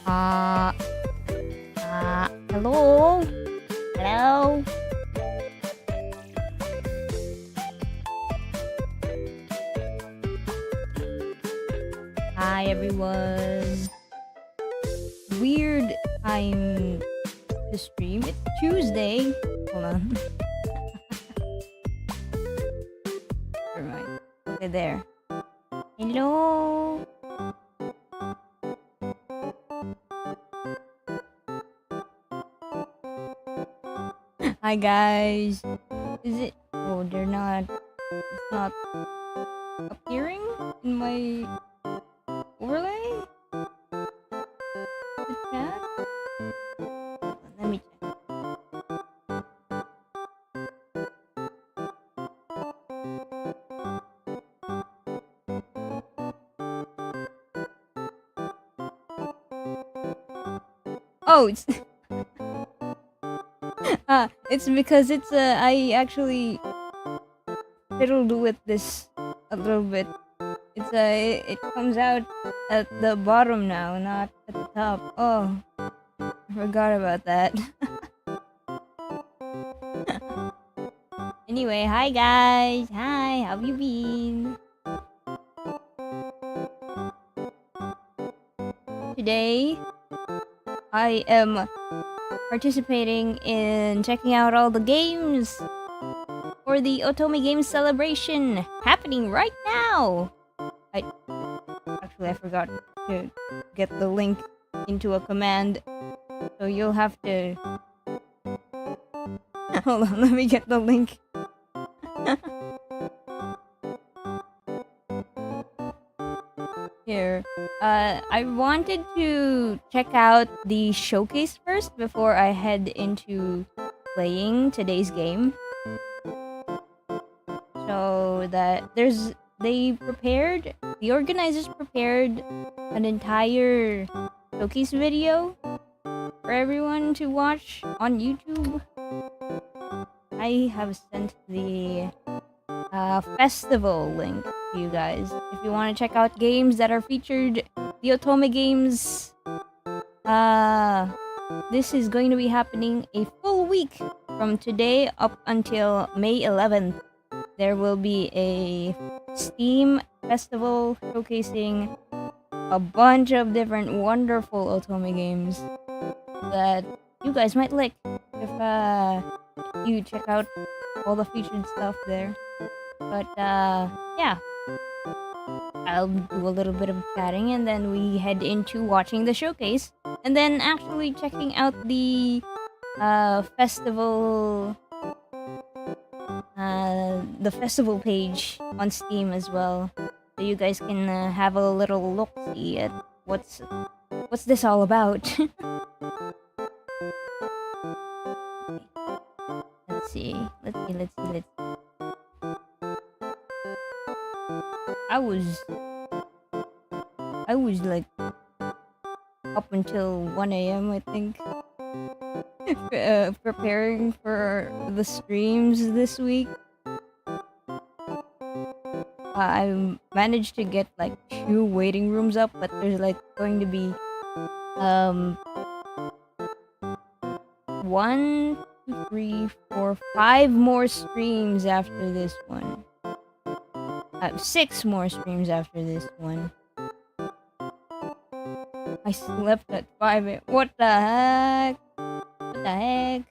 Uh, Hello? Hello? Hi, everyone. Weird time to stream. It's Tuesday. Hold on. Alright. Okay, there. Hello? Hi, guys. Is it? Oh, they're not. It's not appearing in my overlay? The chat? Let me check. Oh, it's because I actually fiddled with this a little bit. It comes out at the bottom now, not at the top. Oh, I forgot about that. Anyway, hi guys. Hi, how have you been? Today, I am participating in checking out all the games for the Otome Games celebration happening right now. I forgot to get the link into a command, so you'll have to hold on. Let me get the link. Here. I wanted to check out the showcase first before I head into playing today's game. So that the organizers prepared an entire showcase video for everyone to watch on YouTube. I have sent the festival link to you guys. If you want to check out games that are featured, the Otome games, this is going to be happening a full week from today up until May 11th. There will be a Steam festival showcasing a bunch of different wonderful Otome games that you guys might like if you check out all the featured stuff there. But yeah, I'll do a little bit of chatting and then we head into watching the showcase and then actually checking out the festival page on Steam as well, so you guys can have a little look see at what's this all about. Let's see. I was like up until 1 a.m. I think preparing for the streams this week. I managed to get like 2 waiting rooms up, but there's like going to be 1, 2, 3, 4, 5 more streams after this one. 6 more streams after this one. I slept at 5 a.m. What the heck? What the heck?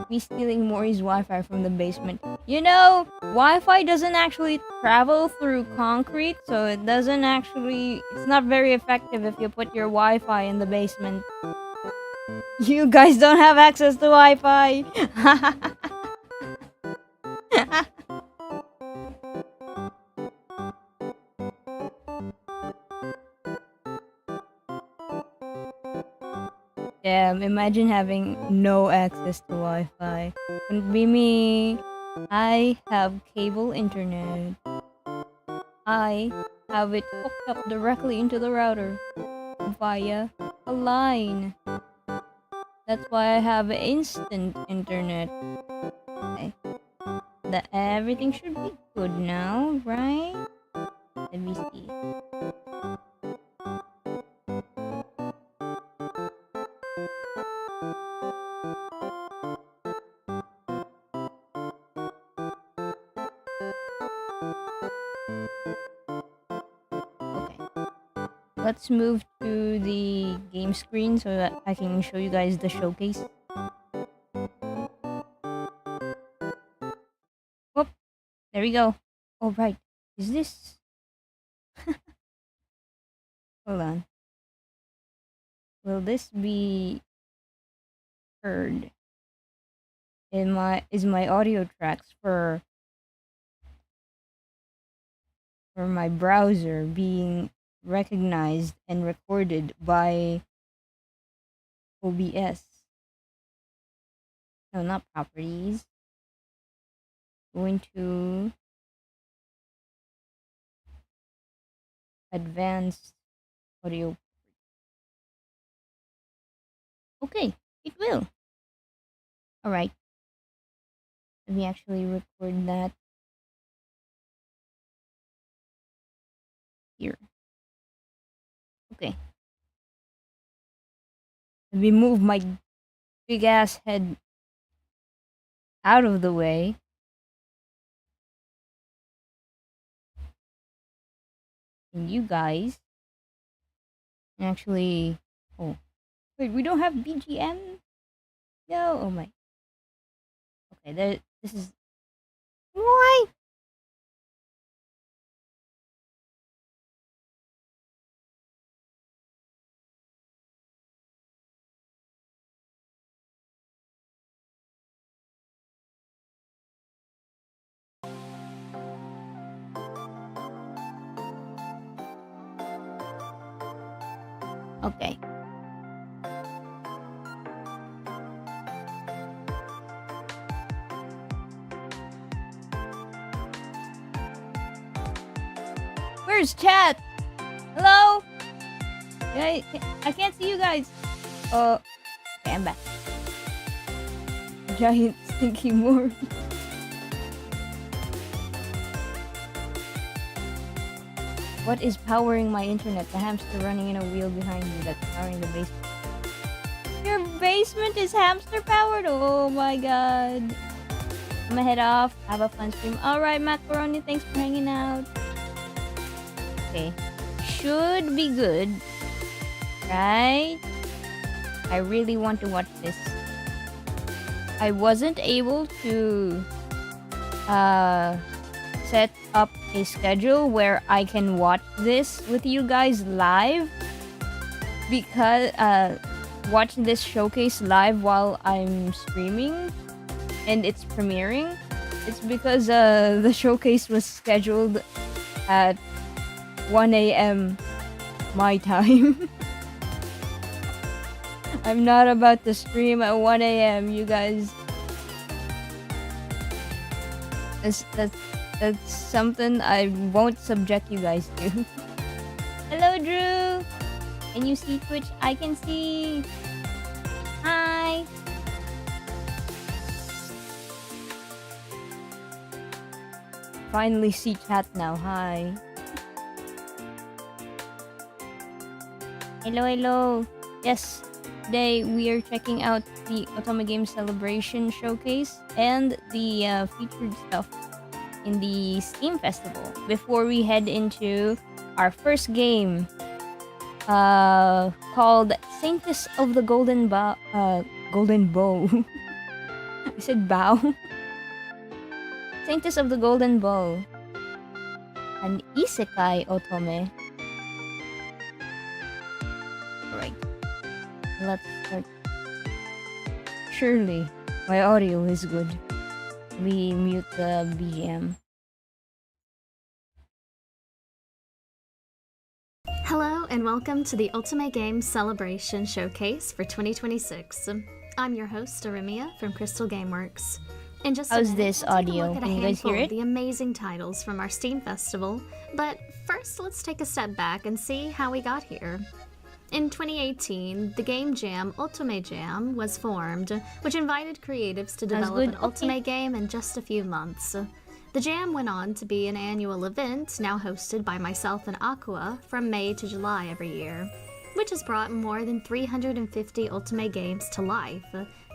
Me stealing Mori's Wi-Fi from the basement. You know, Wi-Fi doesn't actually travel through concrete, so it's not very effective if you put your Wi-Fi in the basement. You guys don't have access to Wi-Fi! Damn, imagine having no access to Wi-Fi. Wouldn't be me. I have cable internet. I have it hooked up directly into the router via a line. That's why I have instant internet. Okay. Everything should be good now, right? Let me see. let's move to the game screen so that I can show you guys the showcase. Whoop! There we go. Oh, right. Is this... Hold on. Will this be heard? Is my audio tracks for my browser being recognized and recorded by OBS? No, not properties. Going to advanced audio. Okay, it will. Alright. Let me actually record that here. Okay. Let me move my big ass head out of the way. And you guys actually... Oh. Wait, we don't have BGM? No, oh my. Okay, this is... Why? Okay. Where's chat? Hello? I can't see you guys. Okay, I'm back. Giant stinky Mori. What is powering my internet? The hamster running in a wheel behind me that's powering the basement. Your basement is hamster powered? Oh my god. I'm gonna head off. Have a fun stream. Alright, Macaroni, thanks for hanging out. Okay. Should be good. Right? I really want to watch this. I wasn't able to set up a schedule where I can watch this with you guys live, because watch this showcase live while I'm streaming and it's premiering. It's because the showcase was scheduled at 1 a.m. my time. I'm not about to stream at 1 a.m. you guys. That's something I won't subject you guys to. Hello, Drew! Can you see Twitch? I can see! Hi! Finally see chat now, hi. Hello, hello! Yes, today we are checking out the Otome Game Celebration Showcase and the featured stuff in the Steam Festival before we head into our first game called Saintess of the Golden Bow. I said bow. Saintess of the Golden Bow. An isekai Otome. Alright. Let's start. Surely my audio is good. We mute the BGM. Hello and welcome to the Otome Game Celebration Showcase for 2026. I'm your host, Arimia from Crystal Gameworks. In just a minute, this we'll take a audio? look at a Can you guys handful hear of it? the amazing titles from our Steam Festival, but first let's take a step back and see how we got here. In 2018, the game jam Otome Jam was formed, which invited creatives to develop an Otome game in just a few months. The jam went on to be an annual event, now hosted by myself and Aqua, from May to July every year, which has brought more than 350 Otome games to life,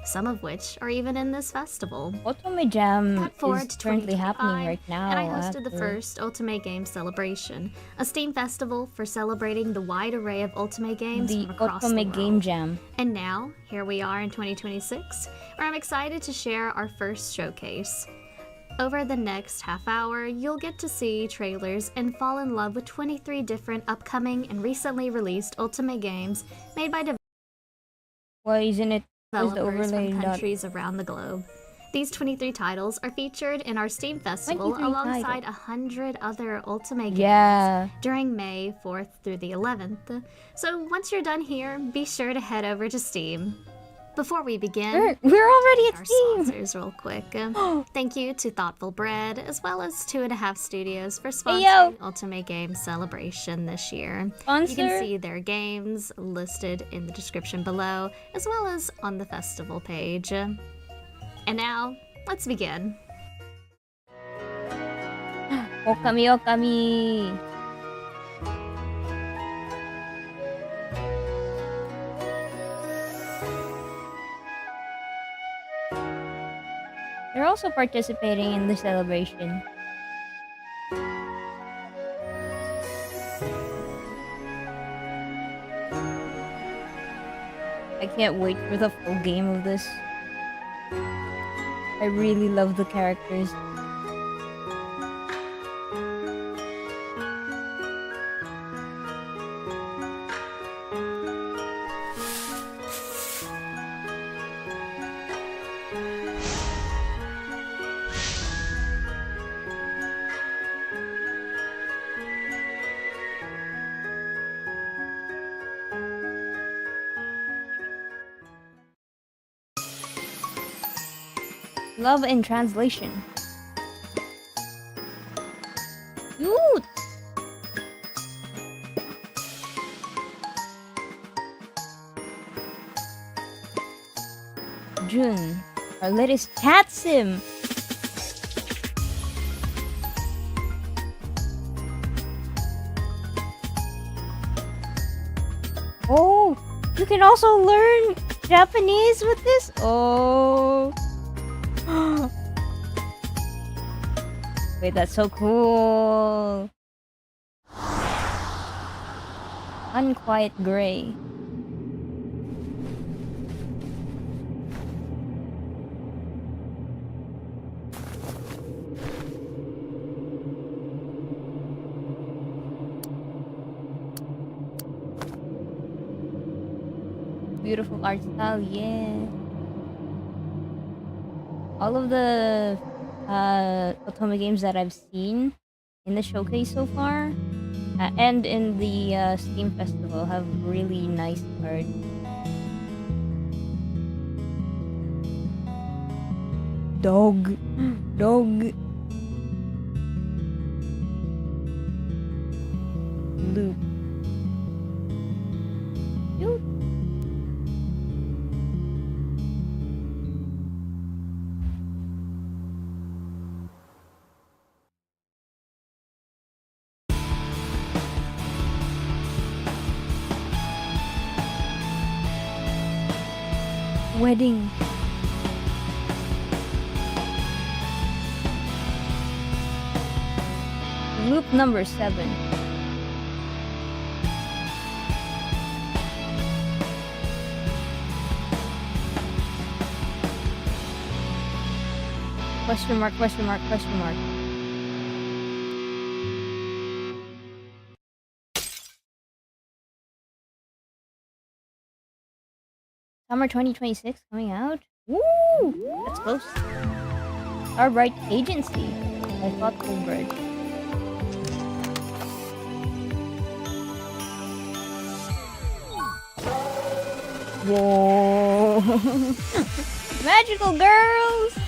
some of which are even in this festival. Otome Jam Cut forward is to currently happening 2025, right now. and I hosted the after- first Otome Game Celebration, a Steam festival for celebrating the wide array of Otome games the from across the Otome world. Game Jam. And now, here we are in 2026, where I'm excited to share our first showcase. Over the next half hour, you'll get to see trailers and fall in love with 23 different upcoming and recently released Otome games made by Why isn't it? Where's the developers overlay from dot? countries around the globe. These 23 titles are featured in our Steam Festival 23 alongside 100 other Ultimate games Yeah. during May 4th through the 11th. So once you're done here, be sure to head over to Steam. Before we begin, We're already our at Steam. sponsors real quick. Thank you to Thoughtful Bread as well as 2.5 Studios for Hey, yo. sponsoring Ultimate Game Celebration this year. Sponsor. You can see their games listed in the description below, as well as on the festival page. And now, let's begin. Okami Okami. They're also participating in the celebration. I can't wait for the full game of this. I really love the characters. Love in translation. Cute! Jun, our latest cat sim. Oh, you can also learn Japanese with this? Oh. Wait, that's so cool. Unquiet Gray. Beautiful art style, yeah. All of the Otome games that I've seen in the showcase so far and in the Steam Festival have really nice art. Dawg. Dawg. Loop. Cute. Wedding. Loop number 7. Question mark, question mark, question mark. Summer 2026 coming out. Woo! That's close. Starbright Agency by Thoughtful Bird. Whoa! Magical girls!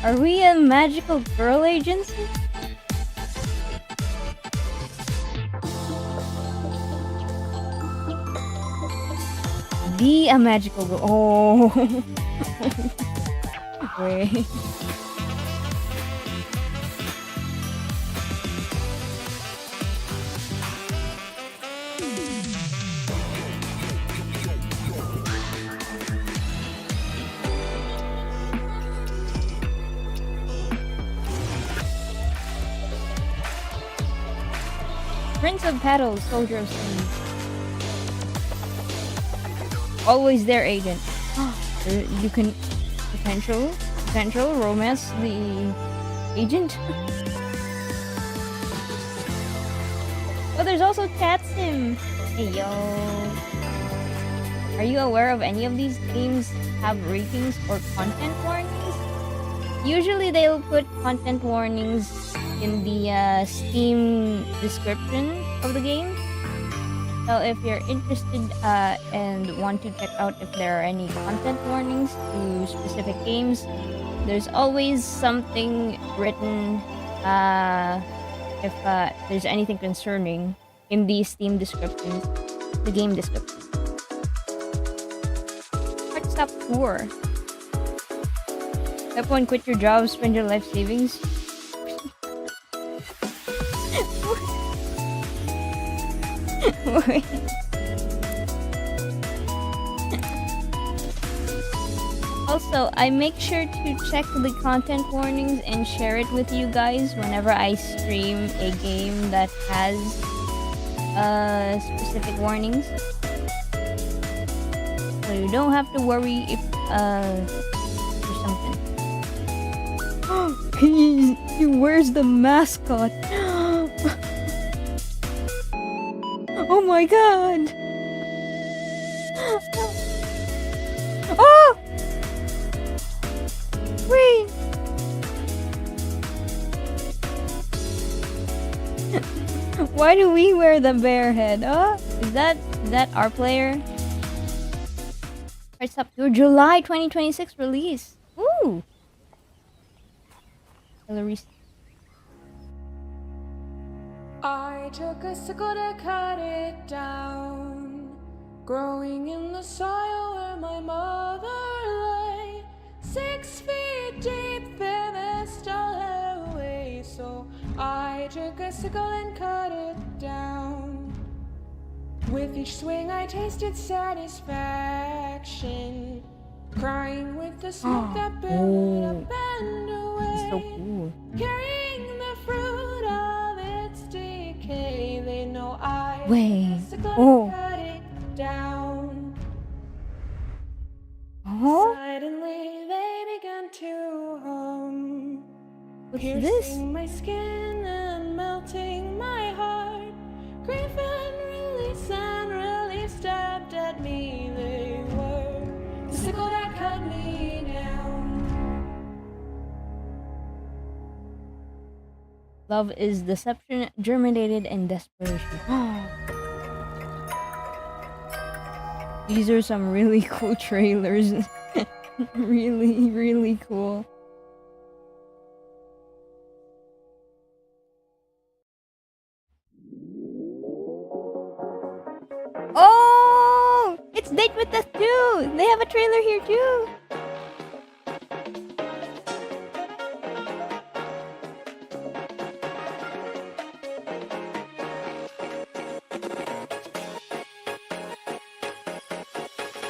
Are we a magical girl agency? Be a magical girl. Oh. Wait. Prince of Petals, Soldier of Steam. Always there, agent. You can potential romance the agent. Oh, there's also Cat Sim. Hey yo. Are you aware of any of these games have ratings or content warnings? Usually they'll put content warnings in the Steam description of the game. So if you're interested and want to check out if there are any content warnings to specific games, there's always something written if there's anything concerning in the Steam descriptions, the game description. Hard stop tour. Step 1, quit your job, spend your life savings. Wait. Also, I make sure to check the content warnings and share it with you guys whenever I stream a game that has specific warnings. So you don't have to worry if there's something. Where's the mascot? Oh my god! Oh! Wait! Why do we wear the bear head? Is that our player? It's up to July 2026 release. Ooh! Hillary. I took a sickle to cut it down, growing in the soil where my mother lay, 6 feet deep, finished all her way. So I took a sickle and cut it down. With each swing I tasted satisfaction, crying with the smoke that billowed up and away. So cool. Carrying the fruit of its decay, they know I cut it down. Suddenly they began to hum, piercing my skin and melting my heart. Grief and relief stabbed at me. They were the sickle that cut me down. Love is deception, germinated in desperation. These are some really cool trailers. Really, really cool. Oh! It's Date with Death 2! They have a trailer here too!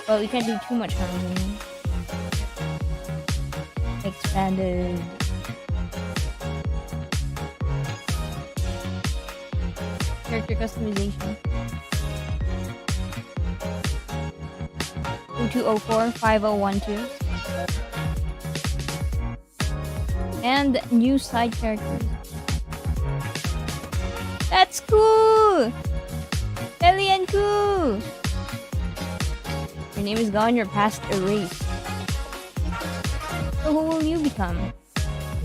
Well, we can't do too much harmony. Expanded. Character customization. 0204-5012. And new side characters. That's cool! Ellie and cool! Your name is gone, your past erased. So who will you become?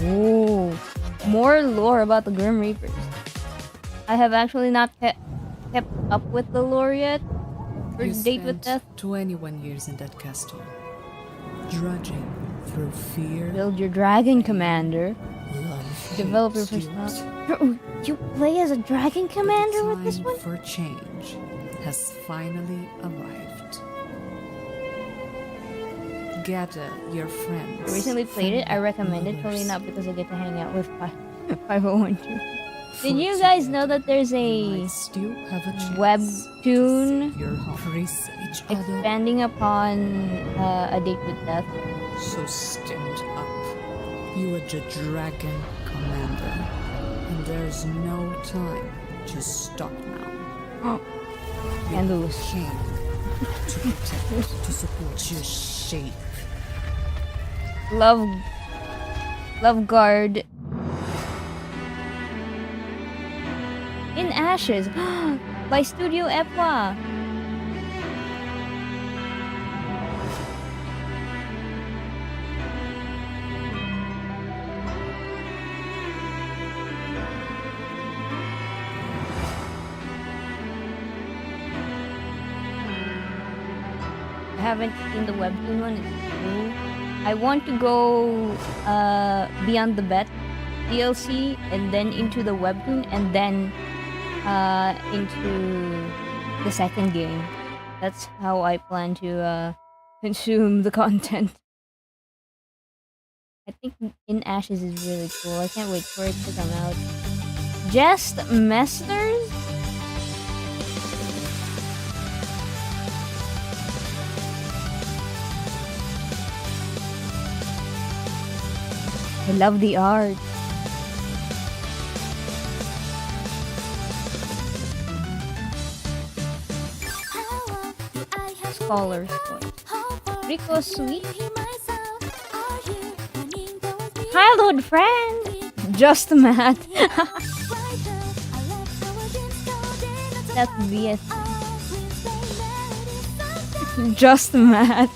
Oh, more lore about the Grim Reapers. I have actually not kept up with the lore yet. For Date with Death. 21 years in that castle, drudging through fear. Build your dragon commander. Love, Develop your personality. You play as a dragon commander with this one? The time for change has finally arrived. Gather your friends. I recently played it. I recommend it. Totally not because I get to hang out with 5012. Did you guys know that there's a webtoon expanding upon A Date with Death? So stand up. You are the dragon commander, and there's no time Just stop now. And lose. Here to protect, to support your shape. Love guard. In Ashes by Studio Epwa. I haven't seen the webtoon one. It's cool. I want to go Beyond the Bet DLC and then into the webtoon and then into the second game. That's how I plan to consume the content. I think In Ashes is really cool. I can't wait for it to come out. Just Mesters? I love the art. Scholar's Point. Rico Sweet. Childhood friend. Just Matt. That's BS. Just Matt.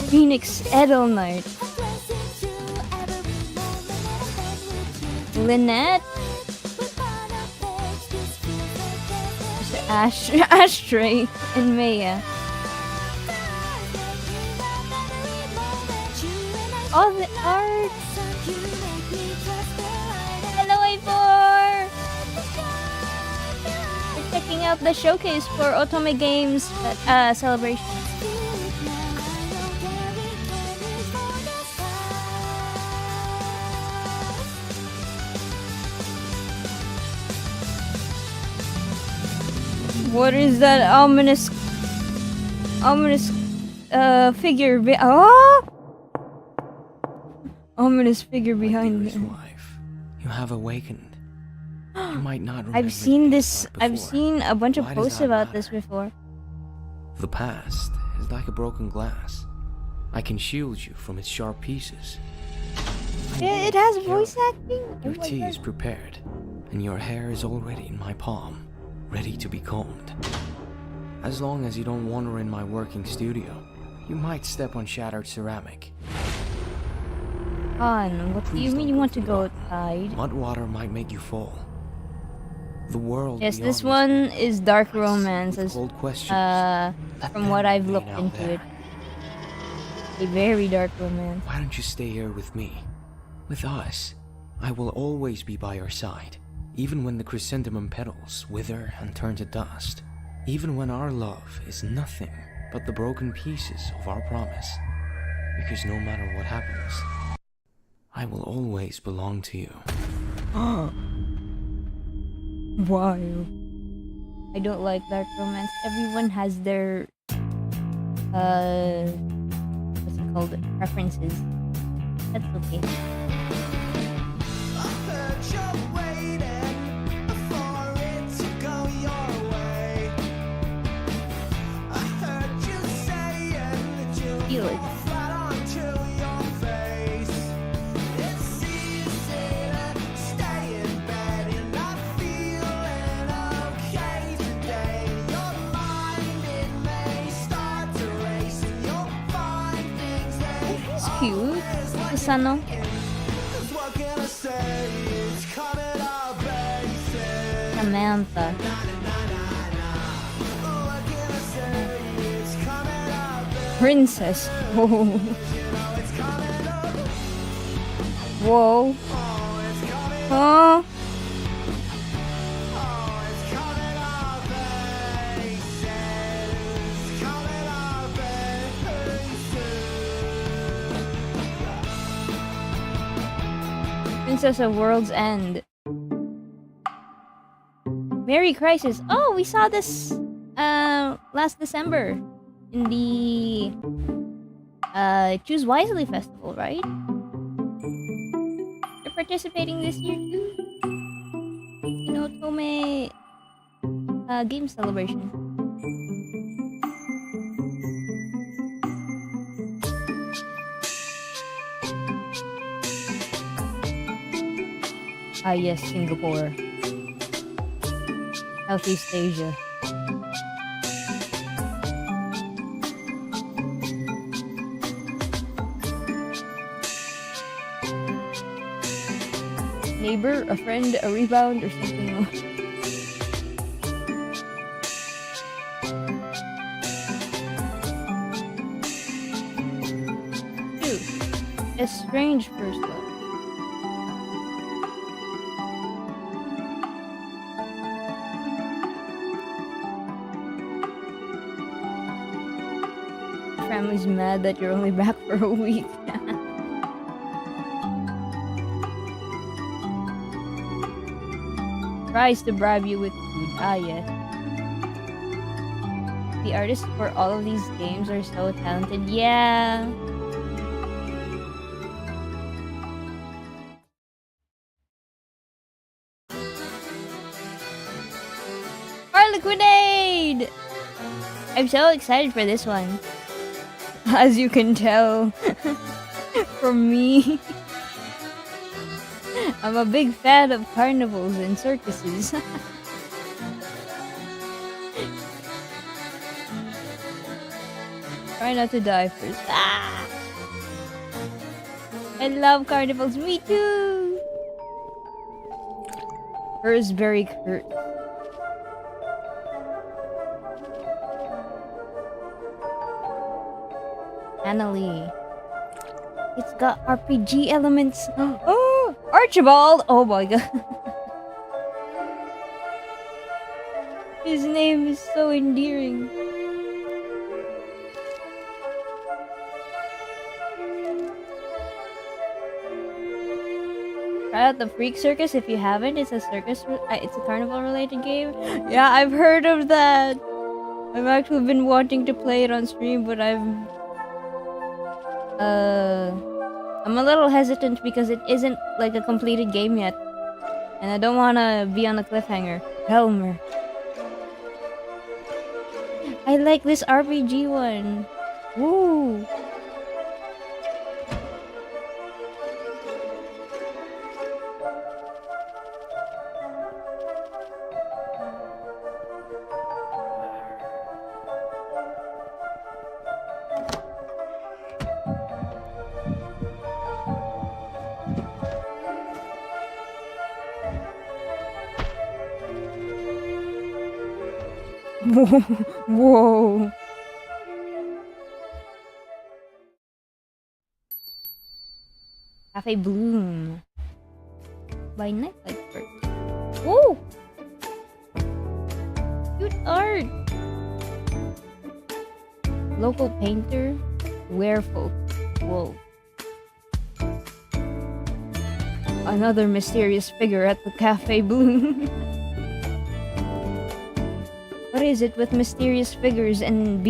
Phoenix Edelnight. Lynette. Mr. Ashtray and Maya. All the art. Hello, A4. We're checking out the showcase for Otome Games celebration. What is that ominous figure ominous figure behind me? Wife, you have awakened. You might not remember I've seen this. before. I've seen a bunch of Why does posts that about matter? this before. The past is like a broken glass. I can shield you from its sharp pieces. It has voice acting. Your Oh my tea God. is prepared, and your hair is already in my palm, ready to be combed. As long as you don't wander in my working studio, you might step on shattered ceramic. Han, what do you Please mean don't you go want to too go far. tide? Mud water might make you fall. The world. Yes, beyond this one is dark lies romance, with as cold questions. Let from them what I've remain looked out into there. it. A very dark romance. Why don't you stay here with me? With us, I will always be by your side, even when the chrysanthemum petals wither and turn to dust, even when our love is nothing but the broken pieces of our promise. Because no matter what happens, I will always belong to you. Wow. I don't like dark romance. Everyone has their what's it called? Preferences. That's okay. Feel it. He's cute. Susano. Samantha. Princess. Whoa. Whoa. Huh? Princess of World's End. Merry Crisis. Oh, we saw this last December in the Choose Wisely Festival, right? You're participating this year too? Otome game celebration. Ah yes, Singapore. Southeast Asia. Neighbor, a friend, a rebound, or something else. Two, a strange first love. Family's mad that you're only back for a week. Tries to bribe you with food. Ah, yes. The artists for all of these games are so talented. Yeah. Harlequinade! I'm so excited for this one. As you can tell from me. I'm a big fan of carnivals and circuses. Try not to die first. Ah! I love carnivals. Me too. Hers very curt. Annalie. It's got RPG elements. Oh, Archibald! Oh my god. His name is so endearing. Try out the Freak Circus if you haven't. It's a it's a carnival-related game. Yeah, I've heard of that. I've actually been wanting to play it on stream, but I'm a little hesitant because it isn't like a completed game yet. And I don't want to be on a cliffhanger. Helmer. I like this RPG one. Woo! Whoa. Cafe Bloom by Nightlight first. Whoa! Cute art! Local painter, Werefolk. Whoa. Another mysterious figure at the Cafe Bloom. What is it with mysterious figures and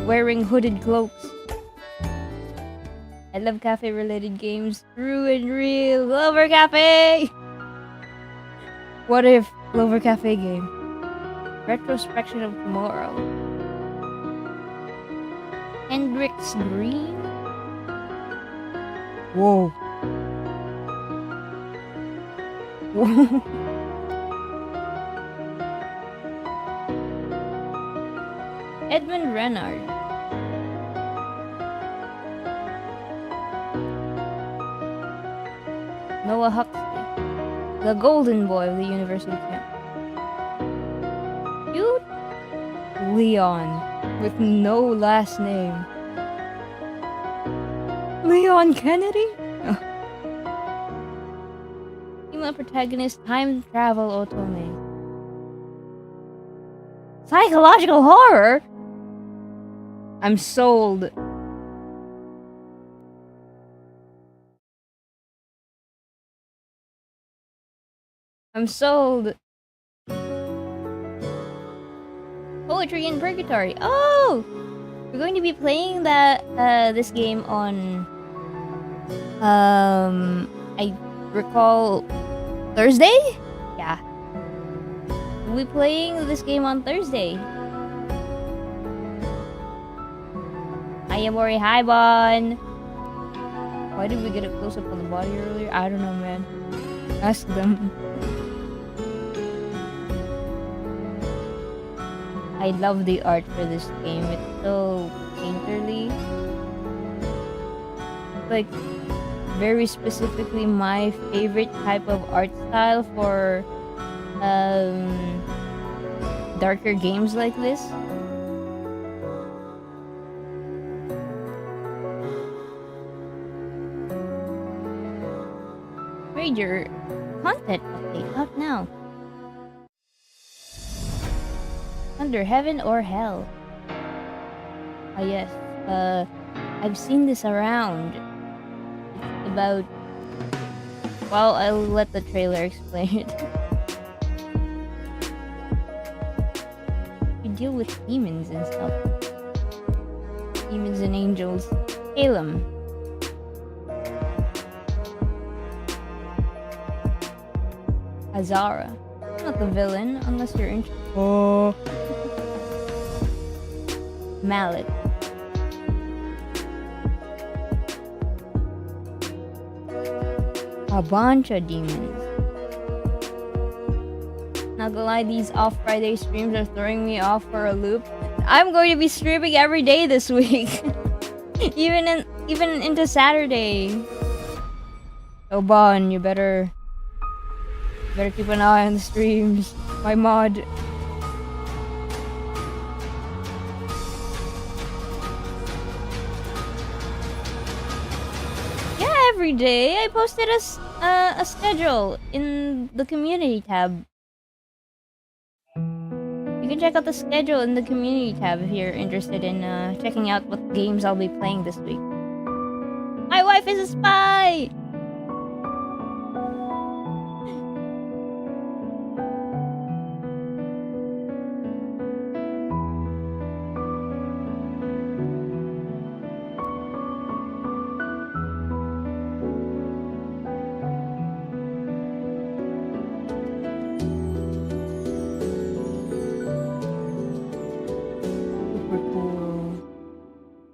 wearing hooded cloaks? I love cafe-related games. True and real. Clover Cafe! What if Clover Cafe game? Retrospection of Tomorrow. Hendrix Green? Whoa. Whoa. Edmund Renard. Noah Huxley. The golden boy of the university camp. Cute? Leon. With no last name. Leon Kennedy? Oh. Female protagonist, time travel Otome. Psychological horror? I'm sold. I'm sold. Poetry in Purgatory. Oh! We're going to be playing this game on I recall Thursday? Yeah. We'll be playing this game on Thursday. Hi, Mori. Hi, Bon. Why did we get a close up on the body earlier? I don't know, man. Ask them. I love the art for this game. It's so painterly. Like, very specifically my favorite type of art style for darker games like this. Read your content update up now. Under heaven or hell? Ah yes, I've seen this around. It's about... Well, I'll let the trailer explain it. You deal with demons and stuff. Demons and angels. Salem. Azara. Not the villain, unless you're interested. Oh. Mallet. A bunch of demons. Not gonna lie, these off-Friday streams are throwing me off for a loop. I'm going to be streaming every day this week. even into Saturday. Oh, Bon, you better keep an eye on the streams. My mod. Yeah, every day I posted a schedule in the community tab. You can check out the schedule in the community tab if you're interested in checking out what games I'll be playing this week. My wife is a spy!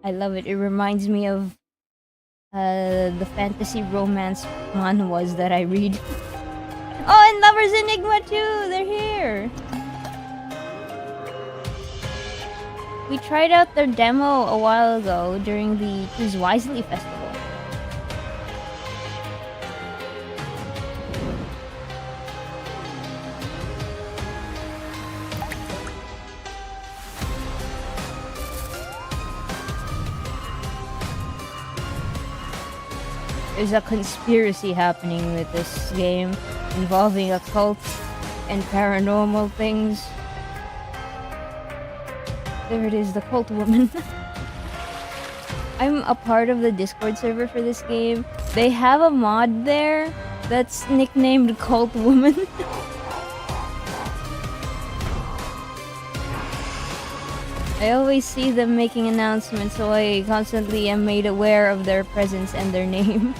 I love it. It reminds me of the fantasy romance manhwas that I read. Oh, and Lovers Enigma too! They're here! We tried out their demo a while ago during the Choose Wisely festival. There's a conspiracy happening with this game involving occults and paranormal things. There it is, the cult woman. I'm a part of the Discord server for this game. They have a mod there that's nicknamed Cult Woman. I always see them making announcements, so I constantly am made aware of their presence and their name.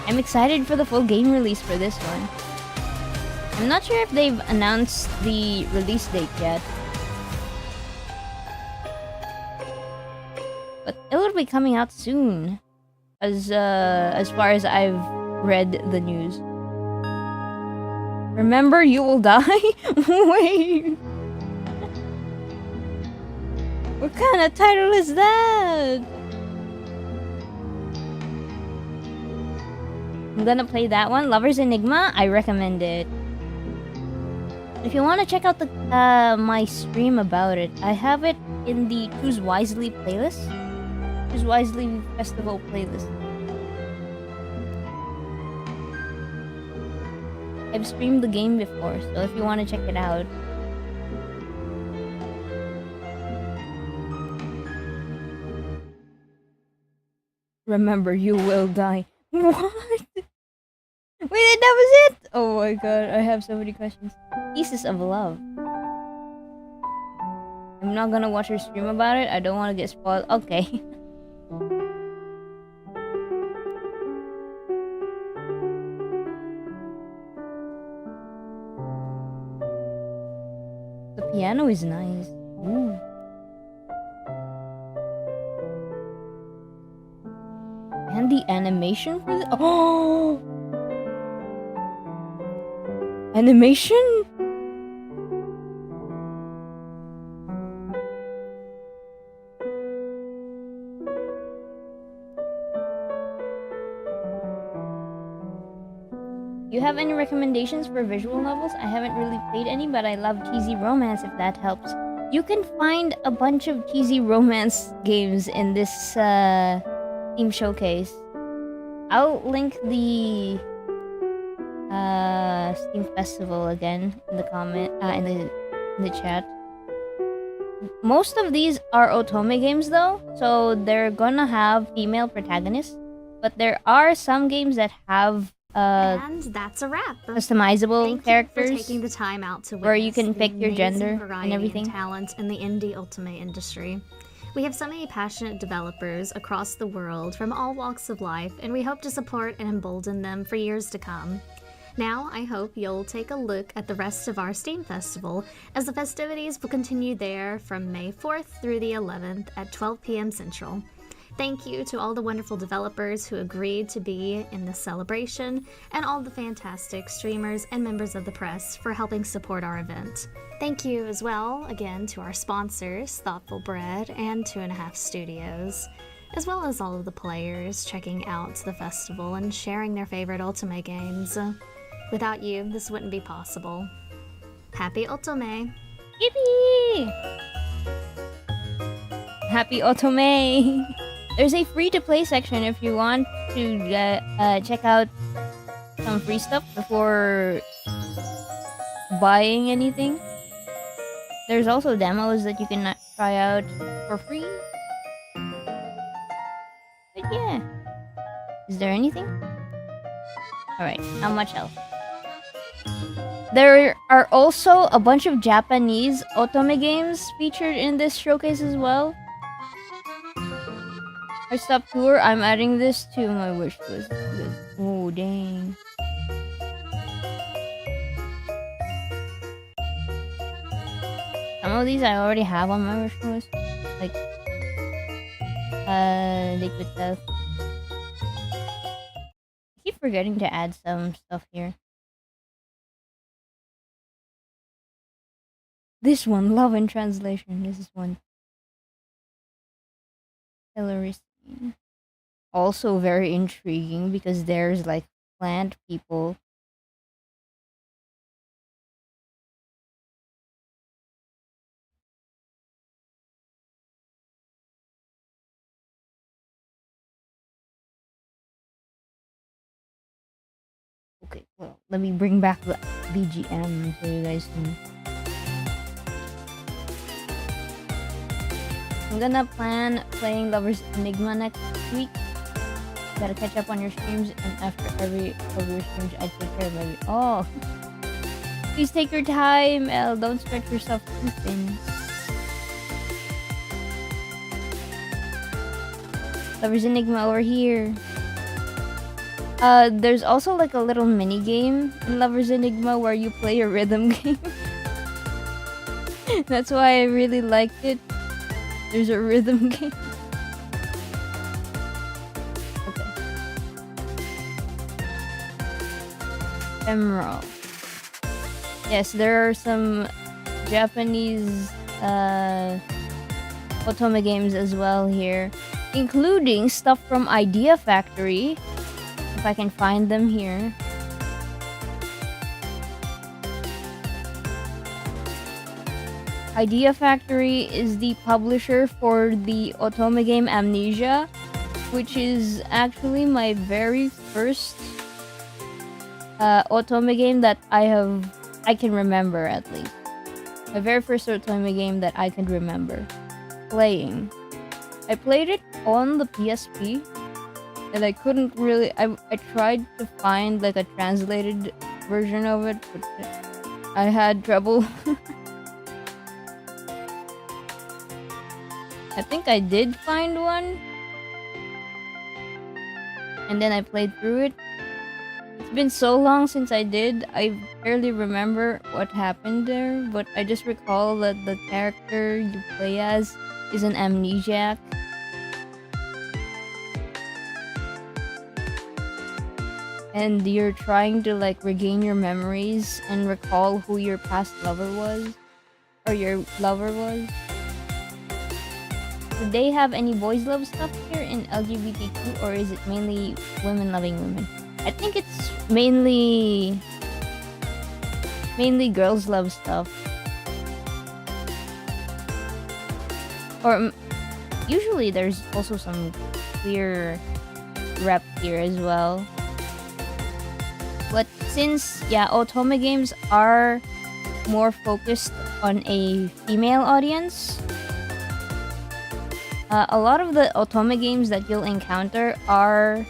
I'm excited for the full game release for this one. I'm not sure if they've announced the release date yet. But it'll be coming out soon. As far as I've read the news. Remember, you will die? Wait. What kind of title is that? I'm gonna play that one. Lovers Enigma, I recommend it. If you want to check out the my stream about it, I have it in the Choose Wisely playlist. Choose Wisely Festival playlist. I've streamed the game before, so if you want to check it out. Remember, you will die. What? Wait, that was it? Oh my god, I have so many questions. Pieces of Love. I'm not gonna watch her stream about it. I don't want to get spoiled. Okay. piano is nice. Ooh. And the animation for the animation? You have any recommendations for visual novels? I haven't really played any, but I love cheesy romance if that helps. You can find a bunch of cheesy romance games in this Steam showcase. I'll link the Steam Festival again in the comment in the chat. Most of these are Otome games though, so they're gonna have female protagonists, but there are some games that have and that's a wrap. Customizable Thank characters you for taking the time out to where you witness can the pick your amazing gender variety and everything. talent in the indie Otome industry. We have so many passionate developers across the world from all walks of life, and we hope to support and embolden them for years to come. Now, I hope you'll take a look at the rest of our Steam Festival, as the festivities will continue there from May 4th through the 11th at 12 p.m. Central. Thank you to all the wonderful developers who agreed to be in this celebration, and all the fantastic streamers and members of the press for helping support our event. Thank you as well, again, to our sponsors, Thoughtful Bread and 2.5 Studios, as well as all of the players checking out the festival and sharing their favorite Otome games. Without you, this wouldn't be possible. Happy Otome! Yippee! Happy Otome! There's a free-to-play section if you want to check out some free stuff before buying anything. There's also demos that you can try out for free. But yeah. Is there anything? Alright, how much else? There are also a bunch of Japanese Otome games featured in this showcase as well. I stopped tour. I'm adding this to my wish list. Oh, dang. Some of these I already have on my wish list. Like, Liquid Death. I keep forgetting to add some stuff here. This one, Love in Translation. This is one. Hillary scene. Also very intriguing because there's like plant people. Okay, well, let me bring back the BGM so you guys can. I'm gonna plan playing Lover's Enigma next week. Gotta catch up on your streams, and after every of your streams, I take care of every. Oh, please take your time, Elle. Don't stretch yourself too thin. Lover's Enigma over here. There's also like a little mini game in Lover's Enigma where you play a rhythm game. That's why I really liked it. There's a rhythm game. Okay. Emerald. Yes, there are some Japanese Otome games as well here, including stuff from Idea Factory. If I can find them here. Idea Factory is the publisher for the Otome game Amnesia, which is actually my very first Otome game that I can remember, at least. My very first Otome game that I can remember playing. I played it on the PSP, and I couldn't really. I tried to find like a translated version of it, but I had trouble. I think I did find one, and then I played through it. It's been so long since I did, I barely remember what happened there, but I just recall that the character you play as is an amnesiac. And you're trying to like regain your memories and recall who your past lover was, or your lover was. Do they have any boys love stuff here in LGBTQ, or is it mainly women loving women? I think it's mainly girls love stuff. Or usually there's also some queer rep here as well. But since, yeah, Otome games are more focused on a female audience, a lot of the Otome games that you'll encounter are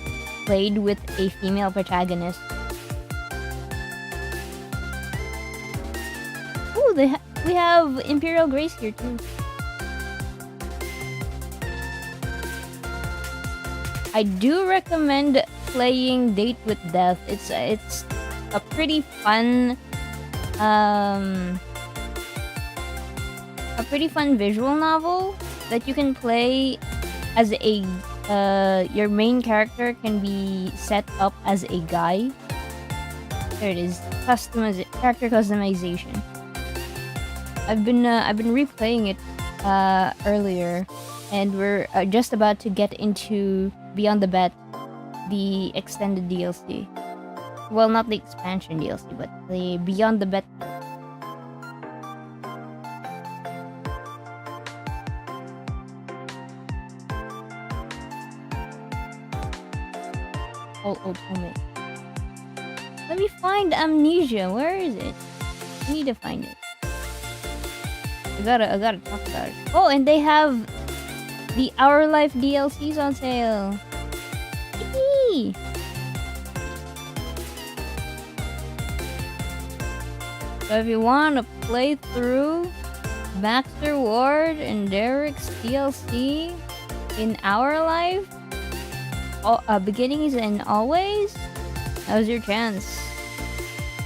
played with a female protagonist. Ooh, we have Imperial Grace here too. I do recommend playing Date with Death. It's a pretty fun visual novel that you can play as a your main character can be set up as a guy. There it is, character customization. I've been replaying it earlier, and we're just about to get into Beyond the Bet, the extended DLC. Well, not the expansion DLC, but the Beyond the Bet. Otome. Let me find Amnesia. Where is it? I need to find it. I gotta talk about it. Oh, and they have the Our Life DLCs on sale. Yippee! So if you want to play through Baxter Ward and Derek's DLC in Our Life, beginnings and always, now's your chance.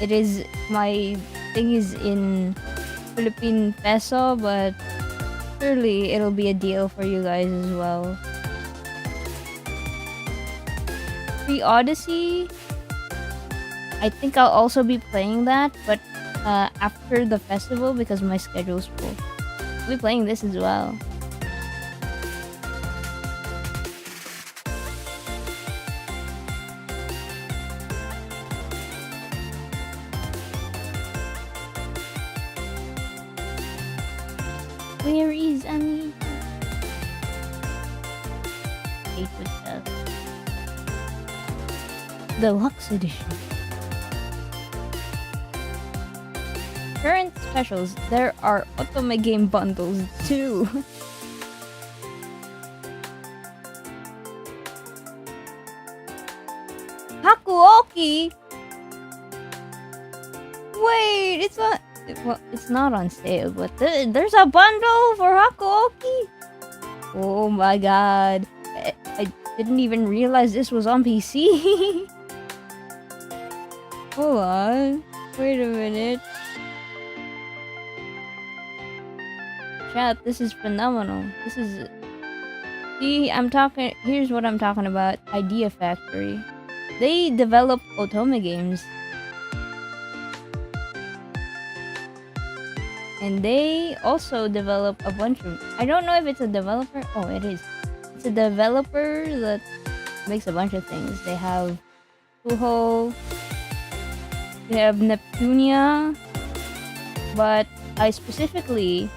It is, my thing is in Philippine peso, but surely it'll be a deal for you guys as well. Free Odyssey, I think I'll also be playing that, but after the festival because my schedule's full. I'll be playing this as well. Where is Annie? Date with Death. Deluxe edition. Current specials. There are Otome game bundles too. Hakuoki. Wait, it's not. Well, it's not on sale, but there's a bundle for Hakuoki. Oh my god. I didn't even realize this was on PC. Hold on. Wait a minute. Chat, this is phenomenal. This is... See, here's what I'm talking about. Idea Factory. They develop Otome games. And they also develop a bunch of... I don't know if it's a developer. Oh, it is. It's a developer that makes a bunch of things. They have Tuho. They have Neptunia. But I specifically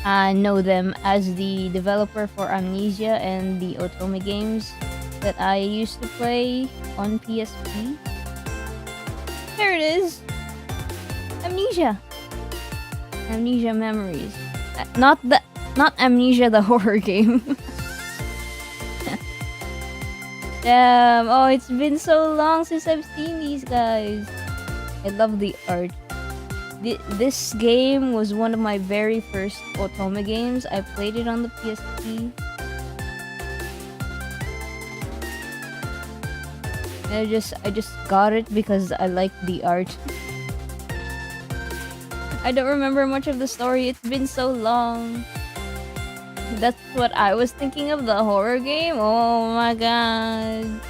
know them as the developer for Amnesia and the Otome games that I used to play on PSP. There it is! Amnesia! Amnesia Memories. Not Amnesia the horror game. Damn, oh, it's been so long since I've seen these guys. I love the art. This game was one of my very first Otome games. I played it on the PSP. I just got it because I like the art. I don't remember much of the story. It's been so long. That's what I was thinking of, the horror game. Oh my god.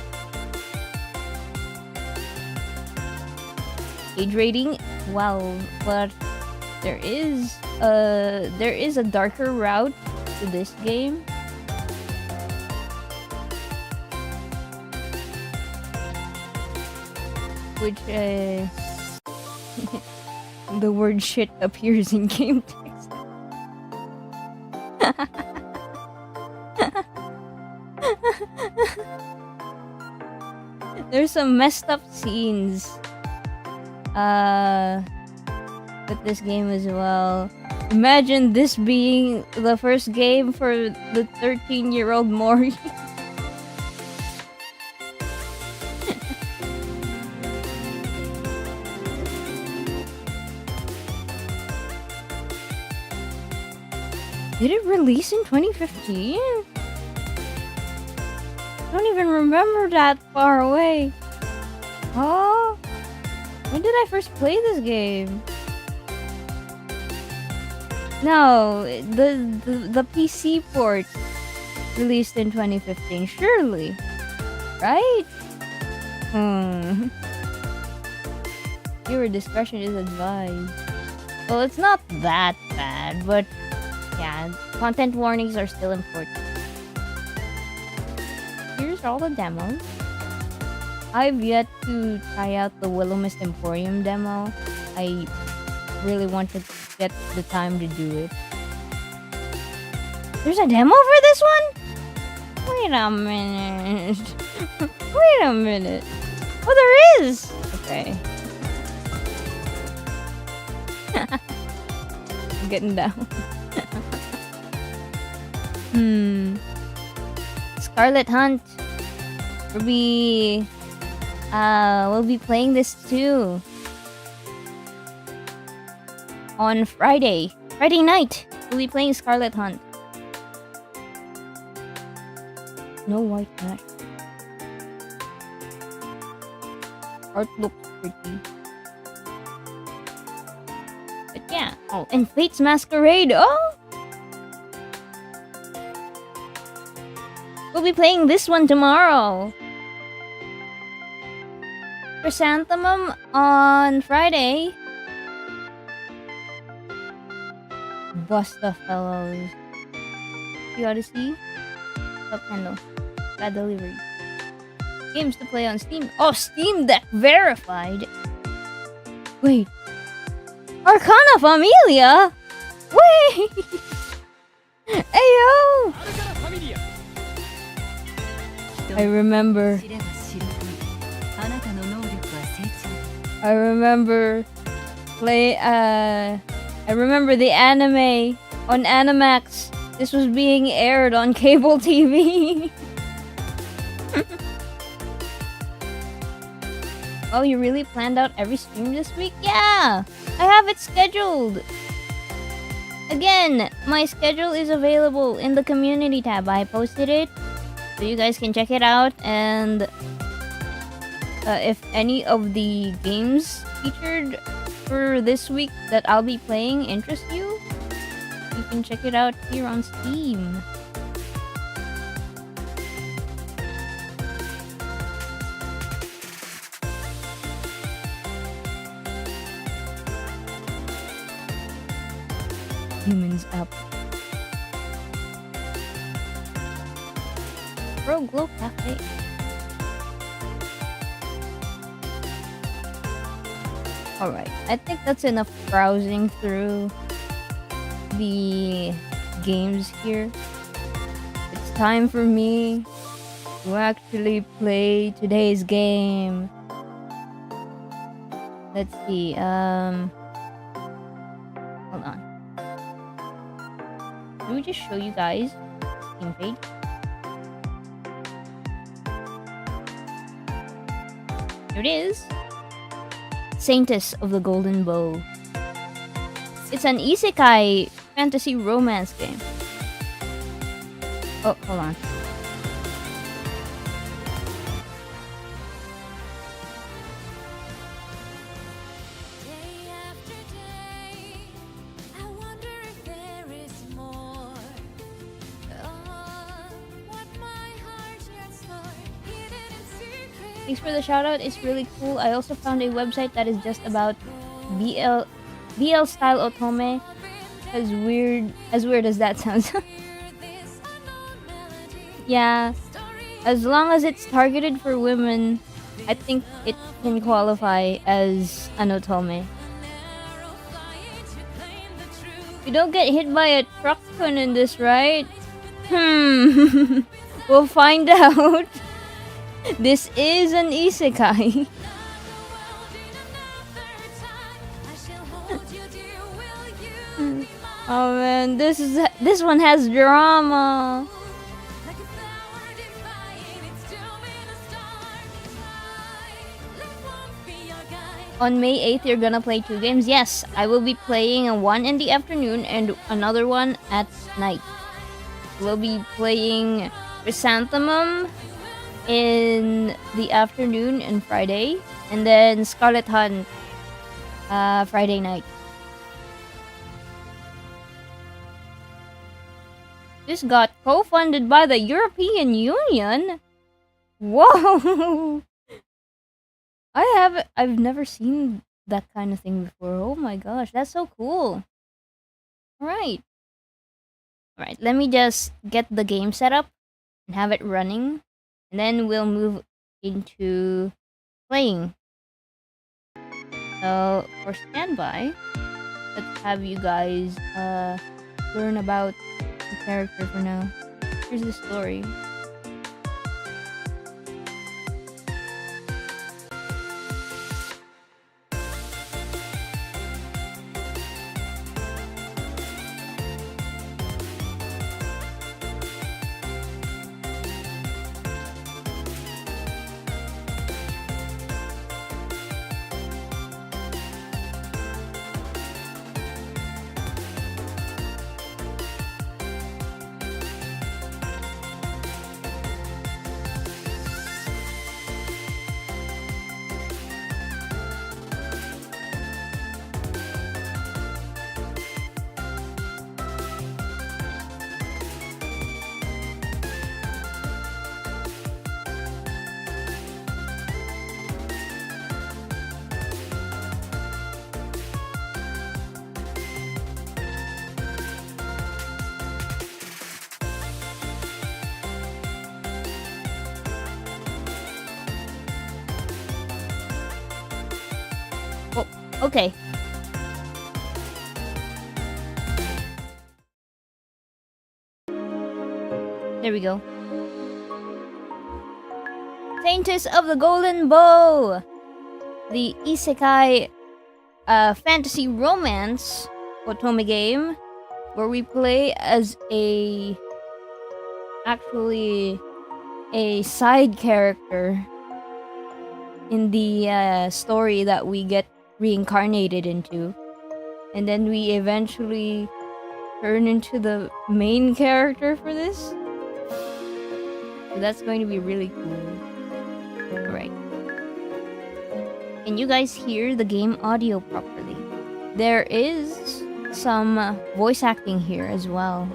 Age rating? Wow, but there is a darker route to this game. Which the word shit appears in game text. There's some messed up scenes with this game as well. Imagine this being the first game for the 13-year-old Mori. Did it release in 2015? I don't even remember that far away. Oh, when did I first play this game? No, the PC port released in 2015, surely, right? Viewer discretion is advised. Well, it's not that bad, but yeah, content warnings are still important. Here's all the demos. I've yet to try out the Willow Mist Emporium demo. I really want to get the time to do it. There's a demo for this one? Wait a minute. Wait a minute. Oh, there is! Okay. I'm getting down. Scarlet Hunt. We'll be playing this too. On Friday night, we'll be playing Scarlet Hunt. No white mesh. Art looks pretty. But yeah. Oh, and Fate's Masquerade. Oh! We'll be playing this one tomorrow. Chrysanthemum on Friday. Busta Fellows. You Odyssey. Top handle. Bad delivery. Games to play on Steam. Oh, Steam Deck verified. Wait. Arcana Familia? Wait! Ayo! I remember the anime on Animax. This was being aired on cable TV. Oh, you really planned out every stream this week? Yeah! I have it scheduled! Again, my schedule is available in the community tab. I posted it, so you guys can check it out. And if any of the games featured for this week that I'll be playing interest you, you can check it out here on Steam. Humans up. Bro, Glow Cafe. Alright, I think that's enough browsing through the games here. It's time for me to actually play today's game. Let's see, hold on. Let me just show you guys the Steam page. Here it is. Saintess of the Golden Bow. It's an isekai fantasy romance game. Oh, hold on. Thanks for the shout out. It's really cool. I also found a website that is just about BL style otome. As weird as that sounds. Yeah, as long as it's targeted for women, I think it can qualify as an otome. You don't get hit by a truck in this, right? We'll find out. This is an isekai. Oh man, this one has drama. On May 8th, you're gonna play 2 games? Yes, I will be playing one in the afternoon and another one at night. We'll be playing Chrysanthemum in the afternoon and Friday, and then Scarlet Hunt Friday night. This got co-funded by the European Union? Whoa! I've never seen that kind of thing before. Oh my gosh, that's so cool. Alright, let me just get the game set up and have it running, and then we'll move into playing. So, for standby, let's have you guys learn about the character for now. Here's the story. Okay. There we go. Saintess of the Golden Bow! The isekai fantasy romance otome game where we play as actually a side character in the story that we get reincarnated into, and then we eventually turn into the main character for this. So that's going to be really cool. Alright. Can you guys hear the game audio properly? There is some voice acting here as well.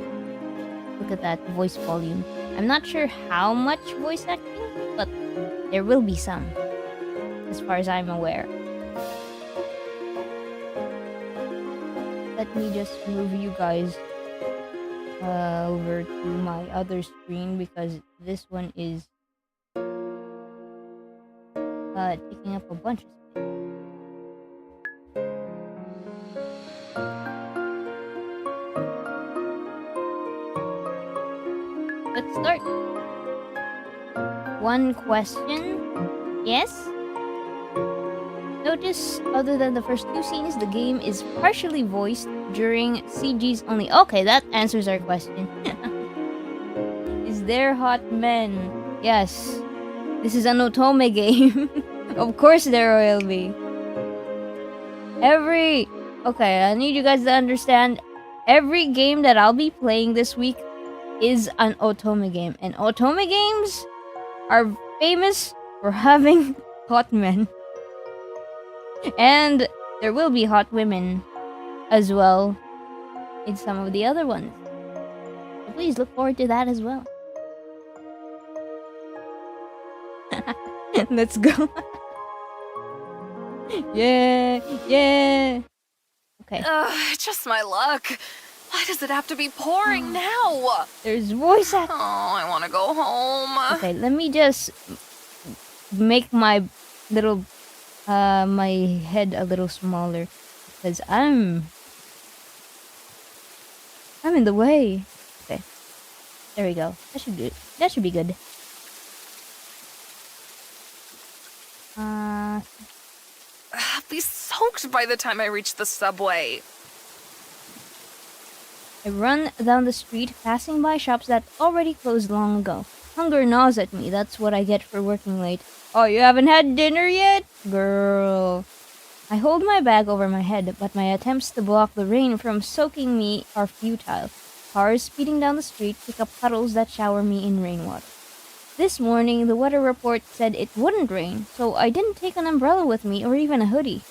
Look at that voice volume. I'm not sure how much voice acting, but there will be some, as far as I'm aware. Let me just move you guys over to my other screen because this one is taking up a bunch of space. Let's start. One question. Yes? Notice, other than the first 2 scenes, the game is partially voiced during CGs only. Okay, that answers our question. Is there hot men? Yes. This is an otome game. Of course there will be. Okay, I need you guys to understand, every game that I'll be playing this week is an otome game. And otome games are famous for having hot men. And there will be hot women as well in some of the other ones. So please look forward to that as well. Let's go. Yeah, yeah. Okay. Just my luck. Why does it have to be pouring now? There's voice act. Oh, I want to go home. Okay, let me just make my little my head a little smaller because I'm in the way. Okay. There we go. That should do. That should be good. I'll be soaked by the time I reach the subway. I run down the street, passing by shops that already closed long ago. Hunger gnaws at me. That's what I get for working late. Oh, you haven't had dinner yet? Girl. I hold my bag over my head, but my attempts to block the rain from soaking me are futile. Cars speeding down the street pick up puddles that shower me in rainwater. This morning, the weather report said it wouldn't rain, so I didn't take an umbrella with me or even a hoodie.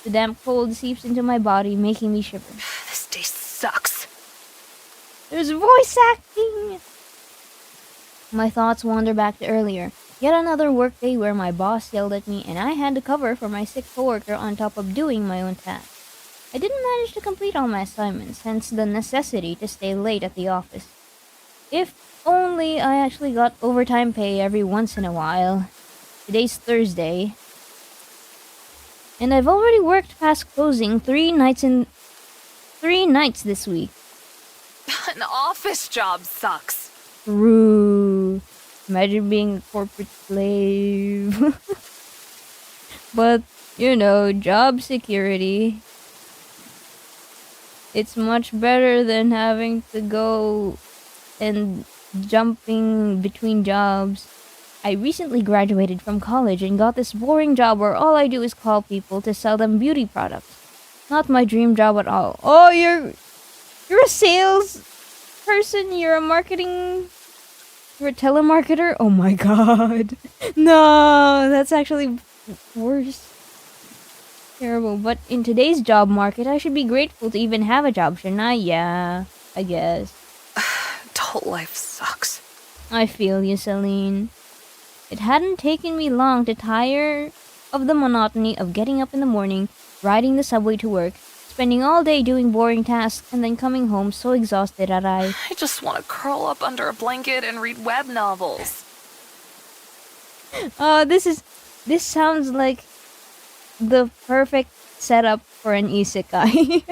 The damp cold seeps into my body, making me shiver. This day sucks. There's voice acting! My thoughts wander back to earlier. Yet another workday where my boss yelled at me and I had to cover for my sick coworker on top of doing my own tasks. I didn't manage to complete all my assignments, hence the necessity to stay late at the office. If only I actually got overtime pay every once in a while. Today's Thursday, and I've already worked past closing 3 nights this week. An office job sucks. True. Imagine being a corporate slave. But, you know, job security. It's much better than having to go and jumping between jobs. I recently graduated from college and got this boring job where all I do is call people to sell them beauty products. Not my dream job at all. Oh, you're a sales person? You're a telemarketer? Oh my god. No, that's actually worse. Terrible. But in today's job market, I should be grateful to even have a job, shouldn't I? Yeah, I guess. Adult life sucks. I feel you, Celine. It hadn't taken me long to tire of the monotony of getting up in the morning, riding the subway to work, spending all day doing boring tasks, and then coming home so exhausted that I just want to curl up under a blanket and read web novels. This sounds like the perfect setup for an isekai.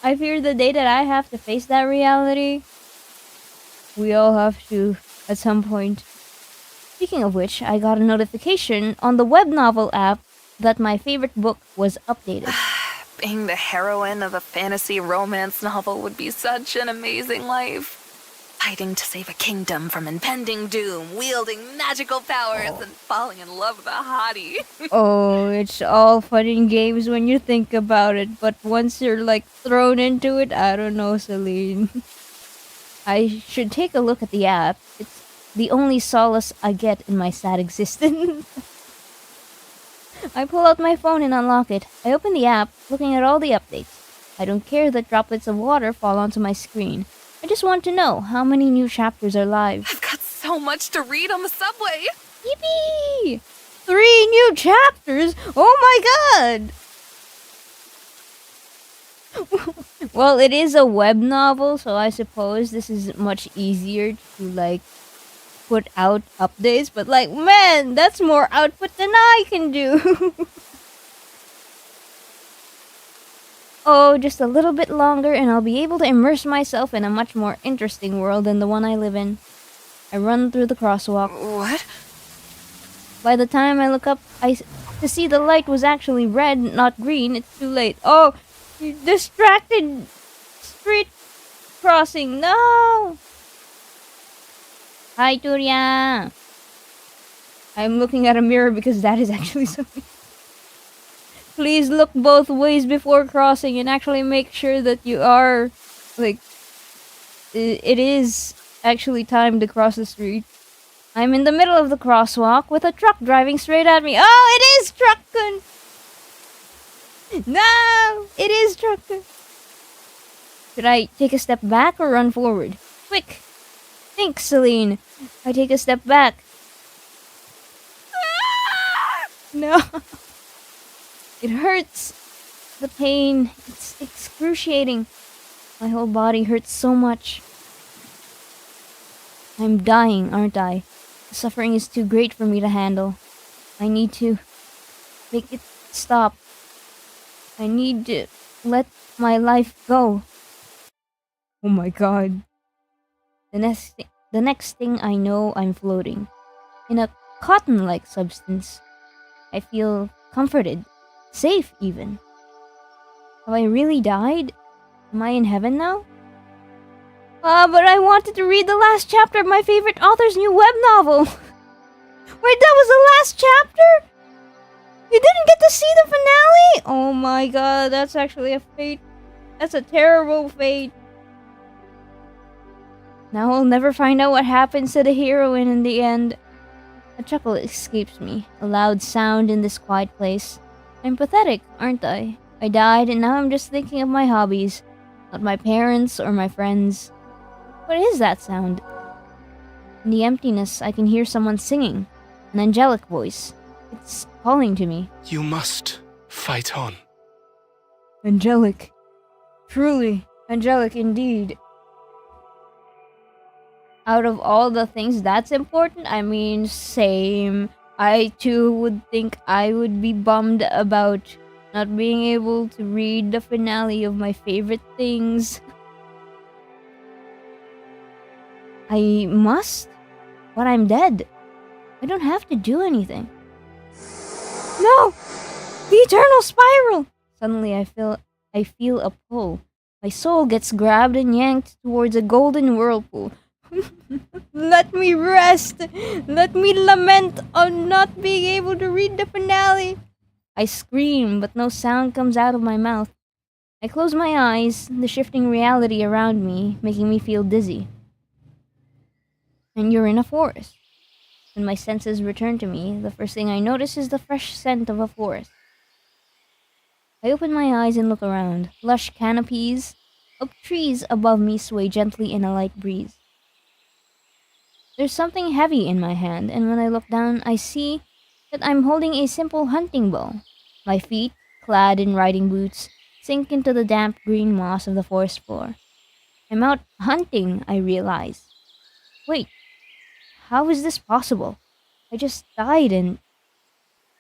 I fear the day that I have to face that reality. We all have to, at some point. Speaking of which, I got a notification on the web novel app that my favorite book was updated. Being the heroine of a fantasy romance novel would be such an amazing life. Fighting to save a kingdom from impending doom, wielding magical powers, and falling in love with a hottie. Oh, it's all fun and games when you think about it, but once you're like thrown into it, I don't know, Celine. I should take a look at the app. It's the only solace I get in my sad existence. I pull out my phone and unlock it. I open the app, looking at all the updates. I don't care that droplets of water fall onto my screen. I just want to know how many new chapters are live. I've got so much to read on the subway. Yippee! 3 new chapters? Oh my god! Well, it is a web novel, so I suppose this is much easier to, like, put out updates. But, like, man, that's more output than I can do. Oh, just a little bit longer and I'll be able to immerse myself in a much more interesting world than the one I live in. I run through the crosswalk. What? By the time I look up to see the light was actually red, not green, it's too late. Oh, you distracted street crossing. No! Hi, Turya. I'm looking at a mirror because that is actually something. Please look both ways before crossing and actually make sure that you are, like, it is actually time to cross the street. I'm in the middle of the crosswalk with a truck driving straight at me. Oh, it is truck-kun! No! It is truck-kun! Should I take a step back or run forward? Quick! Think, Celine. I take a step back. No. It hurts. The pain. It's excruciating. My whole body hurts so much. I'm dying, aren't I? The suffering is too great for me to handle. I need to make it stop. I need to let my life go. Oh my god. The next thing I know, I'm floating in a cotton-like substance. I feel comforted, safe even. Have I really died? Am I in heaven now? But I wanted to read the last chapter of my favorite author's new web novel. Wait, that was the last chapter? You didn't get to see the finale? Oh my god, that's actually a fate. That's a terrible fate. Now I'll never find out what happens to the heroine in the end. A chuckle escapes me, a loud sound in this quiet place. I'm pathetic, aren't I? I died and now I'm just thinking of my hobbies, not my parents or my friends. What is that sound? In the emptiness, I can hear someone singing, an angelic voice. It's calling to me. You must fight on. Angelic. Truly, angelic indeed. Out of all the things that's important, I mean, same. I too would think I would be bummed about not being able to read the finale of my favorite things. I must, but I'm dead. I don't have to do anything. No! The eternal spiral! Suddenly I feel a pull. My soul gets grabbed and yanked towards a golden whirlpool. Let me rest! Let me lament on not being able to read the finale! I scream, but no sound comes out of my mouth. I close my eyes, the shifting reality around me making me feel dizzy. And you're in a forest. When my senses return to me, the first thing I notice is the fresh scent of a forest. I open my eyes and look around. Lush canopies of trees above me sway gently in a light breeze. There's something heavy in my hand, and when I look down, I see that I'm holding a simple hunting bow. My feet, clad in riding boots, sink into the damp green moss of the forest floor. I'm out hunting, I realize. Wait, how is this possible? I just died and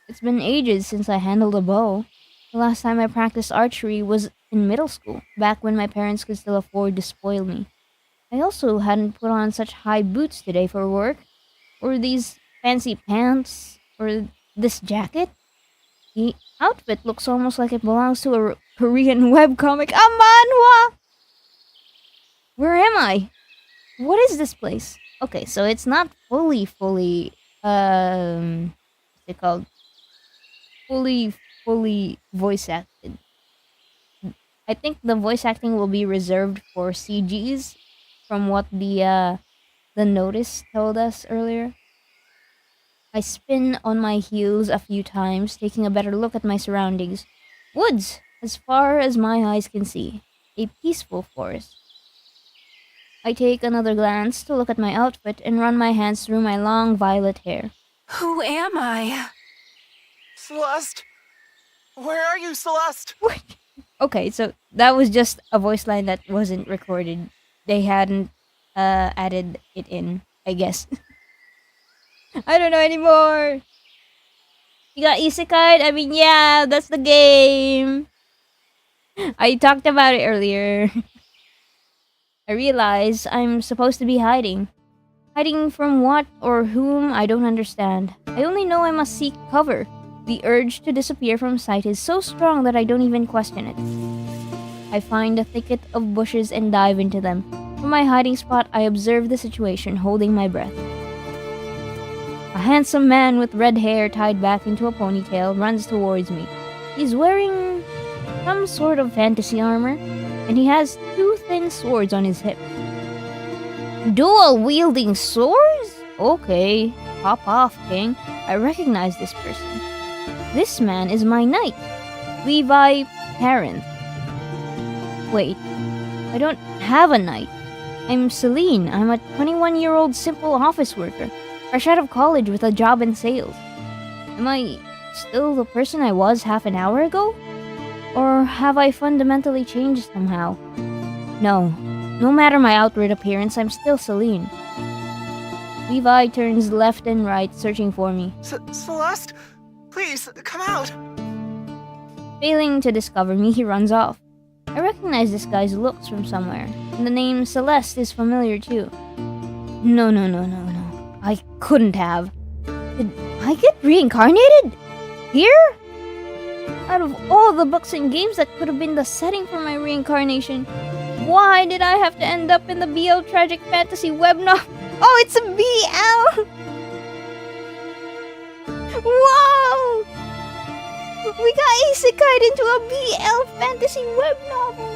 it's been ages since I handled a bow. The last time I practiced archery was in middle school, back when my parents could still afford to spoil me. I also hadn't put on such high boots today for work, or these fancy pants, or this jacket. The outfit looks almost like it belongs to a Korean webcomic, a manhwa! Where am I? What is this place? Okay, so it's not fully, what's it called? Fully voice acted. I think the voice acting will be reserved for CGs, from what the notice told us earlier. I spin on my heels a few times, taking a better look at my surroundings. Woods, as far as my eyes can see. A peaceful forest. I take another glance to look at my outfit and run my hands through my long violet hair. Who am I? Celeste! Where are you, Celeste? Okay, so that was just a voice line that wasn't recorded. They hadn't added it in, I guess. I don't know anymore. You got isekai'd? I mean, yeah, that's the game. I talked about it earlier. I realize I'm supposed to be hiding. Hiding from what or whom, I don't understand. I only know I must seek cover. The urge to disappear from sight is so strong that I don't even question it. I find a thicket of bushes and dive into them. From my hiding spot, I observe the situation, holding my breath. A handsome man with red hair tied back into a ponytail runs towards me. He's wearing some sort of fantasy armor, and he has two thin swords on his hip. Dual-wielding swords? Okay, pop off, King. I recognize this person. This man is my knight, Levi Parent. Wait, I don't have a knight. I'm Celine. I'm a 21-year-old simple office worker, fresh out of college with a job in sales. Am I still the person I was half an hour ago? Or have I fundamentally changed somehow? No matter my outward appearance, I'm still Celine. Levi turns left and right, searching for me. Celeste? Please, come out! Failing to discover me, he runs off. I recognize this guy's looks from somewhere, and the name Celeste is familiar too. No. I couldn't have. Did I get reincarnated? Here? Out of all the books and games that could have been the setting for my reincarnation, why did I have to end up in the BL tragic fantasy web novel? Oh, it's a BL! Whoa! We got isekai'd into a BL fantasy web novel!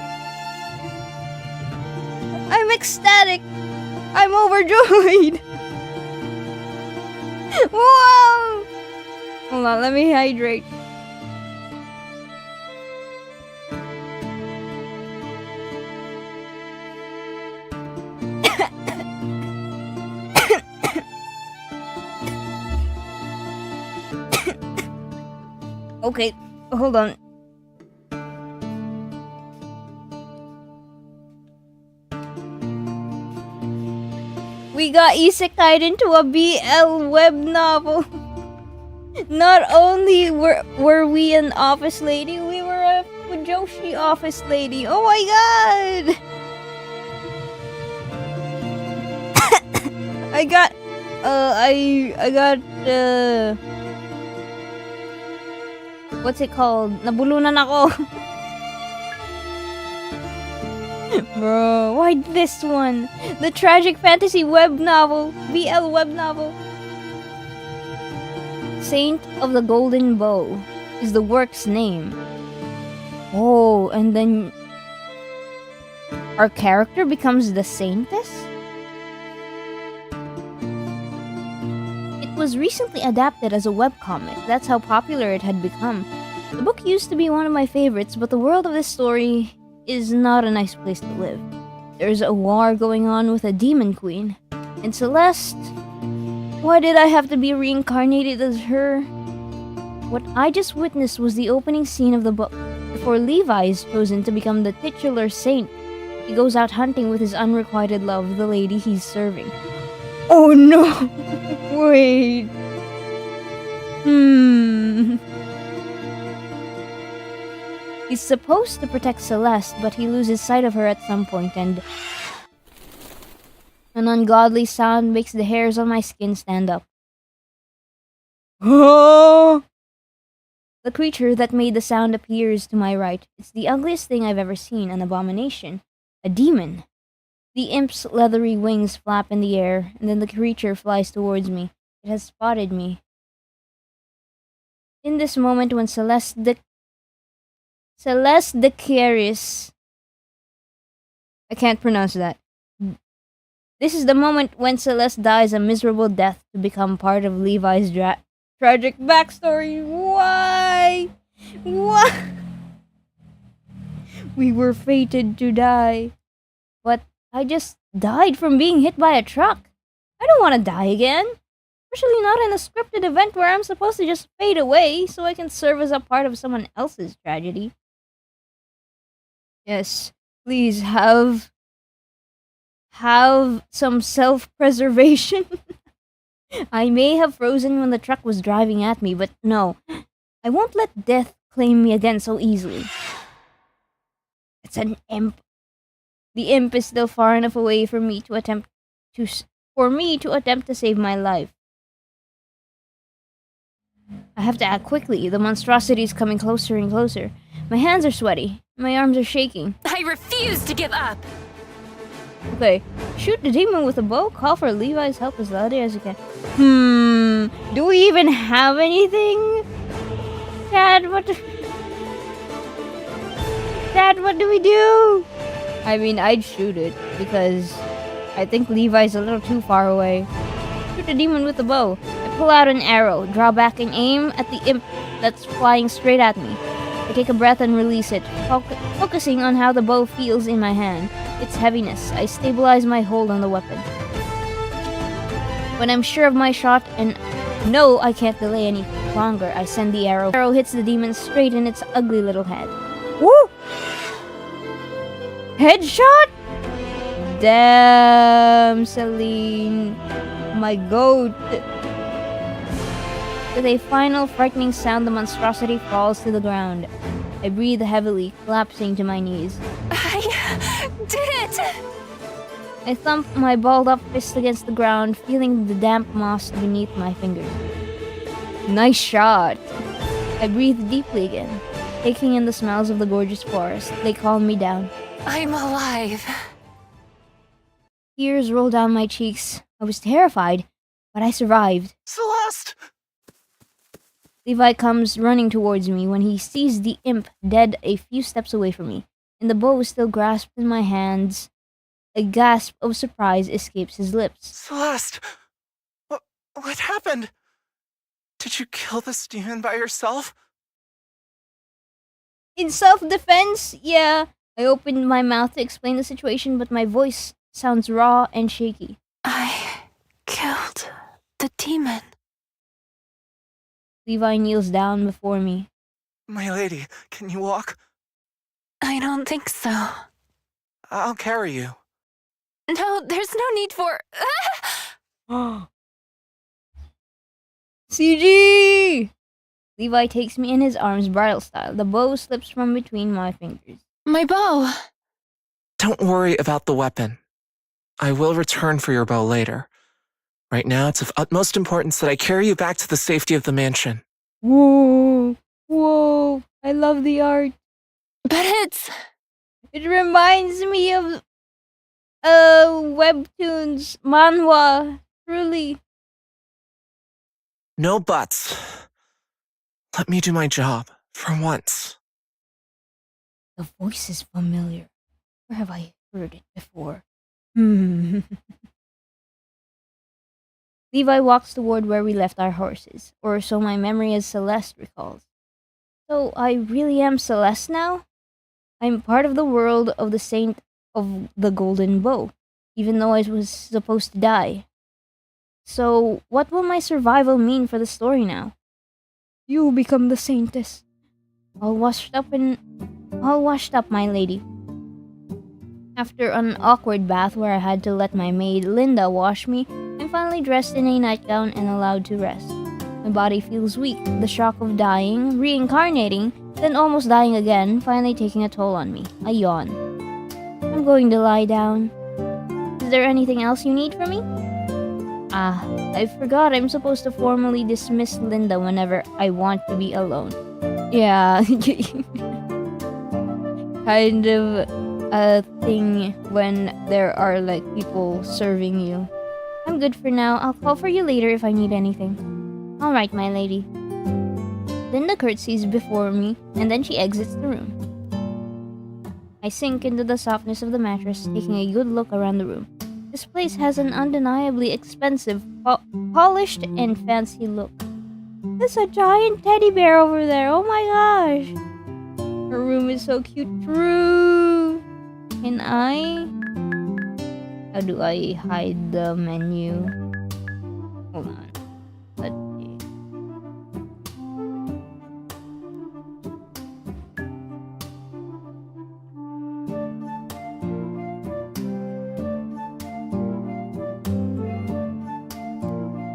I'm ecstatic! I'm overjoyed! Whoa! Hold on, let me hydrate. Okay, hold on. We got isekai'd into a BL web novel. Not only were we an office lady, we were a Fujoshi office lady. Oh my god! I got what's it called? Nabulunan ako. Bro, why this one? The tragic fantasy web novel. BL web novel. Saint of the Golden Bow is the work's name. Oh, and then our character becomes the Saintess? It was recently adapted as a webcomic. That's how popular it had become. The book used to be one of my favorites, but the world of this story is not a nice place to live. There's a war going on with a demon queen. And Celeste... Why did I have to be reincarnated as her? What I just witnessed was the opening scene of the book. Before Levi is chosen to become the titular saint, he goes out hunting with his unrequited love, the lady he's serving. Oh no! Wait. He's supposed to protect Celeste, but he loses sight of her at some point, and an ungodly sound makes the hairs on my skin stand up. Oh! The creature that made the sound appears to my right. It's the ugliest thing I've ever seen, an abomination. A demon. The imp's leathery wings flap in the air, and then the creature flies towards me. It has spotted me. In this moment when Celeste de Caris... I can't pronounce that. This is the moment when Celeste dies a miserable death to become part of Levi's tragic backstory. Why? Why? We were fated to die. But I just died from being hit by a truck. I don't want to die again. Especially not in a scripted event where I'm supposed to just fade away so I can serve as a part of someone else's tragedy. Yes, please have some self-preservation. I may have frozen when the truck was driving at me, but no. I won't let death claim me again so easily. It's an imp. The imp is still far enough away for me to attempt to save my life. I have to act quickly. The monstrosity is coming closer and closer. My hands are sweaty. My arms are shaking. I refuse to give up! Okay, shoot the demon with a bow, call for Levi's help as loudly as you can. Do we even have anything? Dad, what do we do? I mean, I'd shoot it, because I think Levi's a little too far away. Shoot the demon with the bow. I pull out an arrow, draw back and aim at the imp that's flying straight at me. I take a breath and release it, focusing on how the bow feels in my hand. Its heaviness. I stabilize my hold on the weapon. When I'm sure of my shot and know I can't delay any longer, I send the arrow. The arrow hits the demon straight in its ugly little head. Woo! Headshot? Damn, Celine. My goat. With a final frightening sound, the monstrosity falls to the ground. I breathe heavily, collapsing to my knees. I did it! I thump my balled-up fist against the ground, feeling the damp moss beneath my fingers. Nice shot! I breathe deeply again, taking in the smells of the gorgeous forest. They calm me down. I'm alive. Tears roll down my cheeks. I was terrified, but I survived. Celeste! Levi comes running towards me when he sees the imp dead a few steps away from me, and the bow is still grasped in my hands. A gasp of surprise escapes his lips. Celeste! What happened? Did you kill this demon by yourself? In self-defense, yeah. I opened my mouth to explain the situation, but my voice sounds raw and shaky. I killed the demon. Levi kneels down before me. My lady, can you walk? I don't think so. I'll carry you. No, there's no need for... CG! Levi takes me in his arms, bridal style. The bow slips from between my fingers. My bow. Don't worry about the weapon. I will return for your bow later. Right now, it's of utmost importance that I carry you back to the safety of the mansion. Whoa! Whoa! I love the art. But it's... It reminds me of webtoons, manhwa. Truly. No buts. Let me do my job, for once. The voice is familiar. Where have I heard it before? Levi walks toward where we left our horses, or so my memory as Celeste recalls. So I really am Celeste now? I'm part of the world of the Saint of the Golden Bow, even though I was supposed to die. So what will my survival mean for the story now? You become the Saintess. All washed up, my lady. After an awkward bath where I had to let my maid Linda wash me, I'm finally dressed in a nightgown and allowed to rest. My body feels weak, the shock of dying, reincarnating, then almost dying again, finally taking a toll on me. I yawn. I'm going to lie down. Is there anything else you need from me? I forgot I'm supposed to formally dismiss Linda whenever I want to be alone. Yeah, kind of a thing when there are like people serving you. I'm good for now. I'll call for you later if I need anything. Alright, my lady. Linda curtsies before me, and then she exits the room. I sink into the softness of the mattress, taking a good look around the room. This place has an undeniably expensive, polished, and fancy look. There's a giant teddy bear over there. Oh my gosh. Her room is so cute. True. Can I? How do I hide the menu? Hold on. Let's see.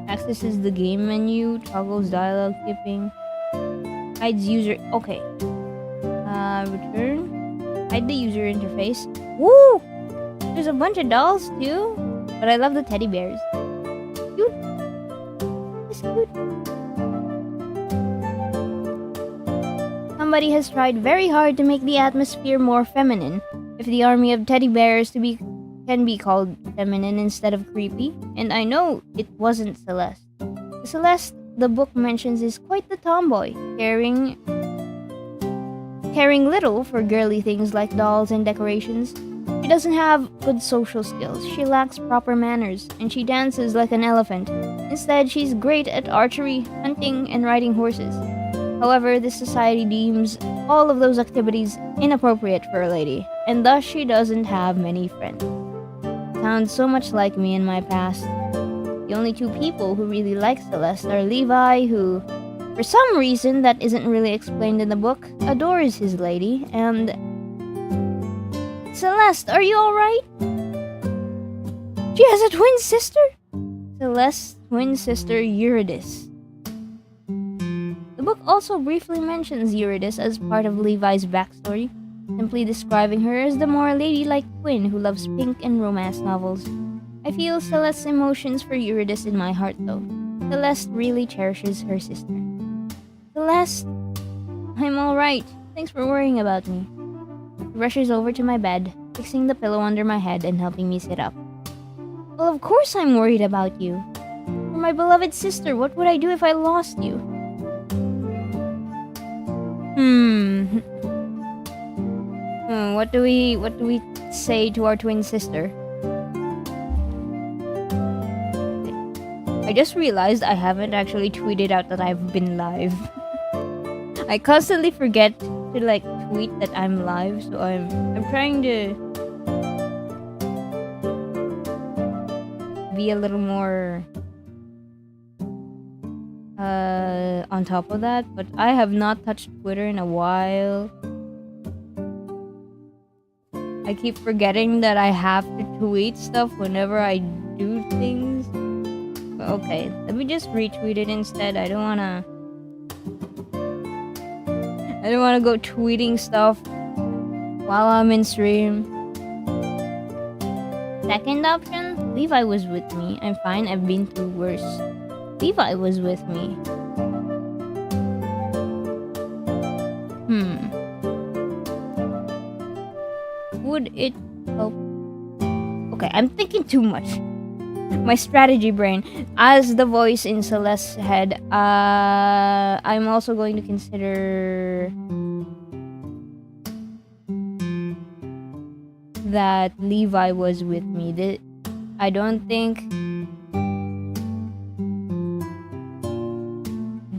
Accesses the game menu, toggles dialogue skipping, hides user. Okay. Return. Hide the user interface. Woo! There's a bunch of dolls too, but I love the teddy bears. Cute. It's cute. Somebody has tried very hard to make the atmosphere more feminine. If the army of teddy bears can be called feminine instead of creepy, and I know it wasn't Celeste. Celeste, the book mentions, is quite the tomboy, caring little for girly things like dolls and decorations. She doesn't have good social skills, she lacks proper manners, and she dances like an elephant. Instead, she's great at archery, hunting, and riding horses. However, this society deems all of those activities inappropriate for a lady, and thus she doesn't have many friends. Sounds so much like me in my past. The only two people who really like Celeste are Levi, who, for some reason that isn't really explained in the book, adores his lady, and... Celeste, are you alright? She has a twin sister? Celeste's twin sister, Eurydice. The book also briefly mentions Eurydice as part of Levi's backstory, simply describing her as the more ladylike twin who loves pink and romance novels. I feel Celeste's emotions for Eurydice in my heart though. Celeste really cherishes her sister. Celeste, I'm alright. Thanks for worrying about me. She rushes over to my bed, fixing the pillow under my head and helping me sit up. Well, of course I'm worried about you. You're my beloved sister. What would I do if I lost you? What do we say to our twin sister? I just realized I haven't actually tweeted out that I've been live. I constantly forget to tweet that I'm live, so I'm trying to be a little more on top of that, but I have not touched Twitter in a while. I keep forgetting that I have to tweet stuff whenever I do things. But okay, let me just retweet it instead. I don't wanna go tweeting stuff while I'm in stream. Second option, Levi was with me. I'm fine, I've been through worse. Levi was with me. Would it help? Okay, I'm thinking too much. My strategy brain. As the voice in Celeste's head, I'm also going to consider that Levi was with me. I don't think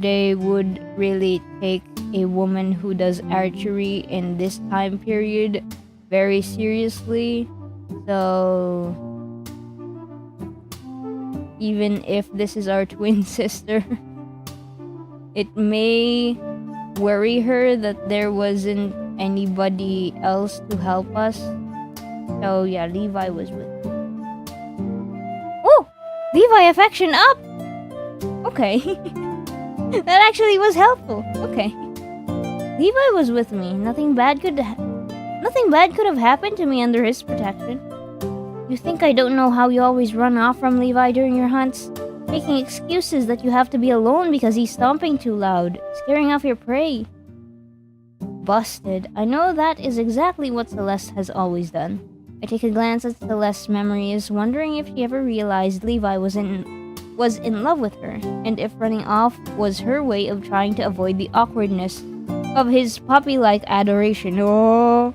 they would really take a woman who does archery in this time period very seriously. So even if this is our twin sister, it may worry her that there wasn't anybody else to help us. So yeah, Levi was with me. Oh! Levi affection up! Okay. That actually was helpful. Okay. Levi was with me. Nothing bad could have happened to me under his protection. You think I don't know how you always run off from Levi during your hunts? Making excuses that you have to be alone because he's stomping too loud, scaring off your prey. Busted. I know that is exactly what Celeste has always done. I take a glance at Celeste's memories, wondering if she ever realized Levi was in love with her, and if running off was her way of trying to avoid the awkwardness of his puppy-like adoration. Oh.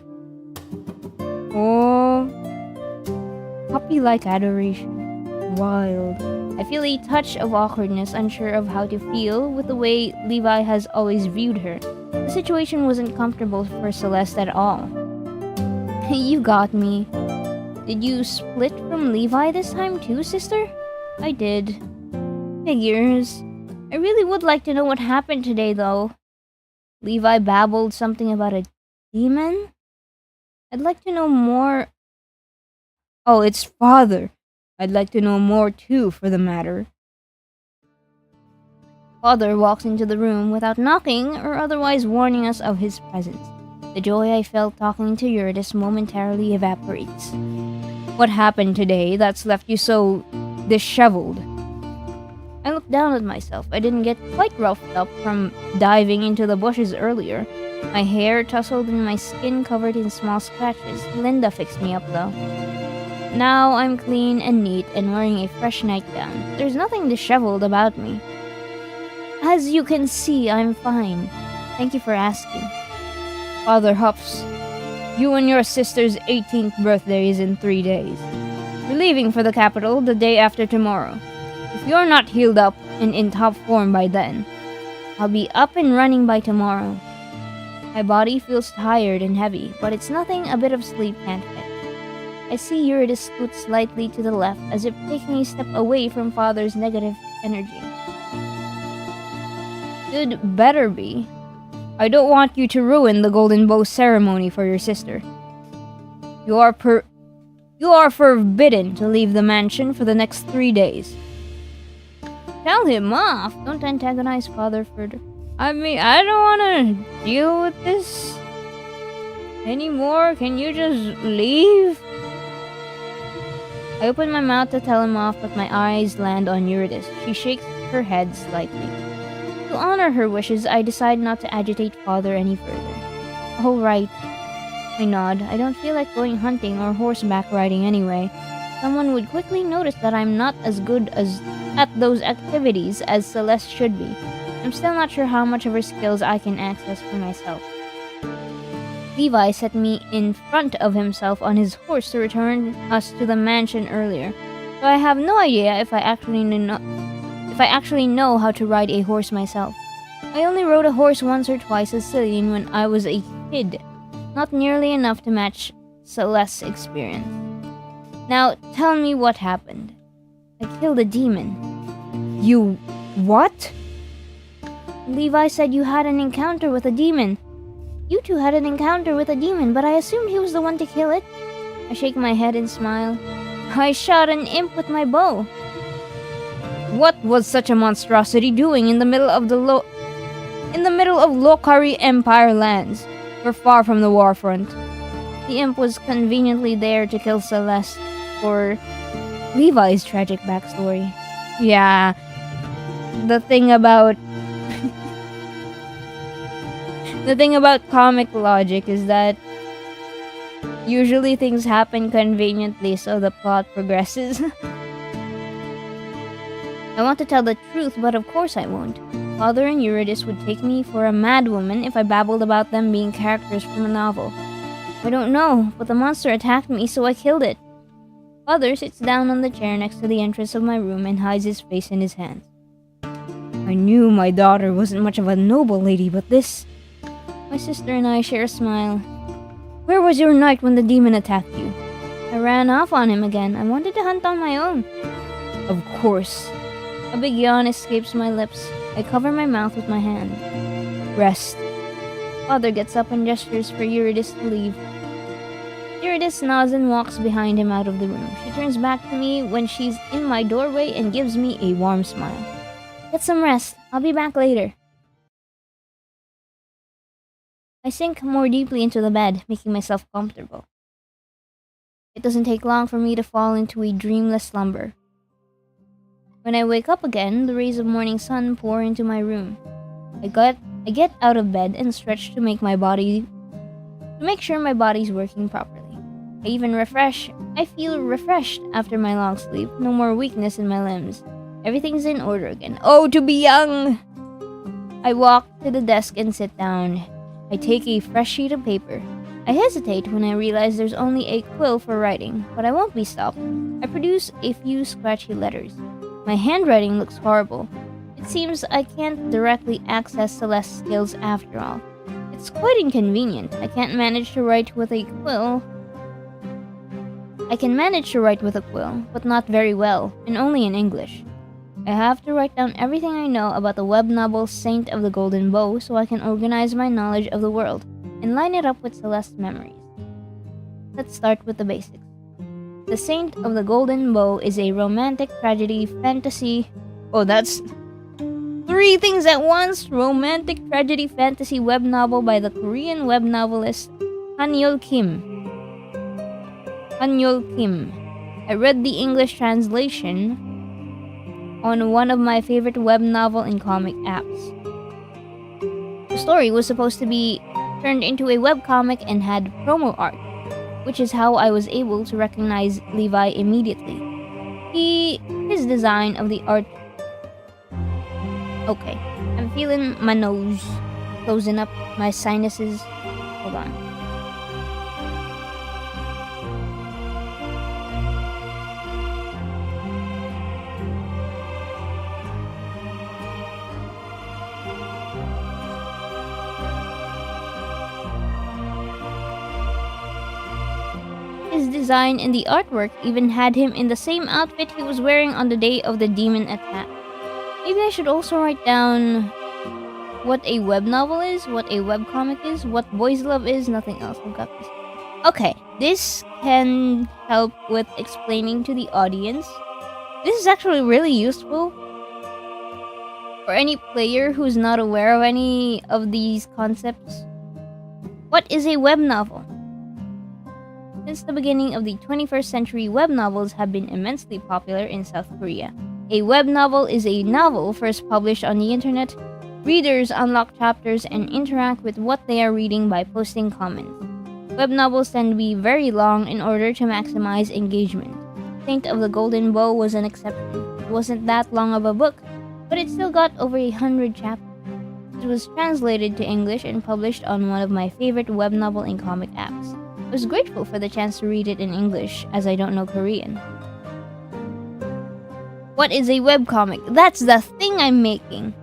Puppy-like adoration. Wild. I feel a touch of awkwardness, unsure of how to feel with the way Levi has always viewed her. The situation wasn't comfortable for Celeste at all. You got me. Did you split from Levi this time too, sister? I did. Figures. I really would like to know what happened today, though. Levi babbled something about a demon? I'd like to know more. Oh, it's father. I'd like to know more too, for the matter. Father walks into the room without knocking or otherwise warning us of his presence. The joy I felt talking to Eurydice momentarily evaporates. What happened today that's left you so disheveled? I looked down at myself. I didn't get quite roughed up from diving into the bushes earlier. My hair tousled and my skin covered in small scratches. Linda fixed me up though. Now I'm clean and neat and wearing a fresh nightgown. There's nothing disheveled about me. As you can see, I'm fine. Thank you for asking. Father huffs. You and your sister's 18th birthday is in 3 days. We're leaving for the capital the day after tomorrow. If you're not healed up and in top form by then, I'll be up and running by tomorrow. My body feels tired and heavy, but it's nothing a bit of sleep can't fix. I see Eurydice scoot slightly to the left as if taking a step away from father's negative energy. You'd better be. I don't want you to ruin the golden bow ceremony for your sister. You are forbidden to leave the mansion for the next 3 days. Tell him off. Don't antagonize father further. I mean, I don't want to deal with this anymore. Can you just leave? I open my mouth to tell him off, but my eyes land on Eurydice. She shakes her head slightly. To honor her wishes, I decide not to agitate father any further. All right. I nod. I don't feel like going hunting or horseback riding anyway. Someone would quickly notice that I'm not as good at those activities as Celeste should be. I'm still not sure how much of her skills I can access for myself. Levi set me in front of himself on his horse to return us to the mansion earlier, so I have no idea if I actually know how to ride a horse myself. I only rode a horse once or twice as Cillian when I was a kid, not nearly enough to match Celeste's experience. Now, tell me what happened. I killed a demon. You... what? Levi said you had an encounter with a demon. You two had an encounter with a demon, but I assumed he was the one to kill it. I shake my head and smile. I shot an imp with my bow. What was such a monstrosity doing in the middle of Lokari Empire lands? We're far from the war front. The imp was conveniently there to kill Celeste for Levi's tragic backstory. Yeah, the thing about comic logic is that usually things happen conveniently so the plot progresses. I want to tell the truth, but of course I won't. Father and Eurydice would take me for a madwoman if I babbled about them being characters from a novel. I don't know, but the monster attacked me, so I killed it. Father sits down on the chair next to the entrance of my room and hides his face in his hands. I knew my daughter wasn't much of a noble lady, but this... My sister and I share a smile. Where was your knight when the demon attacked you? I ran off on him again. I wanted to hunt on my own. Of course. A big yawn escapes my lips. I cover my mouth with my hand. Rest. Father gets up and gestures for Eurydice to leave. Eurydice nods and walks behind him out of the room. She turns back to me when she's in my doorway and gives me a warm smile. Get some rest. I'll be back later. I sink more deeply into the bed, making myself comfortable. It doesn't take long for me to fall into a dreamless slumber. When I wake up again, the rays of morning sun pour into my room. I get out of bed and stretch to make sure my body's working properly. I feel refreshed after my long sleep. No more weakness in my limbs. Everything's in order again. Oh, to be young! I walk to the desk and sit down. I take a fresh sheet of paper. I hesitate when I realize there's only a quill for writing, but I won't be stopped. I produce a few scratchy letters. My handwriting looks horrible. It seems I can't directly access Celeste's skills after all. It's quite inconvenient. I can manage to write with a quill, but not very well, and only in English. I have to write down everything I know about the web novel Saint of the Golden Bow so I can organize my knowledge of the world and line it up with Celeste's memories. Let's start with the basics. The Saint of the Golden Bow is a romantic tragedy fantasy... Oh, that's... 3 things at once! Romantic tragedy fantasy web novel by the Korean web novelist Han-yeol Kim. I read the English translation on one of my favorite web novel and comic apps. The story was supposed to be turned into a webcomic and had promo art, which is how I was able to recognize Levi immediately. His design of the art... Okay, I'm feeling my nose closing up, my sinuses. Hold on. His design in the artwork even had him in the same outfit he was wearing on the day of the demon attack. Maybe I should also write down what a web novel is, what a webcomic is, what boys love is, nothing else. I've got this. Okay, this can help with explaining to the audience. This is actually really useful for any player who's not aware of any of these concepts. What is a web novel? Since the beginning of the 21st century, web novels have been immensely popular in South Korea. A web novel is a novel first published on the internet. Readers unlock chapters and interact with what they are reading by posting comments. Web novels tend to be very long in order to maximize engagement. Saint of the Golden Bow was an exception. It wasn't that long of a book, but it still got over 100 chapters. It was translated to English and published on one of my favorite web novel and comic apps. I was grateful for the chance to read it in English, as I don't know Korean. What is a webcomic? That's the thing I'm making.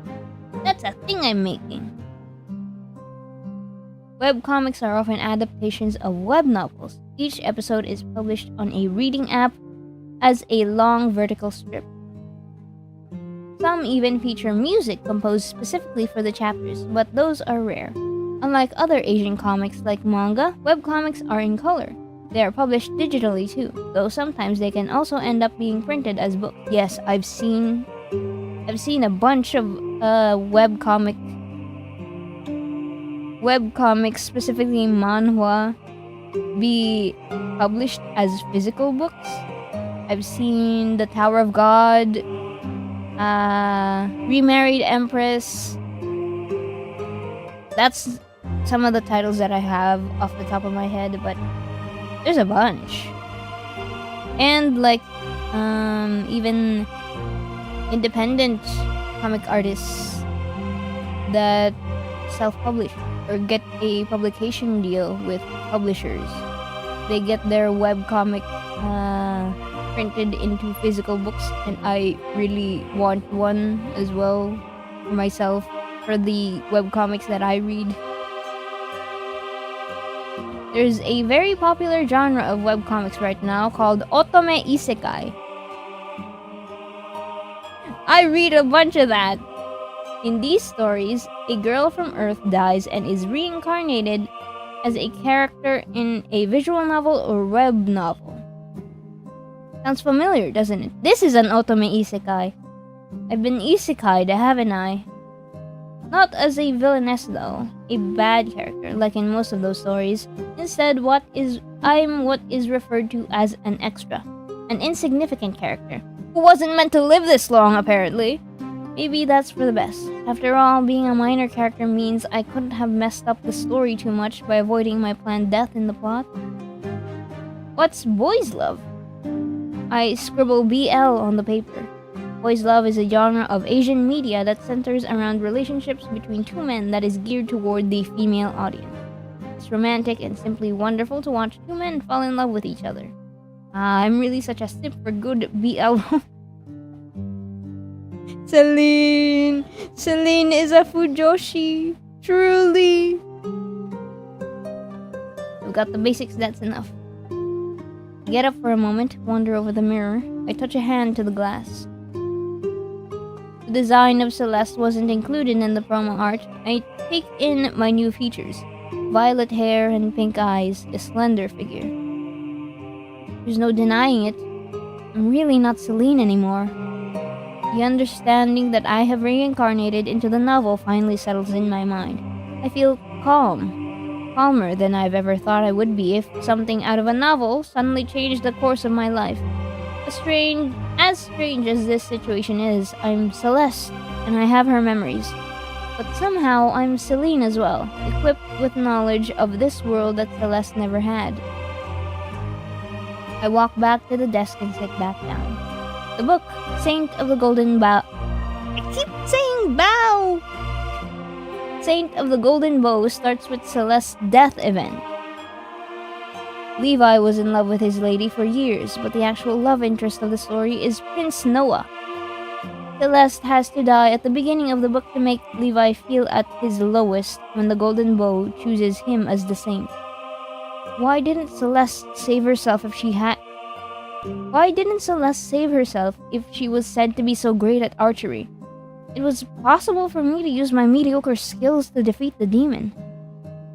Webcomics are often adaptations of web novels. Each episode is published on a reading app as a long vertical strip. Some even feature music composed specifically for the chapters, but those are rare. Unlike other Asian comics like manga, webcomics are in color. They are published digitally too, though sometimes they can also end up being printed as books. Yes, I've seen a bunch of webcomics, specifically manhwa, be published as physical books. I've seen The Tower of God, Remarried Empress. That's some of the titles that I have off the top of my head, but there's a bunch. And even independent comic artists that self-publish or get a publication deal with publishers. They get their webcomic printed into physical books, and I really want one as well for myself for the webcomics that I read. There's a very popular genre of webcomics right now called Otome isekai. I read a bunch of that. In these stories, a girl from Earth dies and is reincarnated as a character in a visual novel or web novel. Sounds familiar, doesn't it? This is an Otome isekai. I've been isekai'd, haven't I? Not as a villainess though, a bad character like in most of those stories. Instead, I'm what is referred to as an extra, an insignificant character who wasn't meant to live this long apparently. Maybe that's for the best. After all, being a minor character means I couldn't have messed up the story too much by avoiding my planned death in the plot. What's boys love? I scribble BL on the paper. Boys love is a genre of Asian media that centers around relationships between two men that is geared toward the female audience. It's romantic and simply wonderful to watch two men fall in love with each other. I'm really such a simp for good BL. Celine is a fujoshi. Truly. We've got the basics, that's enough. I get up for a moment, wander over the mirror. I touch a hand to the glass. The design of Celeste wasn't included in the promo art. I take in my new features. Violet hair and pink eyes, a slender figure. There's no denying it. I'm really not Celine anymore. The understanding that I have reincarnated into the novel finally settles in my mind. I feel calmer than I've ever thought I would be if something out of a novel suddenly changed the course of my life. As strange as this situation is, I'm Celeste, and I have her memories. But somehow I'm Celine as well, equipped with knowledge of this world that Celeste never had. I walk back to the desk and sit back down. The book, Saint of the Golden Bow. I keep saying bow! Saint of the Golden Bow starts with Celeste's death event. Levi was in love with his lady for years, but the actual love interest of the story is Prince Noah. Celeste has to die at the beginning of the book to make Levi feel at his lowest when the Golden Bow chooses him as the saint. Why didn't Celeste save herself if she had... Why didn't Celeste save herself if she was said to be so great at archery? It was possible for me to use my mediocre skills to defeat the demon.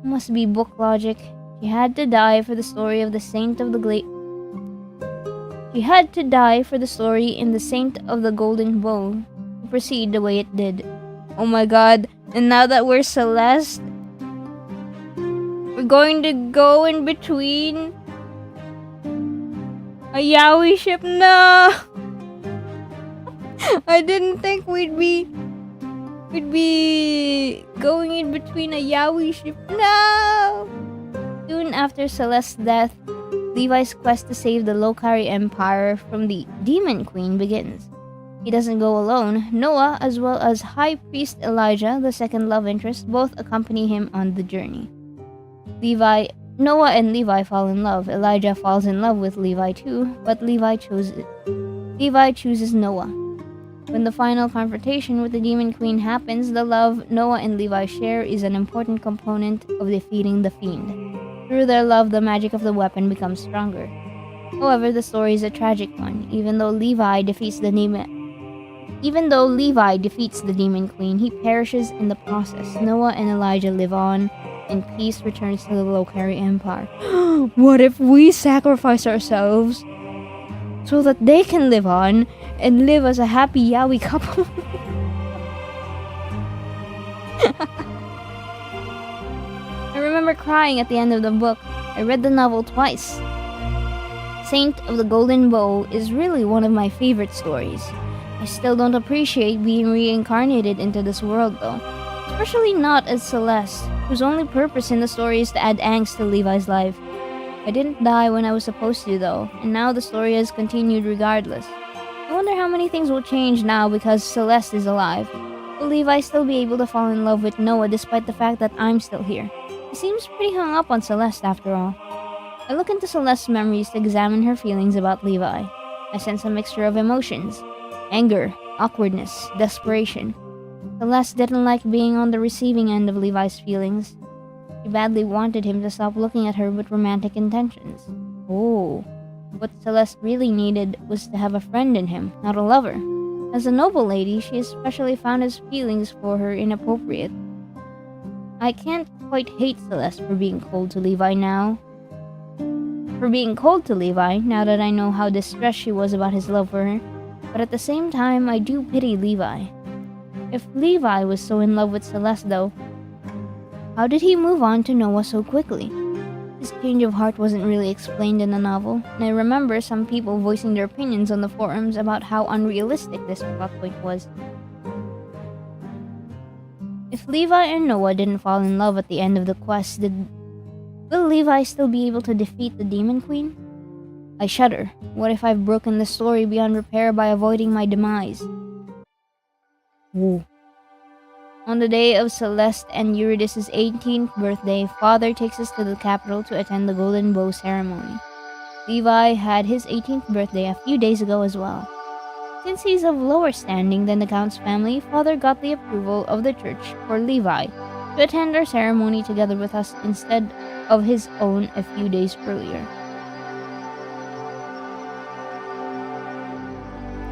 It must be book logic. She had to die for the story of the Saint of the She had to die for the story in the Saint of the Golden Bow to proceed the way it did. Oh my god, and now that we're Celeste, we're going to go in between a yaoi ship? No! I didn't think we'd be going in between a yaoi ship. No! Soon after Celeste's death, Levi's quest to save the Lokari Empire from the Demon Queen begins. He doesn't go alone. Noah, as well as High Priest Elijah, the second love interest, both accompany him on the journey. Noah and Levi fall in love. Elijah falls in love with Levi too, but Levi chooses Noah. When the final confrontation with the Demon Queen happens, the love Noah and Levi share is an important component of defeating the Fiend. Through their love, the magic of the weapon becomes stronger. However, the story is a tragic one. Even though Levi defeats the Demon Queen, he perishes in the process. Noah and Elijah live on, and peace returns to the Lokari Empire. What if we sacrifice ourselves so that they can live on and live as a happy yaoi couple? I remember crying at the end of the book. I read the novel twice. Saint of the Golden Bow is really one of my favorite stories. I still don't appreciate being reincarnated into this world though. Especially not as Celeste, whose only purpose in the story is to add angst to Levi's life. I didn't die when I was supposed to though, and now the story has continued regardless. I wonder how many things will change now because Celeste is alive. Will Levi still be able to fall in love with Noah despite the fact that I'm still here? He seems pretty hung up on Celeste after all. I look into Celeste's memories to examine her feelings about Levi. I sense a mixture of emotions. Anger, awkwardness, desperation. Celeste didn't like being on the receiving end of Levi's feelings. She badly wanted him to stop looking at her with romantic intentions. Oh, what Celeste really needed was to have a friend in him, not a lover. As a noble lady, she especially found his feelings for her inappropriate. I can't quite hate Celeste for being cold to Levi now. Now that I know how distressed she was about his love for her. But at the same time, I do pity Levi. If Levi was so in love with Celeste though, how did he move on to Noah so quickly? His change of heart wasn't really explained in the novel, and I remember some people voicing their opinions on the forums about how unrealistic this plot point was. If Levi and Noah didn't fall in love at the end of the quest, will Levi still be able to defeat the Demon Queen? I shudder. What if I've broken the story beyond repair by avoiding my demise? Ooh. On the day of Celeste and Eurydice's 18th birthday, Father takes us to the capital to attend the Golden Bow ceremony. Levi had his 18th birthday a few days ago as well. Since he's of lower standing than the Count's family, Father got the approval of the church for Levi to attend our ceremony together with us instead of his own a few days earlier.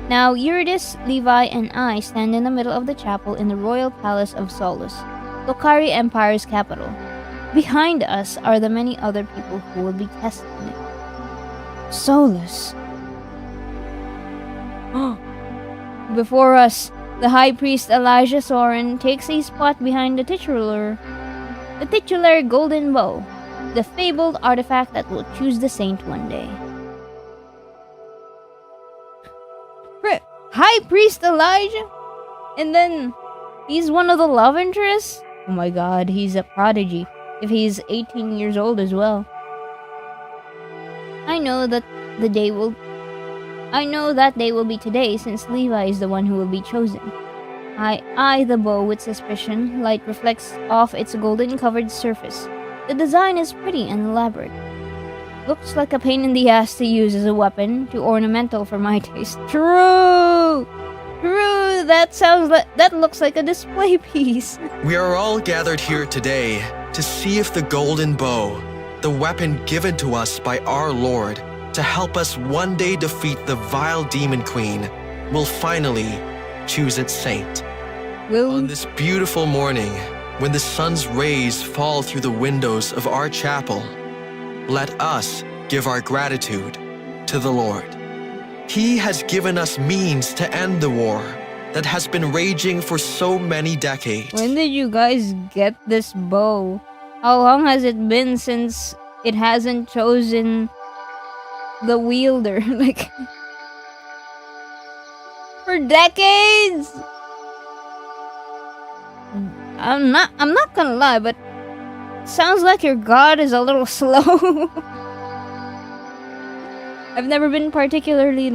Now, Eurydice, Levi, and I stand in the middle of the chapel in the royal palace of Solus, Lokari Empire's capital. Behind us are the many other people who will be testing it. Solus. Before us, the High Priest Elijah Soren takes a spot behind the titular Golden Bow, the fabled artifact that will choose the saint one day. High Priest Elijah? And then he's one of the love interests? Oh my god, he's a prodigy if he's 18 years old as well. I know that day will be today since Levi is the one who will be chosen. I eye the bow with suspicion. Light reflects off its golden covered surface. The design is pretty and elaborate. Looks like a pain in the ass to use as a weapon, too ornamental for my taste. True! That looks like a display piece. We are all gathered here today to see if the golden bow the weapon given to us by our Lord to help us one day defeat the vile demon queen, will finally choose its saint. On this beautiful morning, when the sun's rays fall through the windows of our chapel, let us give our gratitude to the Lord. He has given us means to end the war that has been raging for so many decades. When did you guys get this bow? How long has it been since it hasn't chosen the wielder? Like, for decades? I'm not gonna lie, but sounds like your god is a little slow. I've never been particularly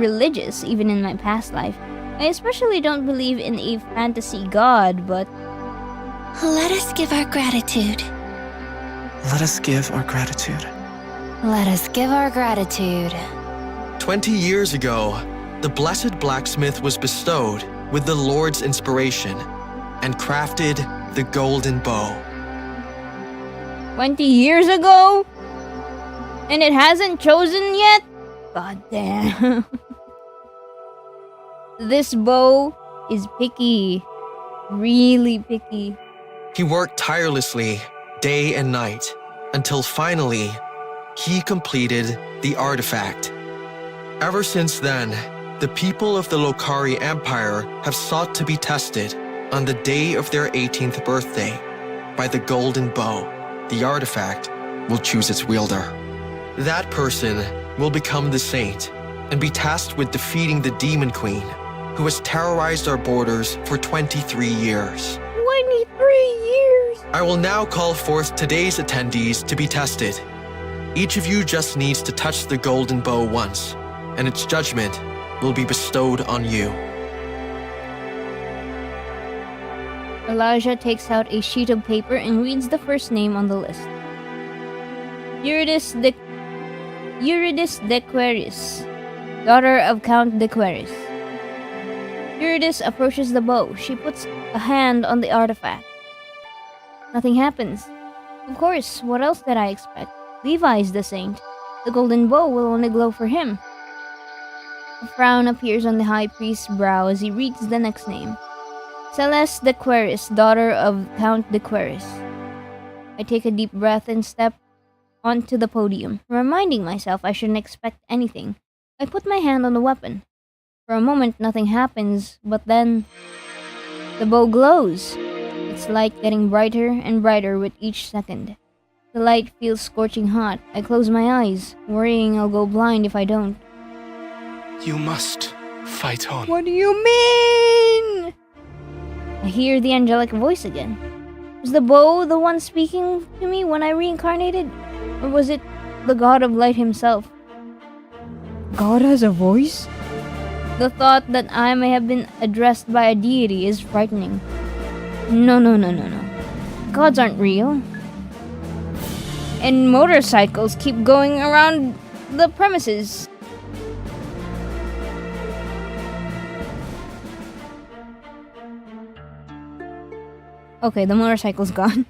religious, even in my past life. I especially don't believe in a fantasy god, but Let us give our gratitude. Let us give our gratitude. Let us give our gratitude. 20 years ago, the blessed blacksmith was bestowed with the Lord's inspiration and crafted the golden bow. 20 years ago? And it hasn't chosen yet? God damn. This bow is picky. Really picky. He worked tirelessly, day and night, until finally, he completed the artifact. Ever since then, the people of the Lokari Empire have sought to be tested on the day of their 18th birthday by the golden bow. The artifact will choose its wielder. That person will become the saint and be tasked with defeating the demon queen who has terrorized our borders for 23 years. 23 years? I will now call forth today's attendees to be tested. Each of you just needs to touch the golden bow once, and its judgment will be bestowed on you. Elijah takes out a sheet of paper and reads the first name on the list. Eurydice de Queris, daughter of Count de Queris. Eurydice approaches the bow. She puts a hand on the artifact. Nothing happens. Of course, what else did I expect? Levi is the saint. The golden bow will only glow for him. A frown appears on the high priest's brow as he reads the next name. Celeste de Queris, daughter of Count de Queris. I take a deep breath and step onto the podium, reminding myself I shouldn't expect anything. I put my hand on the weapon. For a moment, nothing happens, but then the bow glows. Its light getting brighter and brighter with each second. The light feels scorching hot. I close my eyes, worrying I'll go blind if I don't. You must fight on. What do you mean? I hear the angelic voice again. Was the bow the one speaking to me when I reincarnated? Or was it the god of light himself? God has a voice? The thought that I may have been addressed by a deity is frightening. No. Gods aren't real. And motorcycles keep going around the premises. Okay, the motorcycle's gone.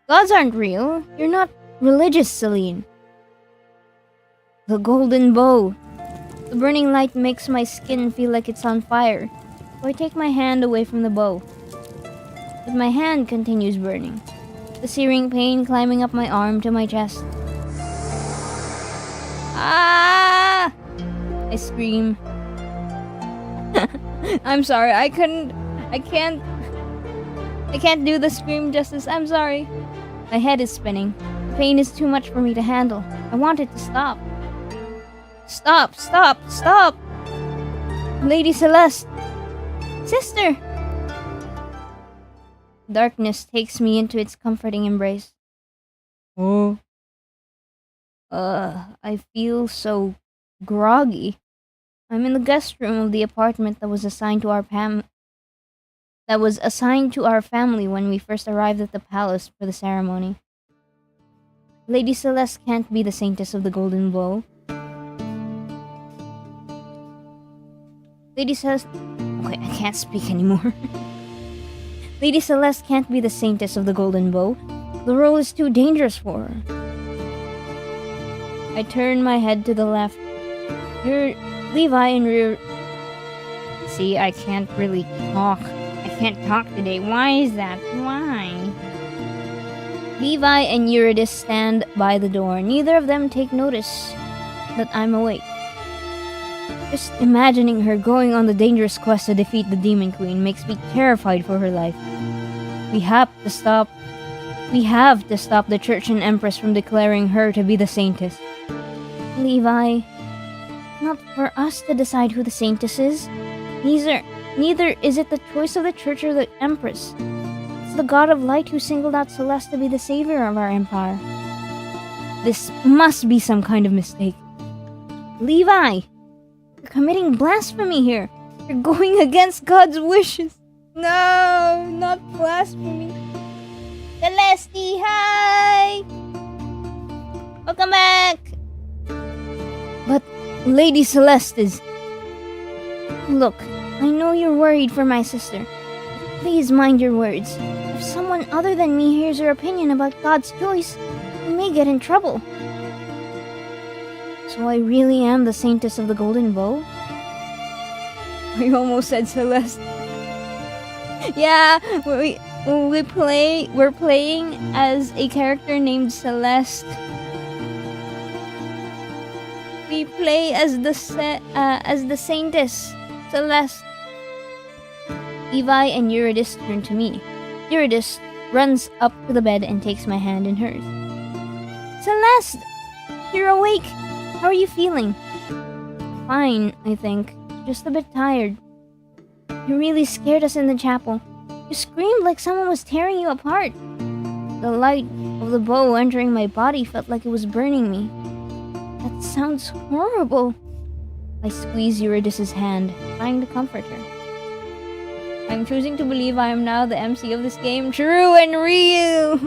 Gods aren't real. You're not religious, Celine. The golden bow. The burning light makes my skin feel like it's on fire. So I take my hand away from the bow. But my hand continues burning. The searing pain climbing up my arm to my chest. Ah! I scream. I'm sorry, I can't do the scream justice. I'm sorry. My head is spinning. The pain is too much for me to handle. I want it to stop. Stop! Lady Celeste! Sister! Darkness takes me into its comforting embrace. Oh. I feel so groggy. I'm in the guest room of the apartment that was assigned to our family when we first arrived at the palace for the ceremony. Lady Celeste can't be the Saintess of the Golden Bow. Lady Celeste... Okay, I can't speak anymore. Lady Celeste can't be the Saintess of the Golden Bow. The role is too dangerous for her. I turn my head to the left. Levi and Rear. See, I can't really talk. I can't talk today. Why is that? Why? Levi and Eurydice stand by the door. Neither of them take notice that I'm awake. Just imagining her going on the dangerous quest to defeat the Demon Queen makes me terrified for her life. We have to stop the Church and Empress from declaring her to be the Saintess. Levi, not for us to decide who the Saintess is. Neither is it the choice of the Church or the Empress. It's the God of Light who singled out Celeste to be the savior of our empire. This must be some kind of mistake. Levi, you're committing blasphemy here. You're going against God's wishes. No, not blasphemy. Celeste, hi! Welcome back! But Lady Celeste is... Look, I know you're worried for my sister. Please mind your words. If someone other than me hears your opinion about God's choice, we may get in trouble. So I really am the Saintess of the Golden Bow? I almost said Celeste. Yeah, we're playing as a character named Celeste. We play as the Saintess, Celeste. Levi and Eurydice turn to me. Eurydice runs up to the bed and takes my hand in hers. Celeste! You're awake! How are you feeling? Fine, I think. Just a bit tired. You really scared us in the chapel. You screamed like someone was tearing you apart. The light of the bow entering my body felt like it was burning me. That sounds horrible. I squeeze Eurydice's hand, trying to comfort her. I'm choosing to believe I am now the MC of this game. True and real!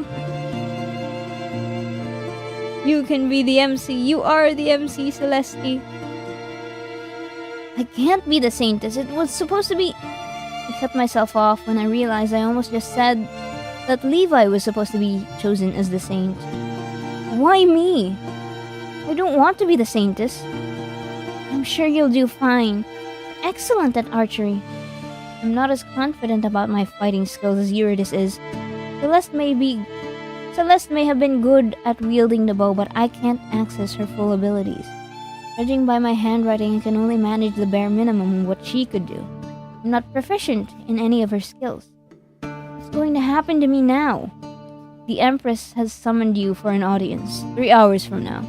You can be the MC. You are the MC, Celeste. I can't be the Saintess. It was supposed to be... I cut myself off when I realized I almost just said that Levi was supposed to be chosen as the Saint. Why me? I don't want to be the Saintess. I'm sure you'll do fine. Excellent at archery. I'm not as confident about my fighting skills as Eurydice is. Celeste may have been good at wielding the bow, but I can't access her full abilities. Judging by my handwriting, I can only manage the bare minimum of what she could do. I'm not proficient in any of her skills. What's going to happen to me now? The Empress has summoned you for an audience 3 hours from now.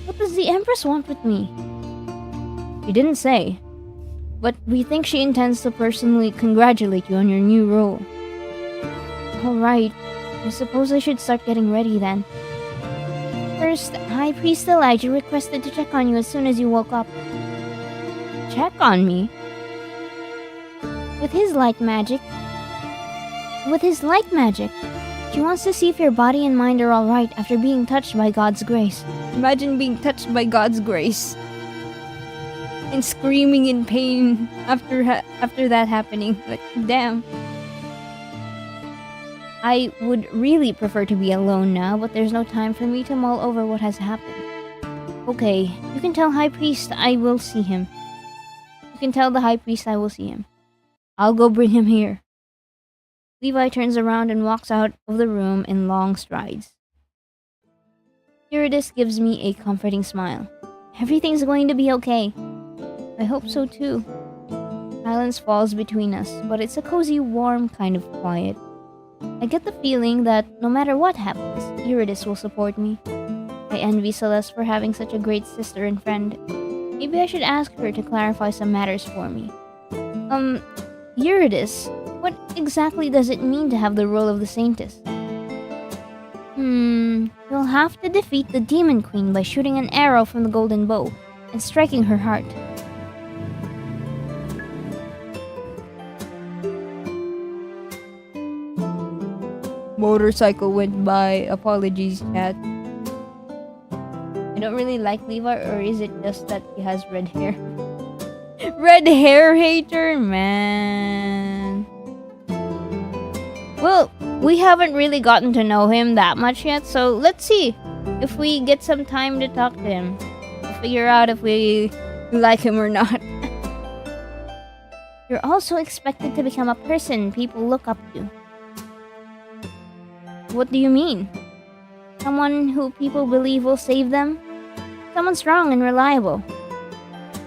What does the Empress want with me? She didn't say, but we think she intends to personally congratulate you on your new role. Alright, I suppose I should start getting ready then. First, High Priest Elijah requested to check on you as soon as you woke up. Check on me? With his light magic, he wants to see if your body and mind are alright after being touched by God's grace. Imagine being touched by God's grace. And screaming in pain after that happening. Like, damn. I would really prefer to be alone now, but there's no time for me to mull over what has happened. Okay, you can tell High Priest I will see him. You can tell the High Priest I will see him. I'll go bring him here. Levi turns around and walks out of the room in long strides. Eurydice gives me a comforting smile. Everything's going to be okay. I hope so too. Silence falls between us, but it's a cozy, warm kind of quiet. I get the feeling that no matter what happens, Eurydice will support me. I envy Celeste for having such a great sister and friend. Maybe I should ask her to clarify some matters for me. Eurydice, what exactly does it mean to have the role of the Saintess? You'll have to defeat the Demon Queen by shooting an arrow from the golden bow and striking her heart. Motorcycle went by. Apologies, chat. I don't really like Levi, or is it just that he has red hair? Red hair hater, man. Well, we haven't really gotten to know him that much yet, so let's see if we get some time to talk to him. To figure out if we like him or not. You're also expected to become a person people look up to. What do you mean? Someone who people believe will save them? Someone strong and reliable.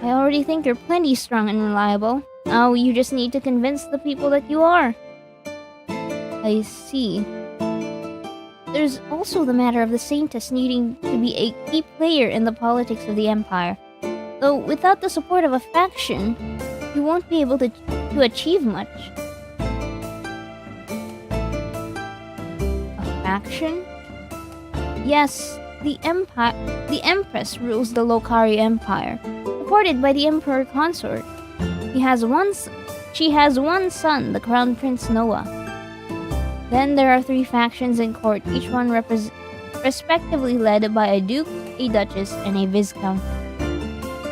I already think you're plenty strong and reliable. Now you just need to convince the people that you are. I see. There's also the matter of the Saintess needing to be a key player in the politics of the Empire. Though without the support of a faction, you won't be able to achieve much. A faction? Yes, the Empress rules the Lokari Empire, supported by the Emperor Consort. She has one son, the Crown Prince Noah. Then there are 3 factions in court, each one respectively led by a duke, a duchess, and a viscount.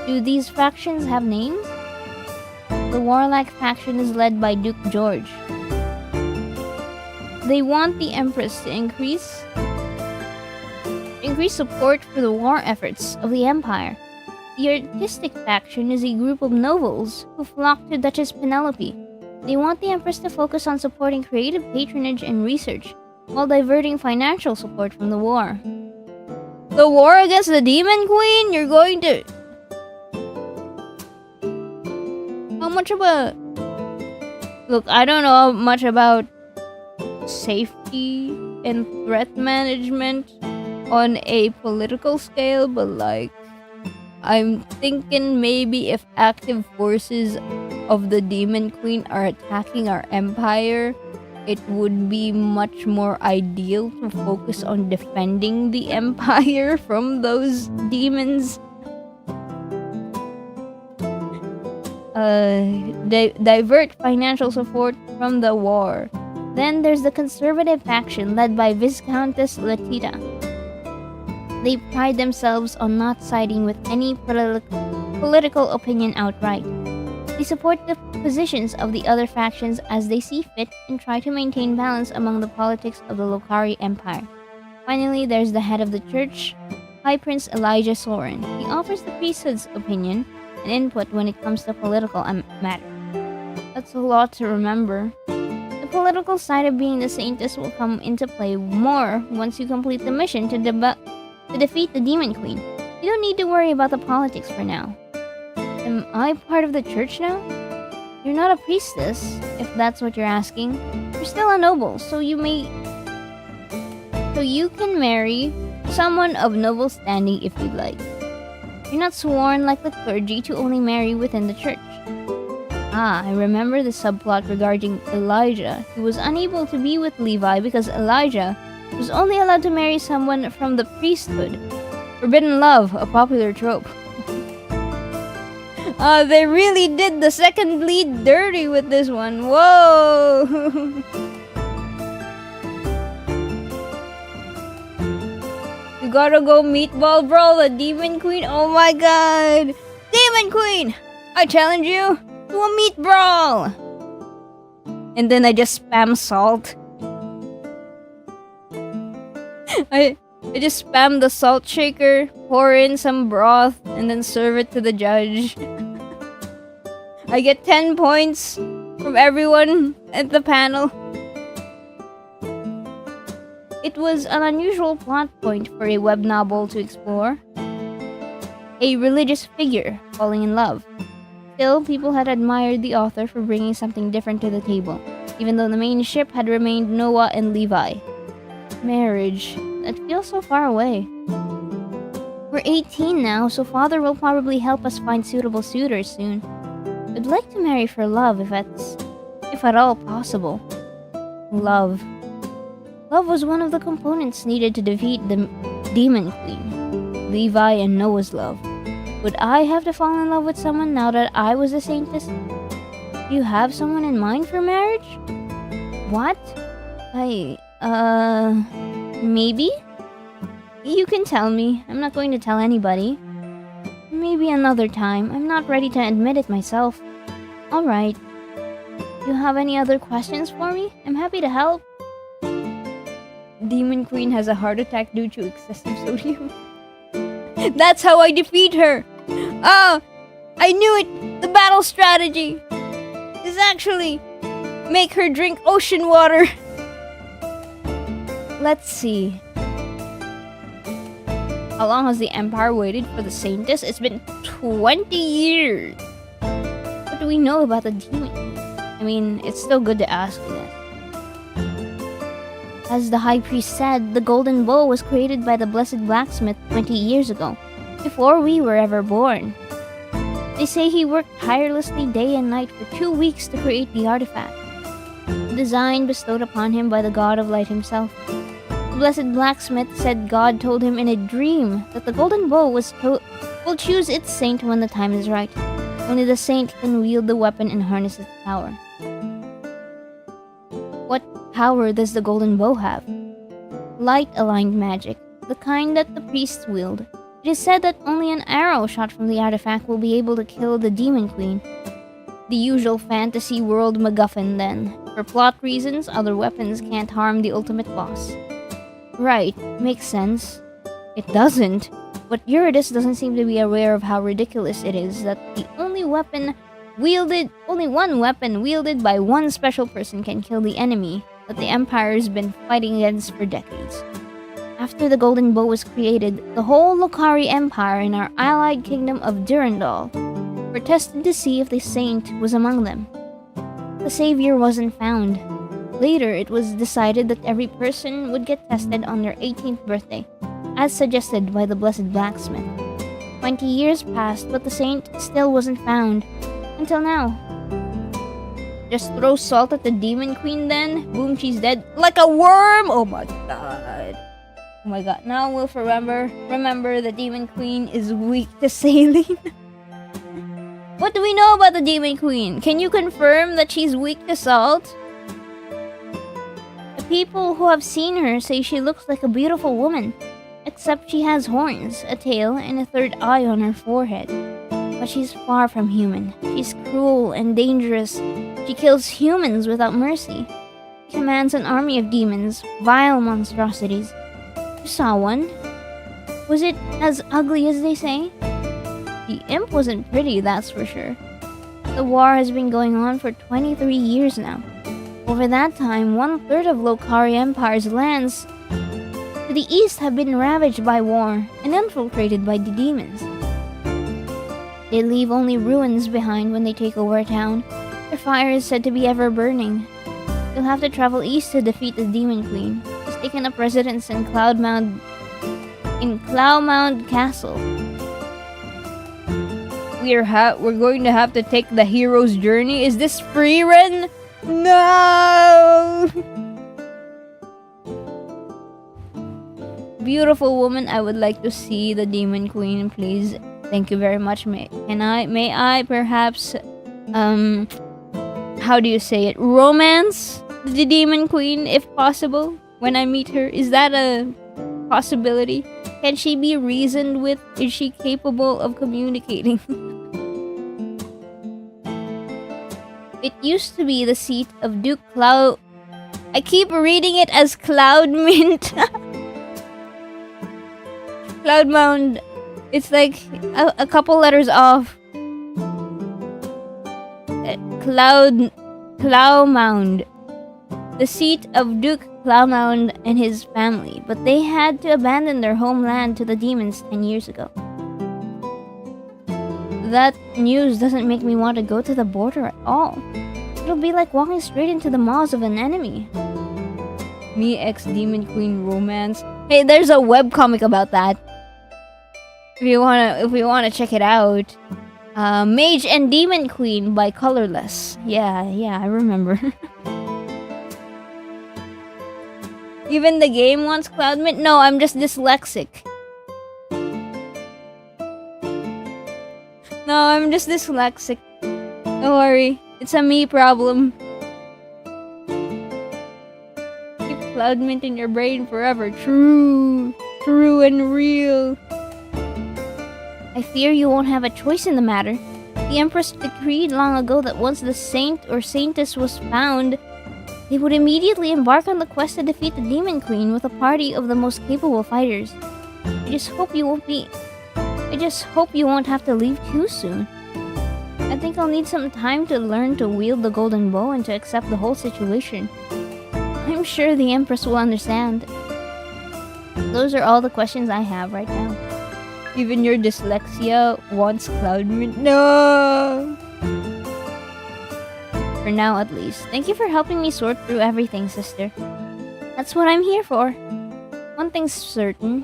Do these factions have names? The warlike faction is led by Duke George. They want the Empress to increase support for the war efforts of the Empire. The artistic faction is a group of nobles who flock to Duchess Penelope. They want the Empress to focus on supporting creative patronage and research, while diverting financial support from the war. The war against the Demon Queen? You're going to... How much of a... Look, I don't know much about safety and threat management on a political scale, but like, I'm thinking maybe if active forces of the Demon Queen are attacking our empire, it would be much more ideal to focus on defending the empire from those demons. Divert financial support from the war. Then there's the conservative faction led by Viscountess Letita. They pride themselves on not siding with any political opinion outright. They support the positions of the other factions as they see fit and try to maintain balance among the politics of the Lokari Empire. Finally, there's the head of the church, High Prince Elijah Soren. He offers the priesthood's opinion and input when it comes to political matters. That's a lot to remember. The political side of being the Saintess will come into play more once you complete the mission to defeat the Demon Queen. You don't need to worry about the politics for now. Am I part of the church now? You're not a priestess, if that's what you're asking. You're still a noble, so you can marry someone of noble standing if you'd like. You're not sworn like the clergy to only marry within the church. Ah, I remember the subplot regarding Elijah. He was unable to be with Levi because Elijah was only allowed to marry someone from the priesthood. Forbidden love, a popular trope. They really did the second lead dirty with this one. Whoa! You gotta go meatball brawl the Demon Queen? Oh my god! Demon Queen! I challenge you to a meat brawl! And then I just spam salt. I just spam the salt shaker, pour in some broth, and then serve it to the judge. I get 10 points from everyone at the panel. It was an unusual plot point for a web novel to explore. A religious figure falling in love. Still, people had admired the author for bringing something different to the table, even though the main ship had remained Noah and Levi. Marriage. That feels so far away. We're 18 now, so father will probably help us find suitable suitors soon. I'd like to marry for love if at all possible. Love. Love was one of the components needed to defeat the Demon Queen. Levi and Noah's love. Would I have to fall in love with someone now that I was a Saintess? Do you have someone in mind for marriage? What? Maybe? You can tell me. I'm not going to tell anybody. Maybe another time. I'm not ready to admit it myself. Alright. You have any other questions for me? I'm happy to help. Demon Queen has a heart attack due to excessive sodium. That's how I defeat her! Ah! I knew it! The battle strategy is actually make her drink ocean water. Let's see. How long has the Empire waited for the Saintess? It's been 20 years. What do we know about the demon? I mean, it's still good to ask that. As the High Priest said, the golden bow was created by the Blessed Blacksmith 20 years ago, before we were ever born. They say he worked tirelessly day and night for 2 weeks to create the artifact. The design bestowed upon him by the God of Light himself. The Blessed Blacksmith said God told him in a dream that the golden bow will choose its saint when the time is right. Only the saint can wield the weapon and harness its power. What power does the golden bow have? Light-aligned magic, the kind that the priests wield. It is said that only an arrow shot from the artifact will be able to kill the Demon Queen. The usual fantasy world MacGuffin, then. For plot reasons, other weapons can't harm the ultimate boss. Right, makes sense. It doesn't. But Eurydice doesn't seem to be aware of how ridiculous it is that only one weapon wielded by one special person can kill the enemy that the Empire's been fighting against for decades. After the Golden Bow was created, the whole Lokari Empire and our allied kingdom of Durandal were tested to see if the saint was among them. The savior wasn't found. Later, it was decided that every person would get tested on their 18th birthday, as suggested by the Blessed Blacksmith. 20 years passed, but the saint still wasn't found. Until now. Just throw salt at the Demon Queen then? Boom, she's dead. Like a worm! Oh my god. Oh my god. Now we'll remember the Demon Queen is weak to saline. What do we know about the Demon Queen? Can you confirm that she's weak to salt? The people who have seen her say she looks like a beautiful woman. Except she has horns, a tail, and a third eye on her forehead. But she's far from human. She's cruel and dangerous. She kills humans without mercy. She commands an army of demons, vile monstrosities. You saw one? Was it as ugly as they say? The imp wasn't pretty, that's for sure. The war has been going on for 23 years now. Over that time, 1/3 of Lokari Empire's lands to the east have been ravaged by war and infiltrated by the demons. They leave only ruins behind when they take over a town. Their fire is said to be ever burning. You'll have to travel east to defeat the Demon Queen. She's taken up residence in Cloudmound Castle. We're going to have to take the hero's journey. Is this free run? No! Beautiful woman, I would like to see the Demon Queen, please. Thank you very much. May I perhaps how do you say it? Romance the Demon Queen if possible when I meet her? Is that a possibility? Can she be reasoned with? Is she capable of communicating? It used to be the seat of Duke Cloud. I keep reading it as Cloudmint. Cloudmound. It's like a couple letters off. Cloudmound. The seat of Duke Cloudmound and his family, but they had to abandon their homeland to the demons 10 years ago. That news doesn't make me want to go to the border at all. It'll be like walking straight into the maws of an enemy. Me ex Demon Queen romance. Hey, there's a webcomic about that. If you wanna check it out. Mage and Demon Queen by Colorless. Yeah, I remember. Even the game wants Cloudmint? No, I'm just dyslexic. No, I'm just dyslexic. Don't worry, it's a me problem. Keep Cloudmint in your brain forever. True and real. I fear you won't have a choice in the matter. The Empress decreed long ago that once the saint or saintess was found, they would immediately embark on the quest to defeat the Demon Queen with a party of the most capable fighters. I just hope you won't have to leave too soon. I think I'll need some time to learn to wield the golden bow and to accept the whole situation. I'm sure the Empress will understand. Those are all the questions I have right now. Even your dyslexia wants cloud mint. No! For now, at least. Thank you for helping me sort through everything, sister. That's what I'm here for. One thing's certain.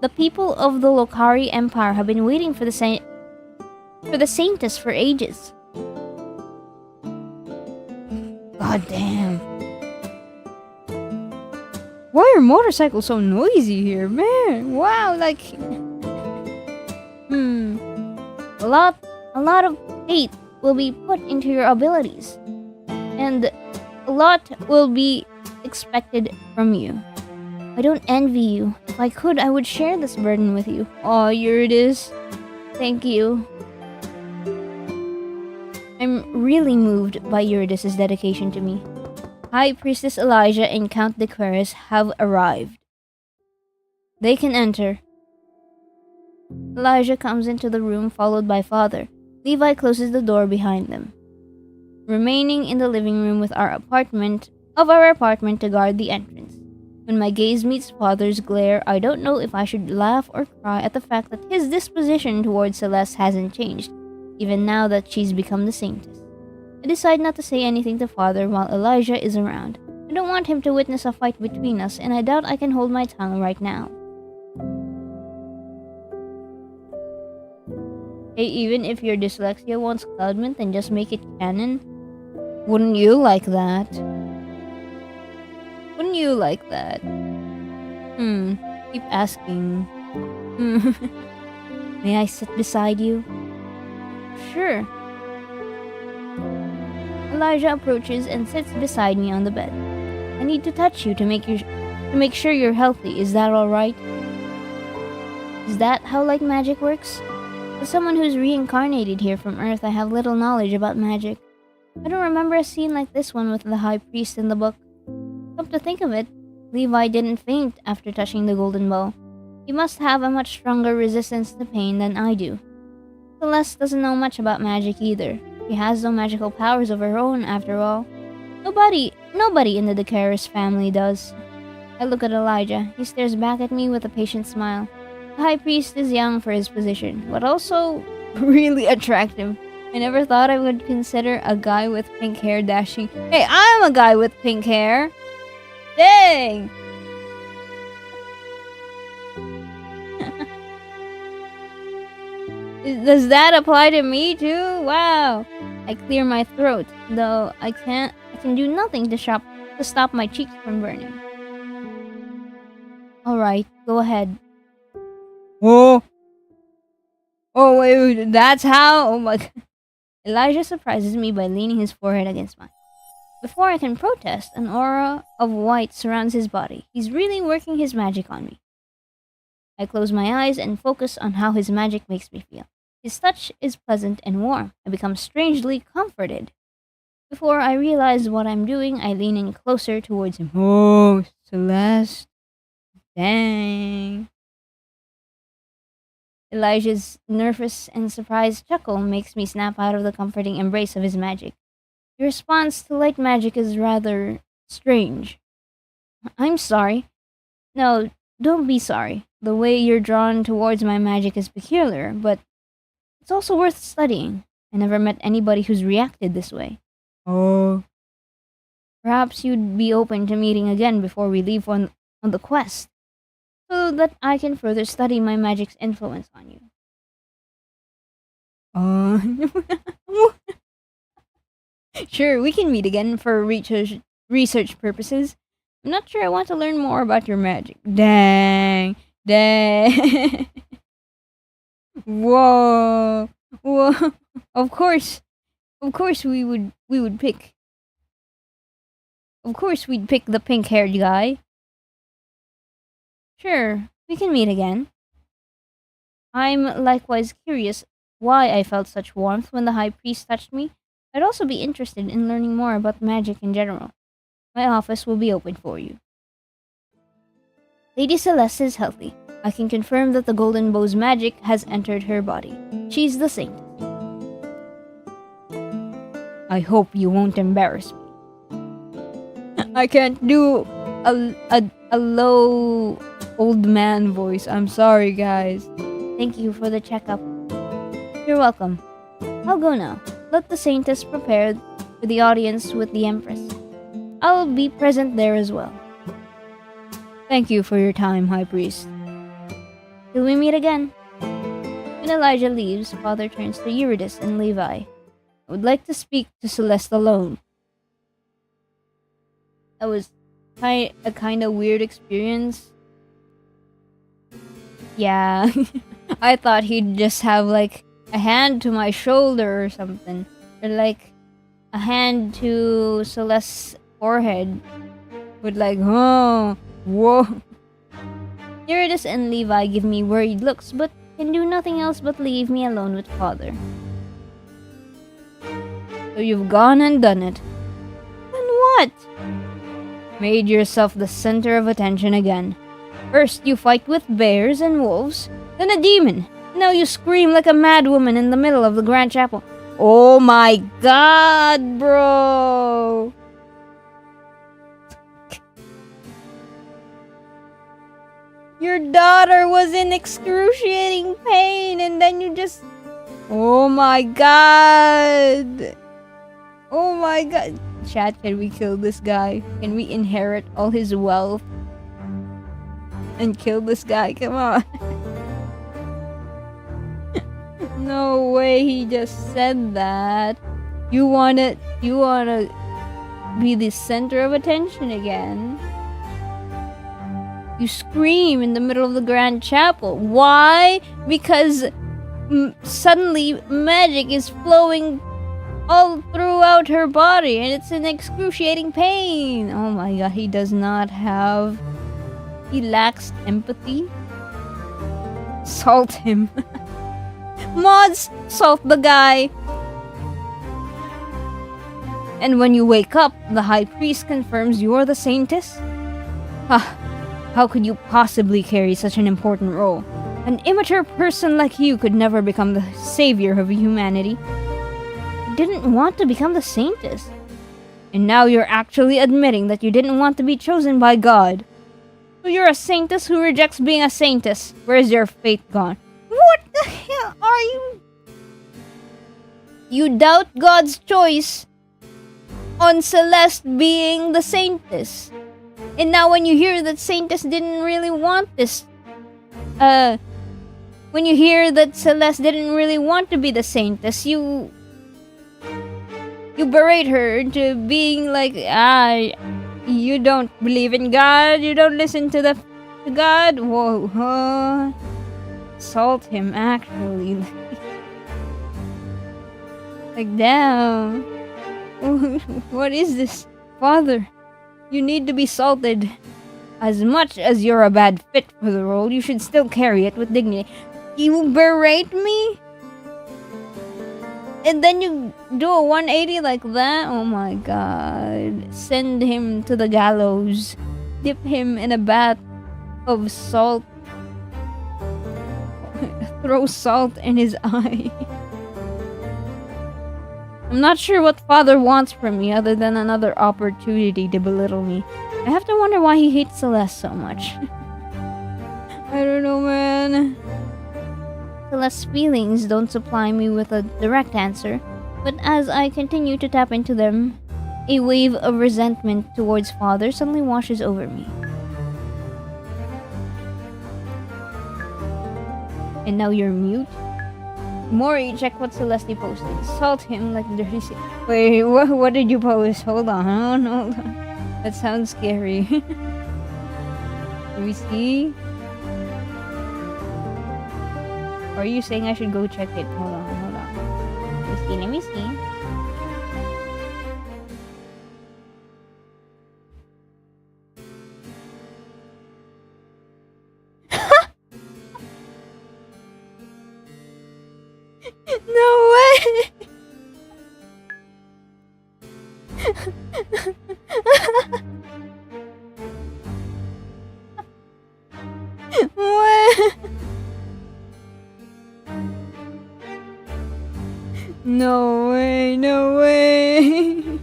The people of the Lokari Empire have been waiting for the Saintess for ages. God damn. Why are motorcycles so noisy here, man? Wow, like... A lot of faith will be put into your abilities. And a lot will be expected from you. I don't envy you. If I could, I would share this burden with you. Oh, here it is. Thank you. I'm really moved by Eurydice's dedication to me. High Priestess Elijah and Count Dequeris have arrived. They can enter. Elijah comes into the room followed by Father. Levi closes the door behind them. Remaining in the living room with our apartment to guard the entrance. When my gaze meets Father's glare, I don't know if I should laugh or cry at the fact that his disposition towards Celeste hasn't changed, even now that she's become the Saintess. I decide not to say anything to Father while Elijah is around. I don't want him to witness a fight between us, and I doubt I can hold my tongue right now. Hey, even if your dyslexia wants cloudment, then just make it canon. Wouldn't you like that? Wouldn't you like that? Keep asking. May I sit beside you? Sure. Elijah approaches and sits beside me on the bed. I need to touch you to make sure you're healthy. Is that alright? Is that how light magic works? As someone who's reincarnated here from Earth, I have little knowledge about magic. I don't remember a scene like this one with the High Priest in the book. Come to think of it, Levi didn't faint after touching the golden bow. He must have a much stronger resistance to pain than I do. Celeste doesn't know much about magic either. She has no magical powers of her own, after all. Nobody in the Dequeris family does. I look at Elijah. He stares back at me with a patient smile. The High Priest is young for his position, but also really attractive. I never thought I would consider a guy with pink hair dashing. Hey, I'm a guy with pink hair! Dang! Does that apply to me too? Wow! I clear my throat, though I can do nothing to stop my cheeks from burning. Alright, go ahead. Whoa! Oh wait, that's how? Oh my god. Elijah surprises me by leaning his forehead against mine. Before I can protest, an aura of white surrounds his body. He's really working his magic on me. I close my eyes and focus on how his magic makes me feel. His touch is pleasant and warm. I become strangely comforted. Before I realize what I'm doing, I lean in closer towards him. Oh, Celeste. Dang. Elijah's nervous and surprised chuckle makes me snap out of the comforting embrace of his magic. Your response to light magic is rather strange. I'm sorry. No, don't be sorry. The way you're drawn towards my magic is peculiar, but it's also worth studying. I never met anybody who's reacted this way. Oh. Perhaps you'd be open to meeting again before we leave on the quest, so that I can further study my magic's influence on you. Sure, we can meet again for research purposes. I'm not sure I want to learn more about your magic. Dang. Whoa. Of course we would pick. Of course we'd pick the pink-haired guy. Sure, we can meet again. I'm likewise curious why I felt such warmth when the High Priest touched me. I'd also be interested in learning more about magic in general. my office will be open for you. Lady Celeste is healthy. I can confirm that the golden bow's magic has entered her body. She's the saint. I hope you won't embarrass me. I can't do a low old man voice. I'm sorry, guys. Thank you for the checkup. You're welcome. I'll go now. Let the Saintess prepare for the audience with the Empress. I'll be present there as well. Thank you for your time, High Priest. Till we meet again. When Elijah leaves, Father turns to Eurydice and Levi. I would like to speak to Celeste alone. That was a kind of weird experience. Yeah, I thought he'd just have like a hand to my shoulder or something. Or like a hand to Celeste's forehead. With like, oh, whoa. Eurydice and Levi give me worried looks, but can do nothing else but leave me alone with Father. So you've gone and done it. And what? Made yourself the center of attention again. First you fight with bears and wolves, then a demon. Now you scream like a mad woman in the middle of the Grand Chapel. Oh my god, bro! Your daughter was in excruciating pain and then you just... Oh my god! Oh my god. Chat, can we kill this guy? Can we inherit all his wealth? And kill this guy? Come on. No way he just said that. You wanna be the center of attention again. You scream in the middle of the Grand Chapel. Why? Because suddenly magic is flowing all throughout her body and it's in excruciating pain. Oh my god, he does not have... He lacks empathy. Salt him. Mods, salt the guy. And when you wake up, the High Priest confirms you're the Saintess? How could you possibly carry such an important role? An immature person like you could never become the savior of humanity. You didn't want to become the Saintess. And now you're actually admitting that you didn't want to be chosen by God. So you're a Saintess who rejects being a Saintess. Where's your faith gone? What the hell are you? You doubt God's choice on Celeste being the Saintess. And now when you hear that Saintess didn't really want this, when you hear that Celeste didn't really want to be the Saintess, you berate her into being like, you don't believe in God, you don't listen to God. Whoa, huh? Salt him, actually. Like, damn. What is this? Father, you need to be salted. As much as you're a bad fit for the role, you should still carry it with dignity. You berate me? And then you do a 180 like that? Oh my god. Send him to the gallows. Dip him in a bath of salt. Throw salt in his eye. I'm not sure what Father wants from me other than another opportunity to belittle me. I have to wonder why he hates Celeste so much. I don't know, man. Celeste's feelings don't supply me with a direct answer, but as I continue to tap into them, a wave of resentment towards Father suddenly washes over me. And now you're mute? Mori, check what Celeste posted. Salt him like dirty shit. Wait, what did you post? Hold on, hold on. That sounds scary. Let me see. Or are you saying I should go check it? Hold on. Let me see. No way! No way, no way.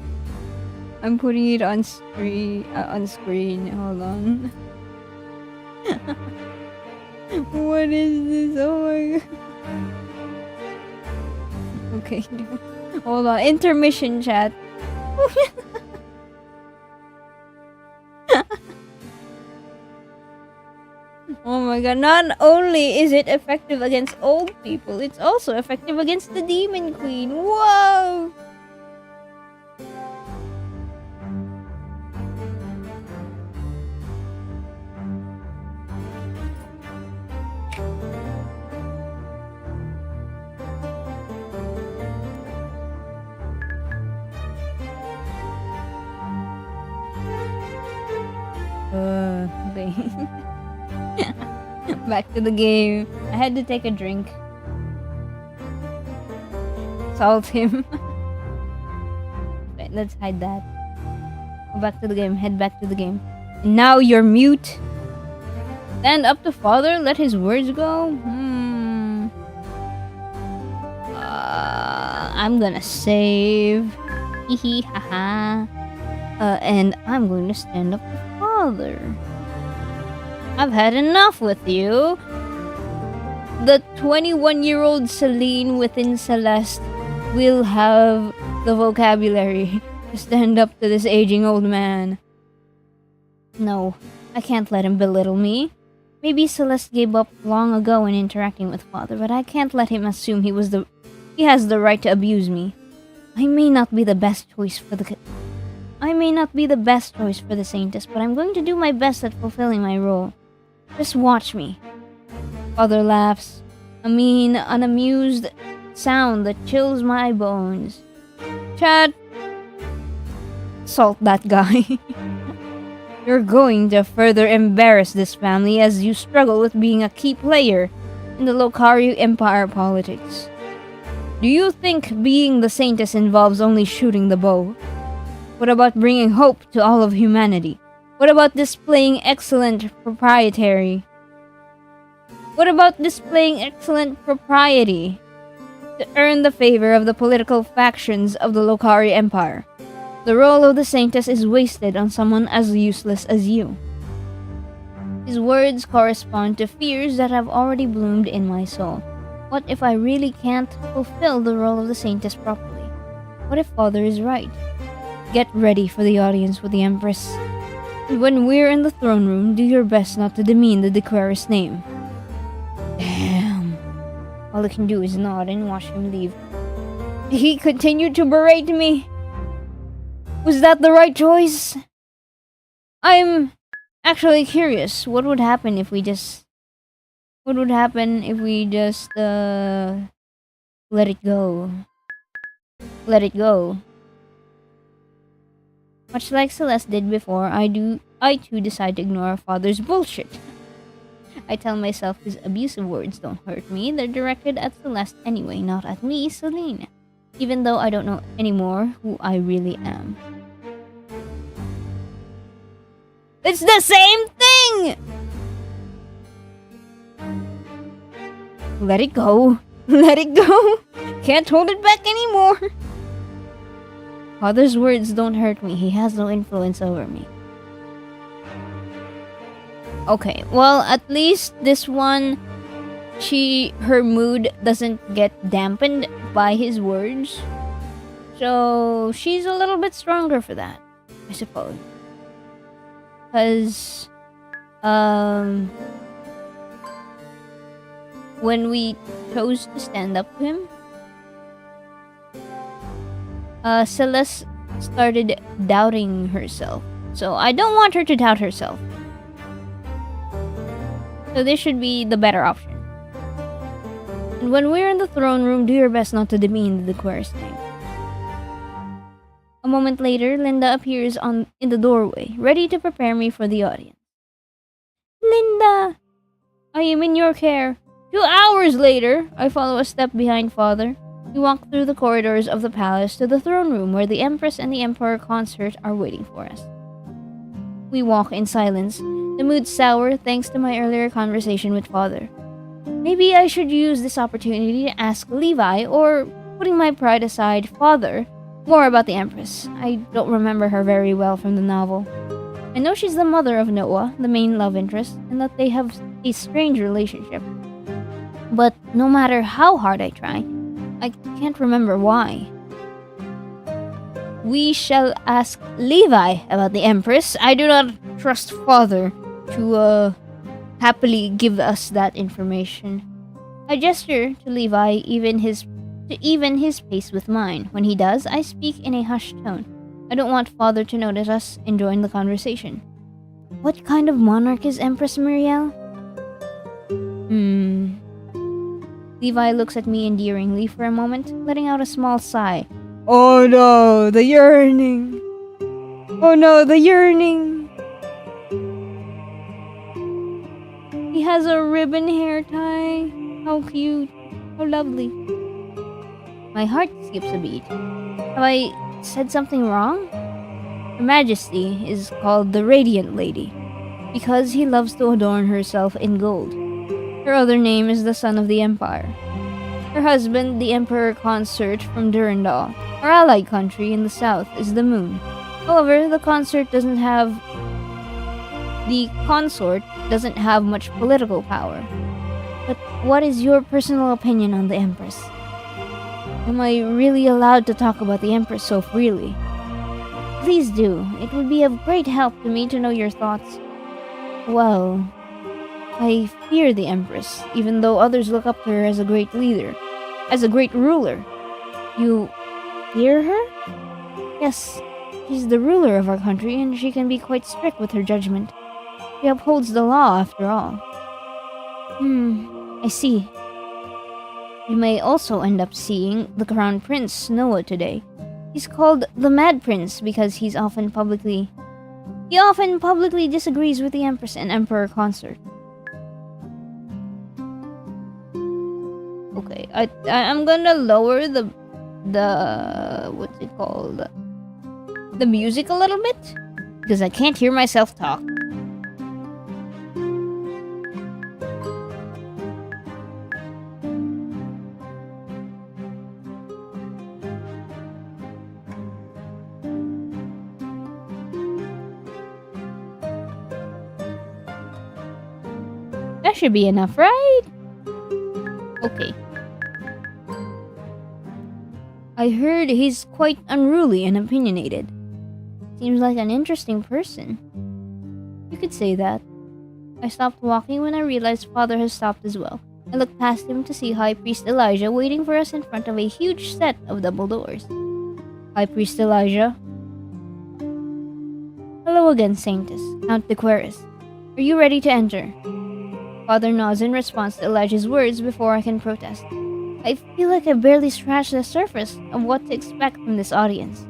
I'm putting it on screen. Hold on. What is this? Oh my god. Okay, hold on. Intermission chat. Oh my god, not only is it effective against old people, it's also effective against the Demon Queen. Whoa! Okay. Back to the game. I had to take a drink. Salt him. Right, let's hide that. Go back to the game. Head back to the game. And now you're mute. Stand up to father. Let his words go. I'm gonna save. Hehe haha. And I'm going to stand up to father. I've had enough with you. The 21-year-old Celine within Celeste will have the vocabulary to stand up to this aging old man. No, I can't let him belittle me. Maybe Celeste gave up long ago in interacting with father, but I can't let him assume he has the right to abuse me. I may not be the best choice for the Saintess, but I'm going to do my best at fulfilling my role. Just watch me. Father laughs. A mean, unamused sound that chills my bones. Chat. Salt that guy. You're going to further embarrass this family as you struggle with being a key player in the Locario Empire politics. Do you think being the Saintess involves only shooting the bow? What about bringing hope to all of humanity? What about displaying excellent propriety to earn the favor of the political factions of the Locario Empire? The role of the Saintess is wasted on someone as useless as you. His words correspond to fears that have already bloomed in my soul. What if I really can't fulfill the role of the Saintess properly? What if father is right? Get ready for the audience with the Empress. And when we're in the throne room, do your best not to demean the Dequerus name. Damn. All I can do is nod and watch him leave. He continued to berate me. Was that the right choice? I'm actually curious. What would happen if we just let it go? Let it go. Much like Celeste did before, I too decide to ignore father's bullshit. I tell myself his abusive words don't hurt me. They're directed at Celeste anyway, not at me, Celine. Even though I don't know anymore who I really am. It's the same thing! Let it go. Let it go. Can't hold it back anymore. Father's words don't hurt me. He has no influence over me. Okay, well, at least this one, her mood doesn't get dampened by his words. So, she's a little bit stronger for that, I suppose. Because, when we chose to stand up to him, Celeste started doubting herself. So I don't want her to doubt herself. So this should be the better option. And when we're in the throne room, do your best not to demean the Dequerus name. A moment later, Linda appears in the doorway, ready to prepare me for the audience. Linda! I am in your care. 2 hours later, I follow a step behind father. We walk through the corridors of the palace to the throne room where the Empress and the Emperor consort are waiting for us. We walk in silence, the mood sour thanks to my earlier conversation with father. Maybe I should use this opportunity to ask Levi or Putting my pride aside, father, more about the Empress. I don't remember her very well from the novel. I know she's the mother of Noah, the main love interest, and that they have a strange relationship. But no matter how hard I try, I can't remember why. We shall ask Levi about the Empress. I do not trust father to happily give us that information. I gesture to Levi, even his pace with mine. When he does, I speak in a hushed tone. I don't want father to notice us enjoying the conversation. What kind of monarch is Empress Muriel? Levi looks at me endearingly for a moment, letting out a small sigh. Oh no, the yearning! Oh no, the yearning! He has a ribbon hair tie. How cute. How lovely. My heart skips a beat. Have I said something wrong? Her Majesty is called the Radiant Lady because he loves to adorn herself in gold. Her other name is the Son of the Empire. Her husband, the Emperor Consort from Durandal, our allied country in the south, is the Moon. However, the consort doesn't have much political power. But what is your personal opinion on the Empress? Am I really allowed to talk about the Empress so freely? Please do. It would be of great help to me to know your thoughts. Well, I fear the Empress, even though others look up to her as a great leader, as a great ruler. You fear her? Yes, she's the ruler of our country, and she can be quite strict with her judgment. She upholds the law, after all. I see. You may also end up seeing the Crown Prince, Noah, today. He's called the Mad Prince because he often publicly disagrees with the Empress and Emperor Consort. Okay, I'm gonna lower the what's it called? The music a little bit because I can't hear myself talk. That should be enough, right? Okay. I heard he's quite unruly and opinionated. Seems like an interesting person. You could say that. I stopped walking when I realized father has stopped as well. I looked past him to see High Priest Elijah waiting for us in front of a huge set of double doors. High Priest Elijah. Hello again, Saintess, Count de Queris. Are you ready to enter? Father nods in response to Elijah's words before I can protest. I feel like I barely scratched the surface of what to expect from this audience.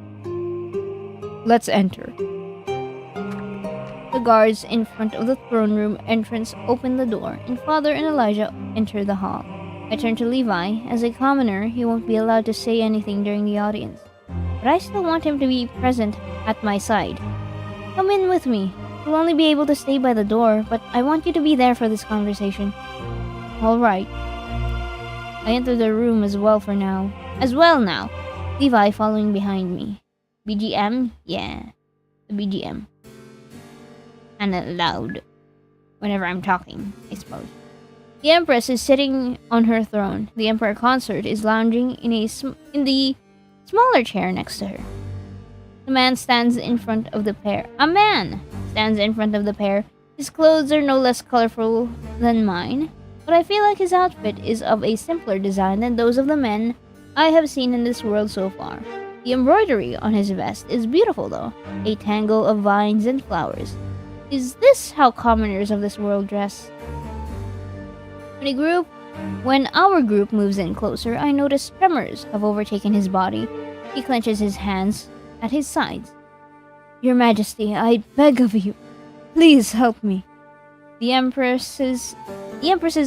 Let's enter. The guards in front of the throne room entrance open the door, and Father and Elijah enter the hall. I turn to Levi. As a commoner, he won't be allowed to say anything during the audience. But I still want him to be present at my side. Come in with me. You'll only be able to stay by the door, but I want you to be there for this conversation. All right. I enter the room as well now. Levi following behind me. BGM? Yeah. The BGM. And loud. Whenever I'm talking, I suppose. The Empress is sitting on her throne. The Emperor Consort is lounging in the smaller chair next to her. A man stands in front of the pair. His clothes are no less colorful than mine, but I feel like his outfit is of a simpler design than those of the men I have seen in this world so far. The embroidery on his vest is beautiful though, a tangle of vines and flowers. Is this how commoners of this world dress? When our group moves in closer, I notice tremors have overtaken his body. He clenches his hands at his sides. Your Majesty, I beg of you, please help me. The Empress's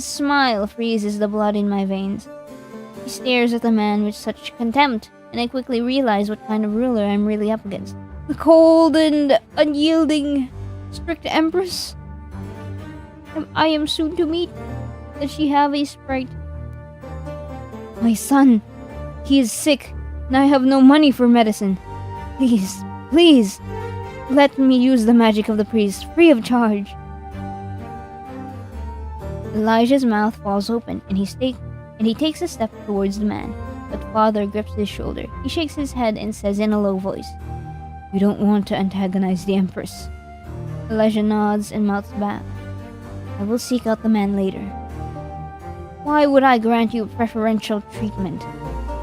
smile freezes the blood in my veins. He stares at the man with such contempt, and I quickly realize what kind of ruler I'm really up against. The cold and unyielding, strict Empress I am soon to meet. Does she have a sprite? My son, He is sick, and I have no money for medicine. Please, please, let me use the magic of the priest, free of charge. Elijah's mouth falls open, and he takes a step towards the man, but Father grips his shoulder. He shakes his head and says in a low voice, "You don't want to antagonize the Empress." Elijah nods and mouths back. "I will seek out the man later." "Why would I grant you preferential treatment?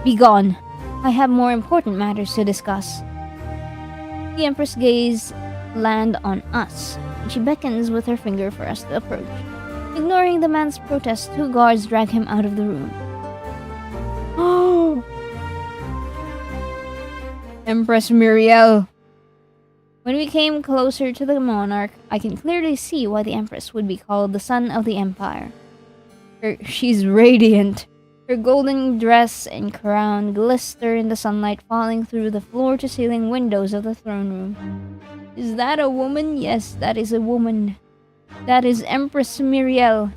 Begone! I have more important matters to discuss." The Empress' gaze land on us, and she beckons with her finger for us to approach. Ignoring the man's protest, 2 guards drag him out of the room. Oh! Empress Muriel! When we came closer to the monarch, I can clearly see why the Empress would be called the Sun of the Empire. She's radiant. Her golden dress and crown glister in the sunlight falling through the floor-to-ceiling windows of the throne room. Is that a woman? Yes, that is a woman. That is Empress Muriel.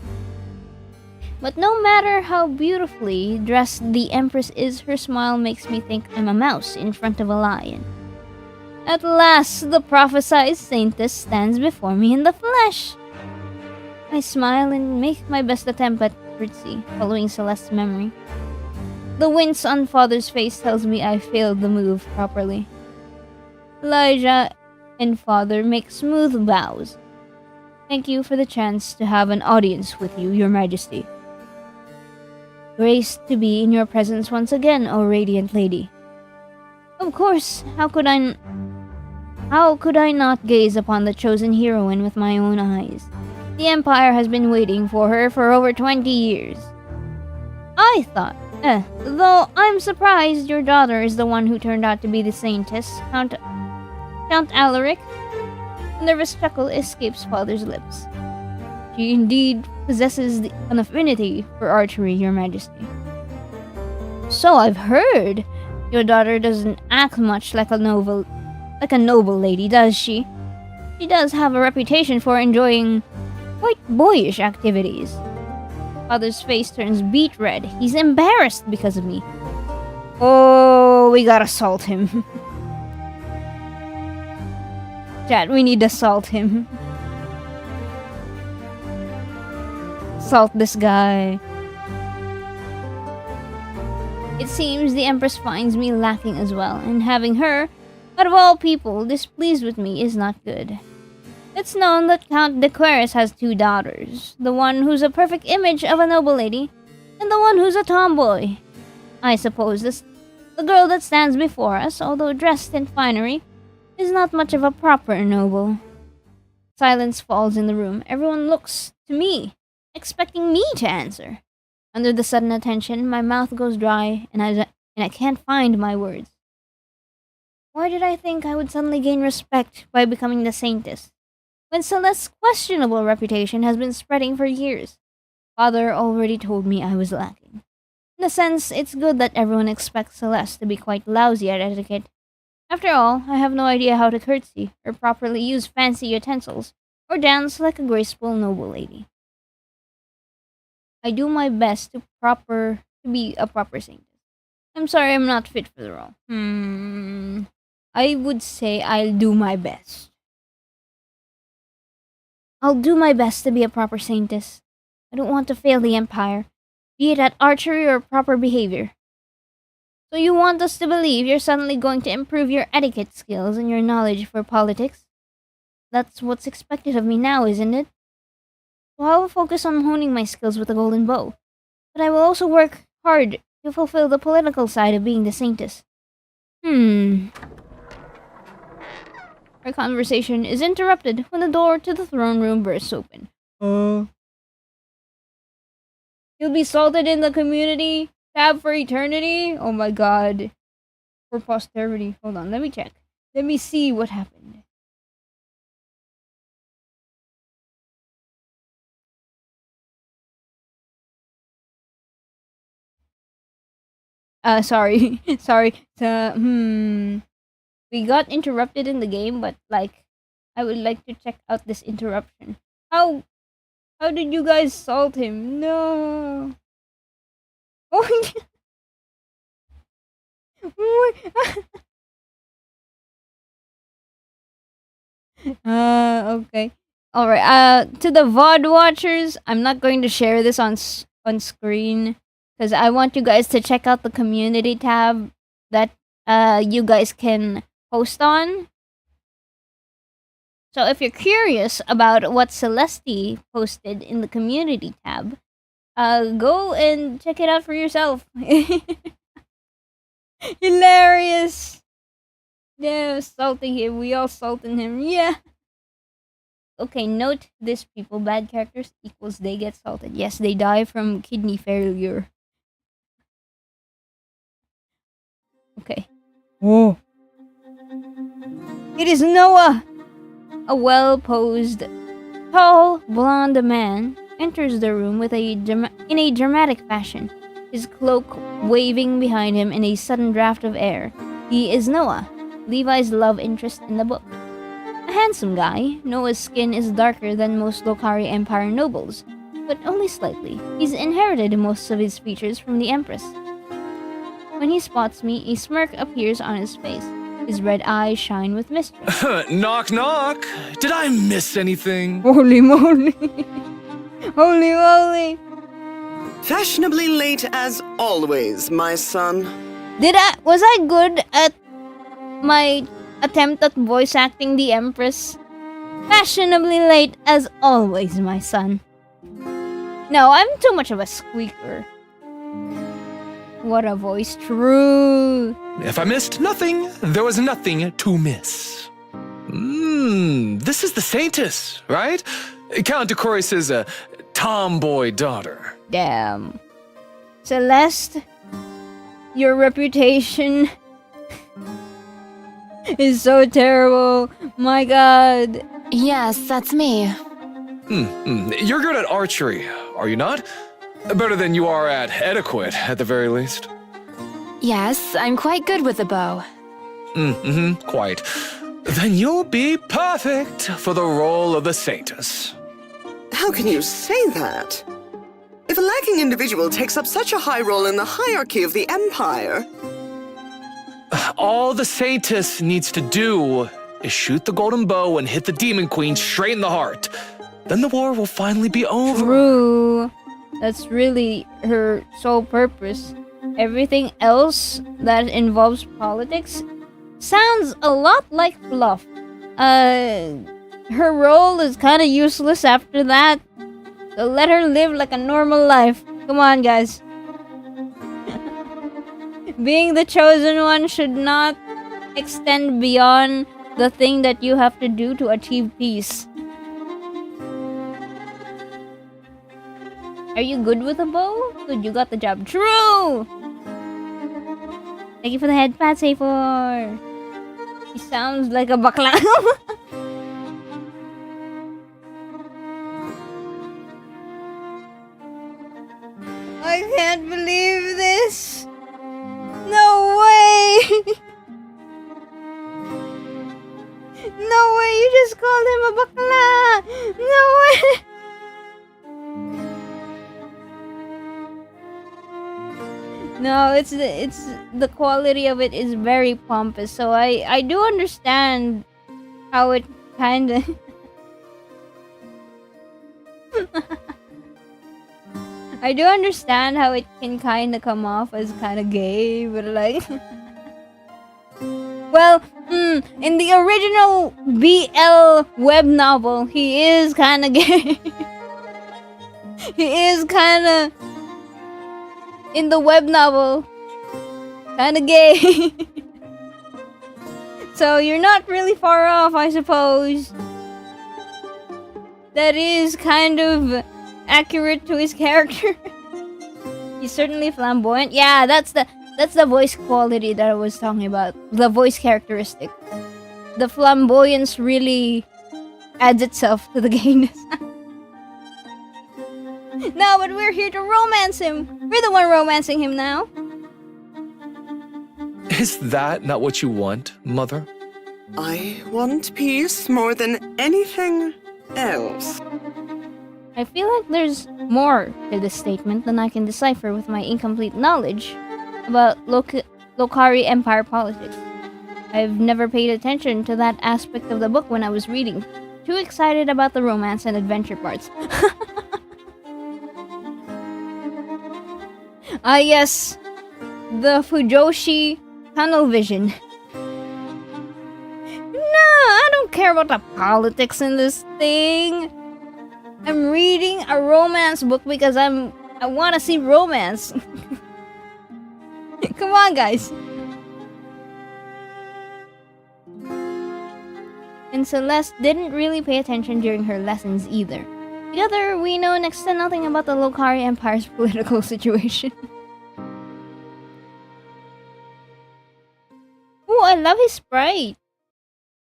But no matter how beautifully dressed the Empress is, her smile makes me think I'm a mouse in front of a lion. At last, the prophesied Saintess stands before me in the flesh. I smile and make my best attempt at curtsy, following Celeste's memory. The wince on Father's face tells me I failed the move properly. Elijah and Father make smooth bows. "Thank you for the chance to have an audience with you, Your Majesty." "Graced to be in your presence once again, O radiant lady." "Of course, how could I not gaze upon the chosen heroine with my own eyes? The Empire has been waiting for her for over 20 years. I thought, though I'm surprised your daughter is the one who turned out to be the Saintess, Count Alaric." A nervous chuckle escapes Father's lips. "She indeed possesses an affinity for archery, Your Majesty." "So I've heard. Your daughter doesn't act much like a noble lady, does she? She does have a reputation for enjoying quite boyish activities." Father's face turns beet red. He's embarrassed because of me. "Oh, we gotta salt him." Chat, we need to salt him. Salt this guy. It seems the Empress finds me lacking as well, and having her, out of all people, displeased with me is not good. It's known that Count Dequeris has 2 daughters, the one who's a perfect image of a noble lady, and the one who's a tomboy. I suppose the girl that stands before us, although dressed in finery, is not much of a proper noble. Silence falls in the room. Everyone looks to me, expecting me to answer. Under the sudden attention, my mouth goes dry, and I can't find my words. Why did I think I would suddenly gain respect by becoming the Saintess, when Celeste's questionable reputation has been spreading for years? Father already told me I was lacking. In a sense, it's good that everyone expects Celeste to be quite lousy at etiquette. After all, I have no idea how to curtsy, or properly use fancy utensils, or dance like a graceful noble lady. I do my best to be a proper Saintess. I'm sorry I'm not fit for the role. I would say I'll do my best. I'll do my best to be a proper Saintess. I don't want to fail the Empire, be it at archery or proper behavior. So you want us to believe you're suddenly going to improve your etiquette skills and your knowledge for politics? That's what's expected of me now, isn't it? So I will focus on honing my skills with the golden bow. But I will also work hard to fulfill the political side of being the Saintess. Our conversation is interrupted when the door to the throne room bursts open. You'll be salted in the community tab for eternity? Oh my god. For posterity. Hold on, let me check. Let me see what happened. Sorry. Sorry. We got interrupted in the game, but I would like to check out this interruption. How did you guys salt him? No. Oh, Okay. All right. To the VOD watchers, I'm not going to share this on screen because I want you guys to check out the community tab that you guys can post on. So if you're curious about what Celeste posted in the community tab, go and check it out for yourself. Hilarious. Yeah, salting him. We all salting him. Yeah. Okay, note this, people. Bad characters equals they get salted. Yes, they die from kidney failure. Okay. Whoa. It is Noah! A well-posed, tall, blonde man enters the room with in a dramatic fashion, his cloak waving behind him in a sudden draft of air. He is Noah, Levi's love interest in the book. A handsome guy, Noah's skin is darker than most Lokari Empire nobles, but only slightly. He's inherited most of his features from the Empress. When he spots me, a smirk appears on his face. His red eyes shine with mystery. Knock, knock. Did I miss anything? Holy moly! Holy moly! Fashionably late as always, my son. Was I good at my attempt at voice acting the Empress? Fashionably late as always, my son. No, I'm too much of a squeaker. What a voice, true. If I missed nothing, there was nothing to miss. This is the Saintess, right? Count Decoris's tomboy daughter. Damn. Celeste, your reputation is so terrible. My god. Yes, that's me. You're good at archery, are you not? Better than you are at etiquette, at the very least. Yes, I'm quite good with the bow. Quite. Then you'll be perfect for the role of the Saintess. How can you say that? If a lacking individual takes up such a high role in the hierarchy of the Empire... All the Saintess needs to do is shoot the golden bow and hit the Demon Queen straight in the heart. Then the war will finally be over. True. That's really her sole purpose. Everything else that involves politics sounds a lot like fluff. Her role is kind of useless after that. So let her live like a normal life. Come on, guys. Being the chosen one should not extend beyond the thing that you have to do to achieve peace. Are you good with a bow? Good, you got the job. True! Thank you for the head pat, Safor. He sounds like a bakla. I can't believe this. No way! No way, you just called him a bakla! No way! No, it's the quality of it is very pompous. So I do understand how it kind of I do understand how it can kind of come off as kind of gay, but like well, in the original BL web novel, he is kind of gay. He is kind of in the web novel, kind of gay. So you're not really far off, I suppose. That is kind of accurate to his character. He's certainly flamboyant. Yeah, that's the voice quality that I was talking about. The voice characteristic. The flamboyance really adds itself to the gayness. No, but we're here to romance him. We're the one romancing him now. Is that not what you want, Mother? I want peace more than anything else. I feel like there's more to this statement than I can decipher with my incomplete knowledge about Lokari Empire politics. I've never paid attention to that aspect of the book when I was reading. Too excited about the romance and adventure parts. Ah yes, the Fujoshi tunnel vision. No, I don't care about the politics in this thing. I'm reading a romance book because I want to see romance. Come on, guys. And Celeste didn't really pay attention during her lessons either. Together, we know next to nothing about the Lokari Empire's political situation. Ooh, I love his sprite.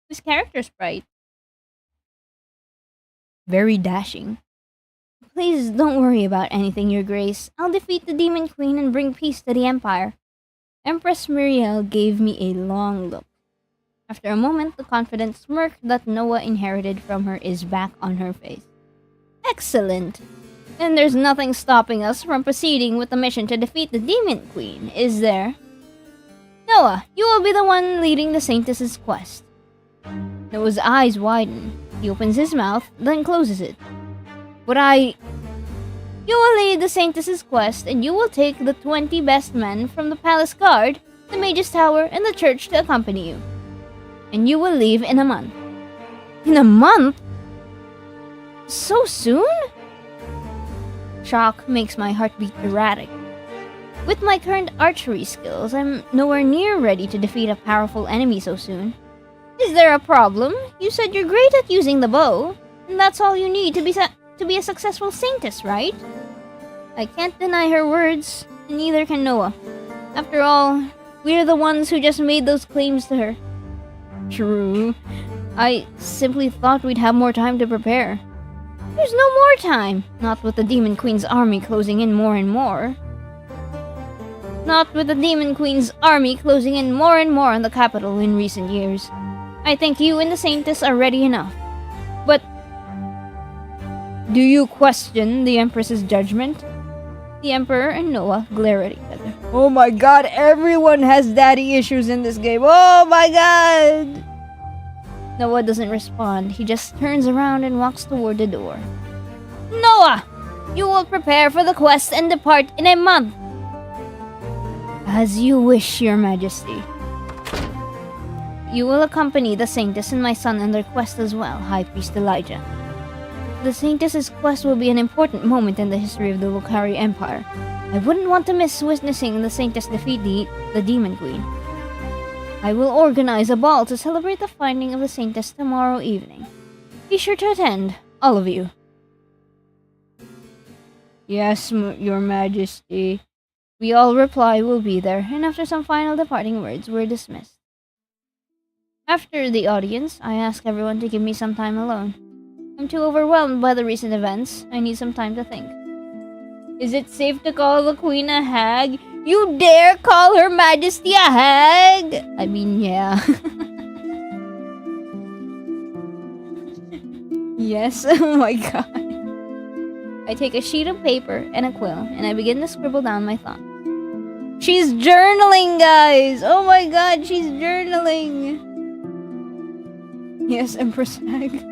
His character sprite. Very dashing. Please don't worry about anything, Your Grace. I'll defeat the Demon Queen and bring peace to the Empire. Empress Muriel gave me a long look. After a moment, the confident smirk that Noah inherited from her is back on her face. Excellent! Then there's nothing stopping us from proceeding with the mission to defeat the Demon Queen, is there? Noah, you will be the one leading the Saintess's quest. Noah's eyes widen. He opens his mouth, then closes it. You will lead the Saintess's quest, and you will take the 20 best men from the palace guard, the mage's tower, and the church to accompany you. And you will leave in a month. In a month? So soon? Shock makes my heart beat erratic. With my current archery skills, I'm nowhere near ready to defeat a powerful enemy so soon. Is there a problem? You said you're great at using the bow, and that's all you need to be a successful Saintess, right? I can't deny her words, and neither can Noah. After all, we're the ones who just made those claims to her. True. I simply thought we'd have more time to prepare. There's no more time, not with the Demon Queen's army closing in more and more. Not with the Demon Queen's army closing in more and more on the capital in recent years. I think you and the Saintess are ready enough. But do you question the Empress's judgment? The Emperor and Noah glare at each other. Oh my god, everyone has daddy issues in this game. Oh my god! Noah doesn't respond. He just turns around and walks toward the door. Noah! You will prepare for the quest and depart in a month. As you wish, Your Majesty. You will accompany the Saintess and my son in their quest as well, High Priest Elijah. The Saintess's quest will be an important moment in the history of the Lokari Empire. I wouldn't want to miss witnessing the Saintess defeat the Demon Queen. I will organize a ball to celebrate the finding of the Saintess tomorrow evening. Be sure to attend, all of you. Yes, Your Majesty. We all reply we'll be there, and after some final departing words, we're dismissed. After the audience, I ask everyone to give me some time alone. I'm too overwhelmed by the recent events. I need some time to think. Is it safe to call the Queen a hag? You dare call Her Majesty a hag? I mean, yeah. Yes, oh my god. I take a sheet of paper and a quill, and I begin to scribble down my thoughts. She's journaling, guys! Oh my god, she's journaling! Yes, Empress Hag.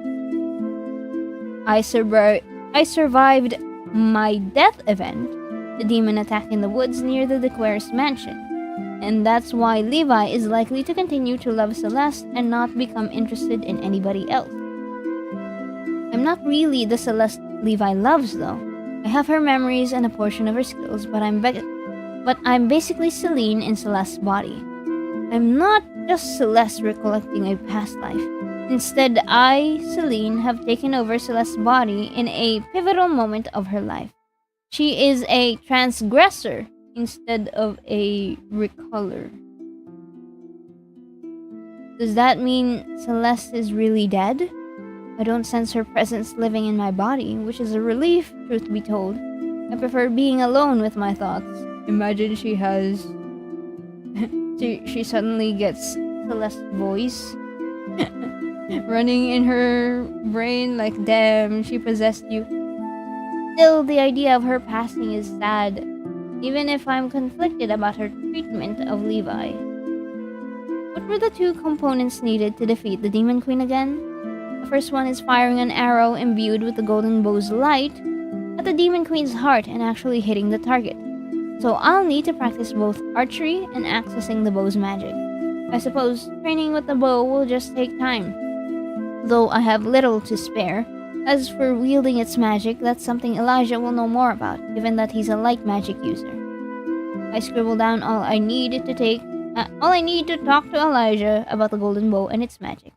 I survived my death event, the demon attack in the woods near the Dequer's mansion. And that's why Levi is likely to continue to love Celeste and not become interested in anybody else. I'm not really the Celeste Levi loves, though. I have her memories and a portion of her skills, but I'm basically Celine in Celeste's body. I'm not just Celeste recollecting a past life. Instead, I, Celine, have taken over Celeste's body in a pivotal moment of her life. She is a transgressor instead of a recolor. Does that mean Celeste is really dead? I don't sense her presence living in my body, which is a relief, truth be told. I prefer being alone with my thoughts. Imagine she has... she suddenly gets Celeste's voice running in her brain like, damn, she possessed you. Still, the idea of her passing is sad. even if I'm conflicted about her treatment of Levi. What were the two components needed to defeat the Demon Queen again? The first one is firing an arrow imbued with the golden bow's light at the Demon Queen's heart and actually hitting the target. So I'll need to practice both archery and accessing the bow's magic. I suppose training with the bow will just take time, though I have little to spare. As for wielding its magic, that's something Elijah will know more about, given that he's a light magic user. I scribble down all I need to talk to Elijah about the golden bow and its magic.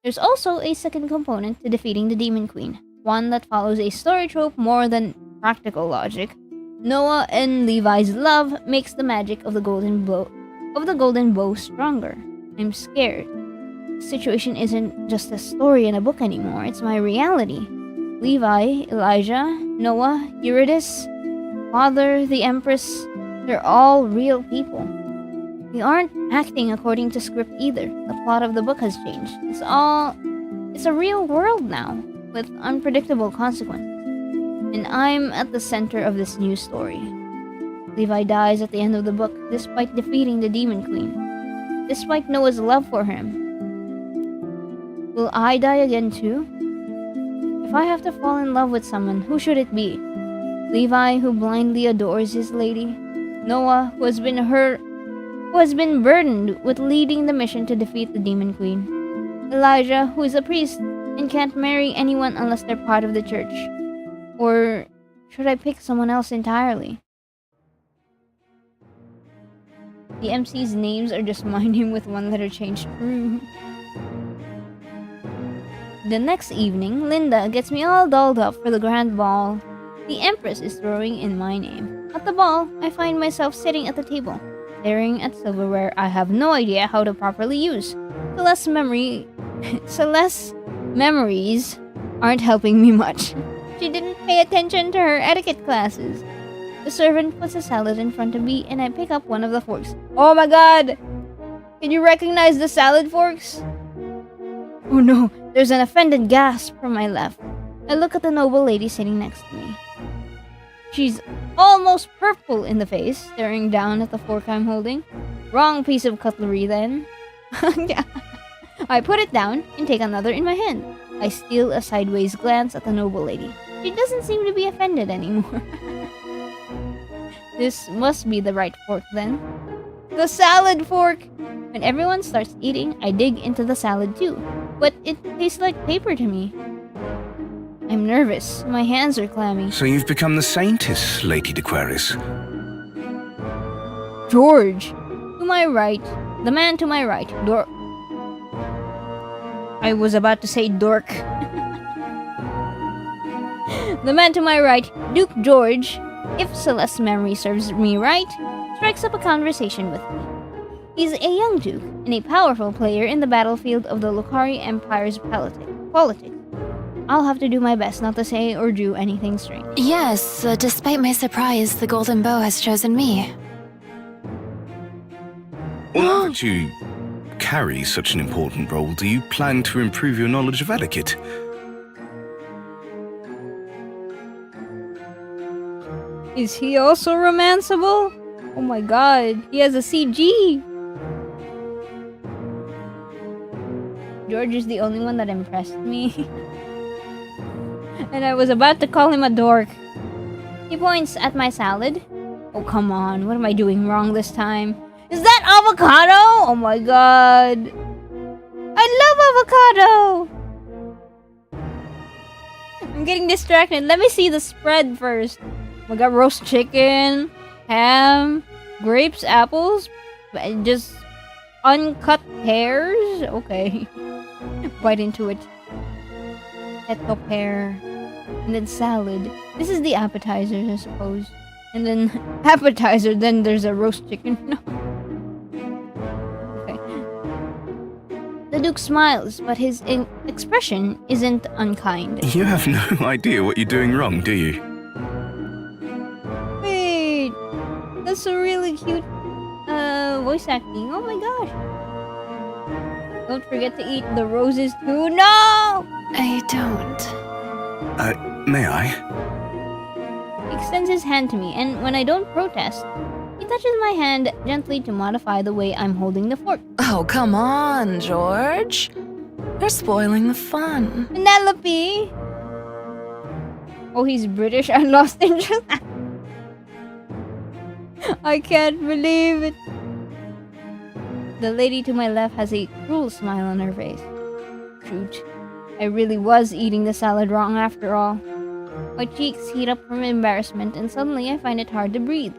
There's also a second component to defeating the Demon Queen, one that follows a story trope more than practical logic. Noah and Levi's love makes the magic of the golden bow stronger. I'm scared. The situation isn't just a story in a book anymore, it's my reality. Levi, Elijah, Noah, Eurydice, Father, the Empress, they're all real people. We aren't acting according to script either. The plot of the book has changed. It's a real world now, with unpredictable consequences. And I'm at the center of this new story. Levi dies at the end of the book, despite defeating the Demon Queen. Despite Noah's love for him. Will I die again too? If I have to fall in love with someone, who should it be? Levi, who blindly adores his lady? Noah, who has been burdened with leading the mission to defeat the Demon Queen? Elijah, who is a priest and can't marry anyone unless they're part of the church? Or should I pick someone else entirely? The MC's names are just mine him with one letter changed. The next evening, Linda gets me all dolled up for the grand ball the Empress is throwing in my name. At the ball, I find myself sitting at the table, staring at silverware I have no idea how to properly use. Celeste's memories aren't helping me much. She didn't pay attention to her etiquette classes. The servant puts a salad in front of me and I pick up one of the forks. Oh my god! Can you recognize the salad forks? Oh no, there's an offended gasp from my left. I look at the noble lady sitting next to me. She's almost purple in the face, staring down at the fork I'm holding. Wrong piece of cutlery then. I put it down and take another in my hand. I steal a sideways glance at the noble lady. She doesn't seem to be offended anymore. This must be the right fork then. The salad fork! When everyone starts eating, I dig into the salad too. But it tastes like paper to me. I'm nervous. My hands are clammy. So you've become the Saintess, Lady d'Aquarius. George! To my right. The man to my right. I was about to say dork. The man to my right, Duke George, if Celeste's memory serves me right, strikes up a conversation with me. He's a young duke and a powerful player in the battlefield of the Lokari Empire's politics. I'll have to do my best not to say or do anything strange. Yes, despite my surprise, the Golden Bow has chosen me. Now that you carry such an important role, do you plan to improve your knowledge of etiquette? Is he also romanceable? Oh my god, he has a CG! George is the only one that impressed me. And I was about to call him a dork. He points at my salad. Oh come on, what am I doing wrong this time? Is that avocado? Oh my god. I love avocado! I'm getting distracted. Let me see the spread first. We got roast chicken, ham, grapes, apples, just uncut pears. Okay. Bite into it. Eto pear. And then salad. This is the appetizers, I suppose. And then appetizer, then there's a roast chicken. No. Okay. The Duke smiles, but his expression isn't unkind. You have no idea what you're doing wrong, do you? Wait, that's a really cute voice acting. Oh my gosh. Don't forget to eat the roses too. No! I don't. May I? extends his hand to me, and when I don't protest, he touches my hand gently to modify the way I'm holding the fork. Oh, come on, George. You're spoiling the fun. Penelope! Oh, he's British. I lost interest. I can't believe it. The lady to my left has a cruel smile on her face. Shoot. I really was eating the salad wrong after all. My cheeks heat up from embarrassment, and suddenly I find it hard to breathe.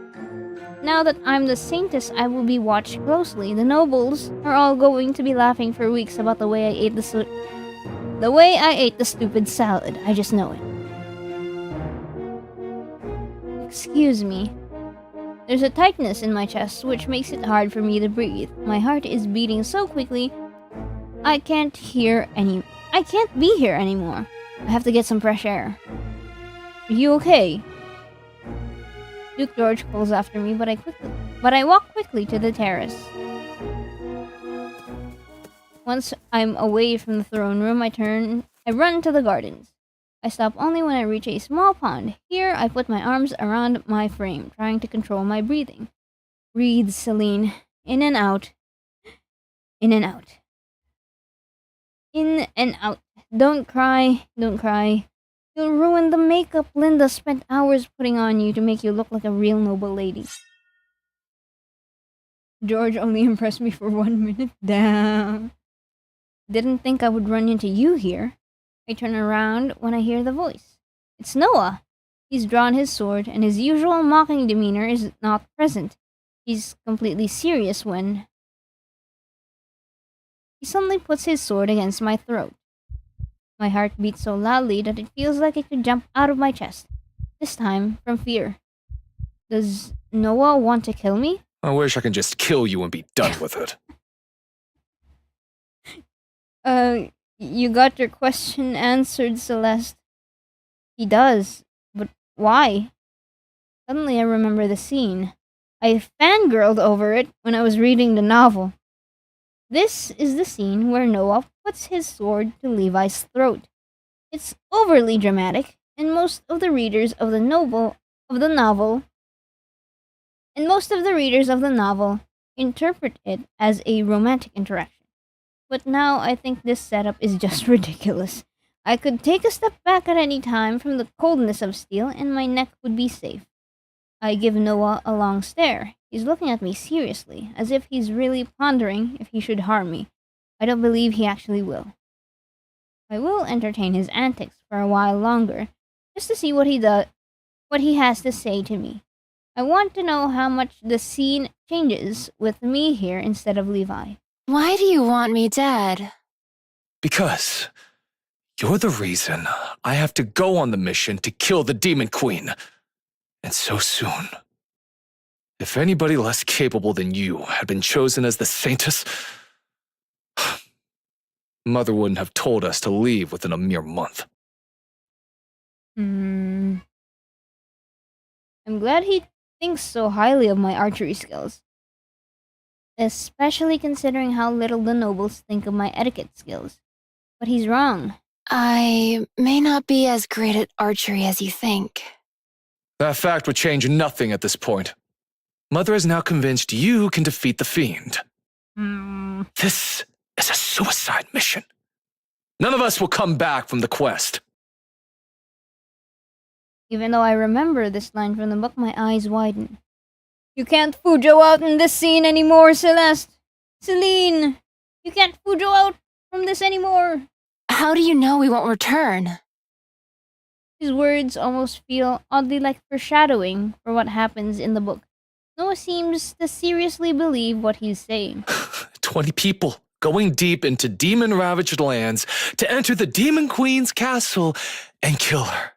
Now that I'm the Saintess, I will be watched closely. The nobles are all going to be laughing for weeks about the way I ate the stupid salad. I just know it. Excuse me. There's a tightness in my chest which makes it hard for me to breathe. My heart is beating so quickly I can't be here anymore. I have to get some fresh air. Are you okay? Duke George calls after me, but I walk quickly to the terrace. Once I'm away from the throne room, I run to the gardens. I stop only when I reach a small pond. Here, I put my arms around my frame, trying to control my breathing. Breathe, Celine. In and out. In and out. In and out. Don't cry. Don't cry. You'll ruin the makeup Linda spent hours putting on you to make you look like a real noble lady. George only impressed me for 1 minute. Damn. Didn't think I would run into you here. I turn around when I hear the voice. It's Noah. He's drawn his sword, and his usual mocking demeanor is not present. He's completely serious when he suddenly puts his sword against my throat. My heart beats so loudly that it feels like it could jump out of my chest. This time, from fear. Does Noah want to kill me? I wish I could just kill you and be done with it. You got your question answered, Celeste. He does, but why? Suddenly I remember the scene. I fangirled over it when I was reading the novel. This is the scene where Noah puts his sword to Levi's throat. It's overly dramatic, and most of the readers of the novel interpret it as a romantic interaction. But now I think this setup is just ridiculous. I could take a step back at any time from the coldness of steel, and my neck would be safe. I give Noah a long stare. He's looking at me seriously, as if he's really pondering if he should harm me. I don't believe he actually will. I will entertain his antics for a while longer, just to see what he has to say to me. I want to know how much the scene changes with me here instead of Levi. Why do you want me dead? Because you're the reason I have to go on the mission to kill the Demon Queen. And so soon. If anybody less capable than you had been chosen as the Saintess, Mother wouldn't have told us to leave within a mere month. I'm glad he thinks so highly of my archery skills. Especially considering how little the nobles think of my etiquette skills. But he's wrong. I may not be as great at archery as you think. That fact would change nothing at this point. Mother is now convinced you can defeat the fiend. This is a suicide mission. None of us will come back from the quest. Even though I remember this line from the book, my eyes widen. You can't Fujo out in this scene anymore, Celeste. Celine, you can't Fujo out from this anymore. How do you know we won't return? His words almost feel oddly like foreshadowing for what happens in the book. Noah seems to seriously believe what he's saying. 20 people going deep into demon-ravaged lands to enter the Demon Queen's castle and kill her.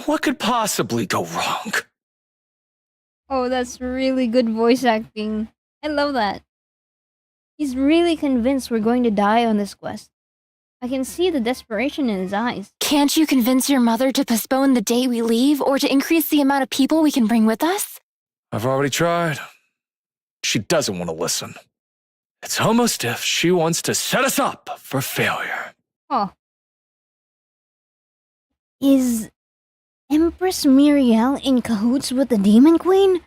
What could possibly go wrong? Oh, that's really good voice acting. I love that. He's really convinced we're going to die on this quest. I can see the desperation in his eyes. Can't you convince your mother to postpone the day we leave or to increase the amount of people we can bring with us? I've already tried. She doesn't want to listen. It's almost if she wants to set us up for failure. Oh. Is Empress Muriel in cahoots with the Demon Queen?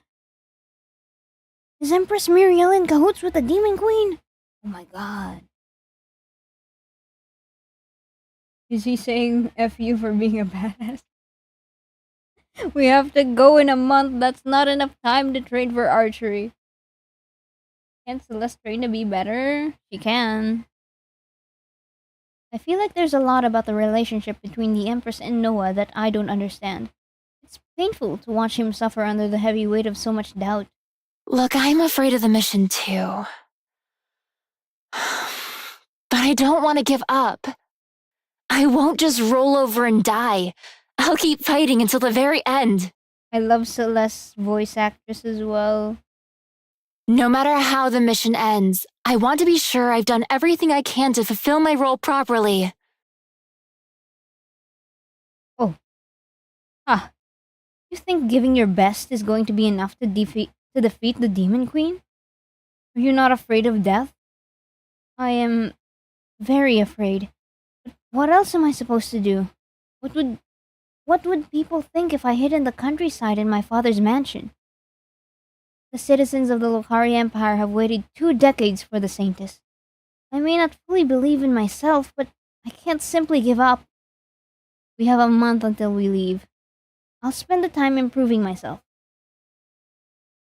Is Empress Muriel in cahoots with the Demon Queen? Oh my god. Is he saying F you for being a badass? We have to go in a month. That's not enough time to train for archery. Can't Celeste train to be better? She can. I feel like there's a lot about the relationship between the Empress and Noah that I don't understand. It's painful to watch him suffer under the heavy weight of so much doubt. Look, I'm afraid of the mission too. But I don't want to give up. I won't just roll over and die. I'll keep fighting until the very end. I love Celeste's voice actress as well. No matter how the mission ends, I want to be sure I've done everything I can to fulfill my role properly. Oh. Huh. You think giving your best is going to be enough to defeat the Demon Queen? Are you not afraid of death? I am very afraid. But what else am I supposed to do? What would people think if I hid in the countryside in my father's mansion? The citizens of the Lokari Empire have waited 2 decades for the Saintess. I may not fully believe in myself, but I can't simply give up. We have a month until we leave. I'll spend the time improving myself.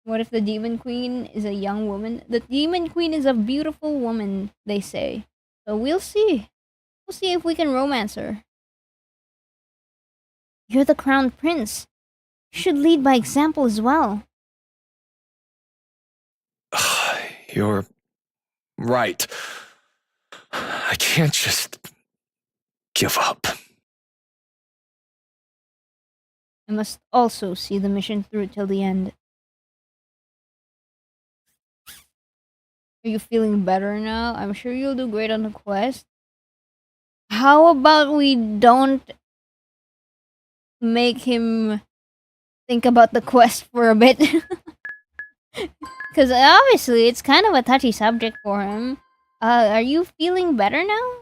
What if the Demon Queen is a young woman? The Demon Queen is a beautiful woman, they say. So we'll see. We'll see if we can romance her. You're the crown prince. You should lead by example as well. You're right. I can't just give up. I must also see the mission through till the end. Are you feeling better now? I'm sure you'll do great on the quest. How about we don't make him think about the quest for a bit? Because obviously it's kind of a touchy subject for him. Are you feeling better now?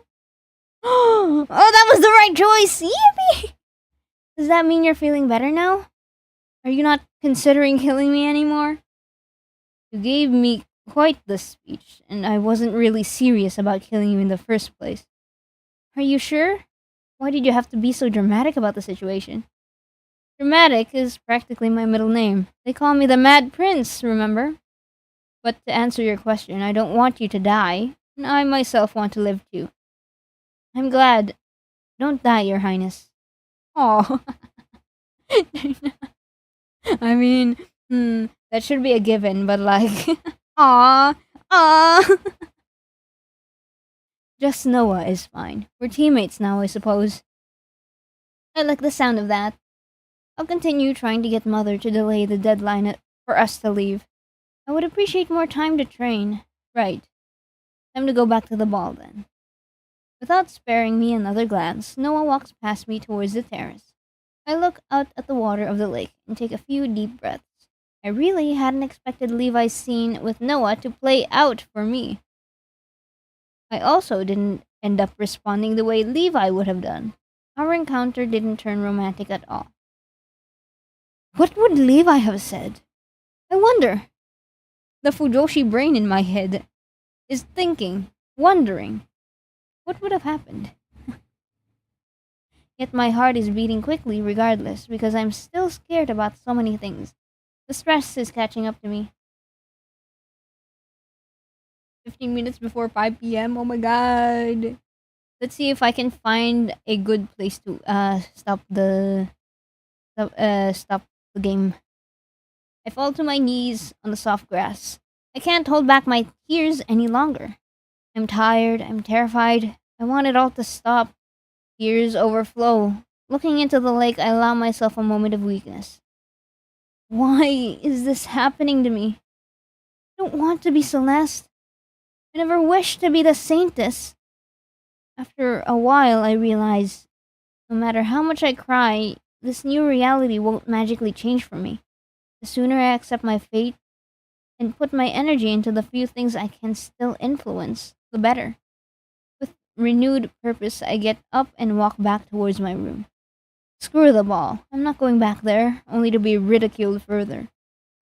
Oh, that was the right choice! Yippee! Does that mean you're feeling better now? Are you not considering killing me anymore? You gave me quite the speech, and I wasn't really serious about killing you in the first place. Are you sure? Why did you have to be so dramatic about the situation? Dramatic is practically my middle name. They call me the Mad Prince, remember? But to answer your question, I don't want you to die, and I myself want to live too. I'm glad. Don't die, Your Highness. Aw. I mean, that should be a given, but like, aw. Just Noah is fine. We're teammates now, I suppose. I like the sound of that. I'll continue trying to get Mother to delay the deadline for us to leave. I would appreciate more time to train. Right. Time to go back to the ball then. Without sparing me another glance, Noah walks past me towards the terrace. I look out at the water of the lake and take a few deep breaths. I really hadn't expected Levi's scene with Noah to play out for me. I also didn't end up responding the way Levi would have done. Our encounter didn't turn romantic at all. What would Levi have said? I wonder. The Fujoshi brain in my head is thinking, wondering, what would have happened? Yet my heart is beating quickly regardless because I'm still scared about so many things. The stress is catching up to me. 15 minutes before 5 p.m. Oh my god. Let's see if I can find a good place to stop the game. I fall to my knees on the soft grass. I can't hold back my tears any longer. I'm tired, I'm terrified. I want it all to stop. Tears overflow. Looking into the lake, I allow myself a moment of weakness. Why is this happening to me? I don't want to be Celeste. I never wished to be the Saintess. After a while, I realize, no matter how much I cry, this new reality won't magically change for me. The sooner I accept my fate and put my energy into the few things I can still influence, the better. With renewed purpose, I get up and walk back towards my room. Screw the ball. I'm not going back there, only to be ridiculed further.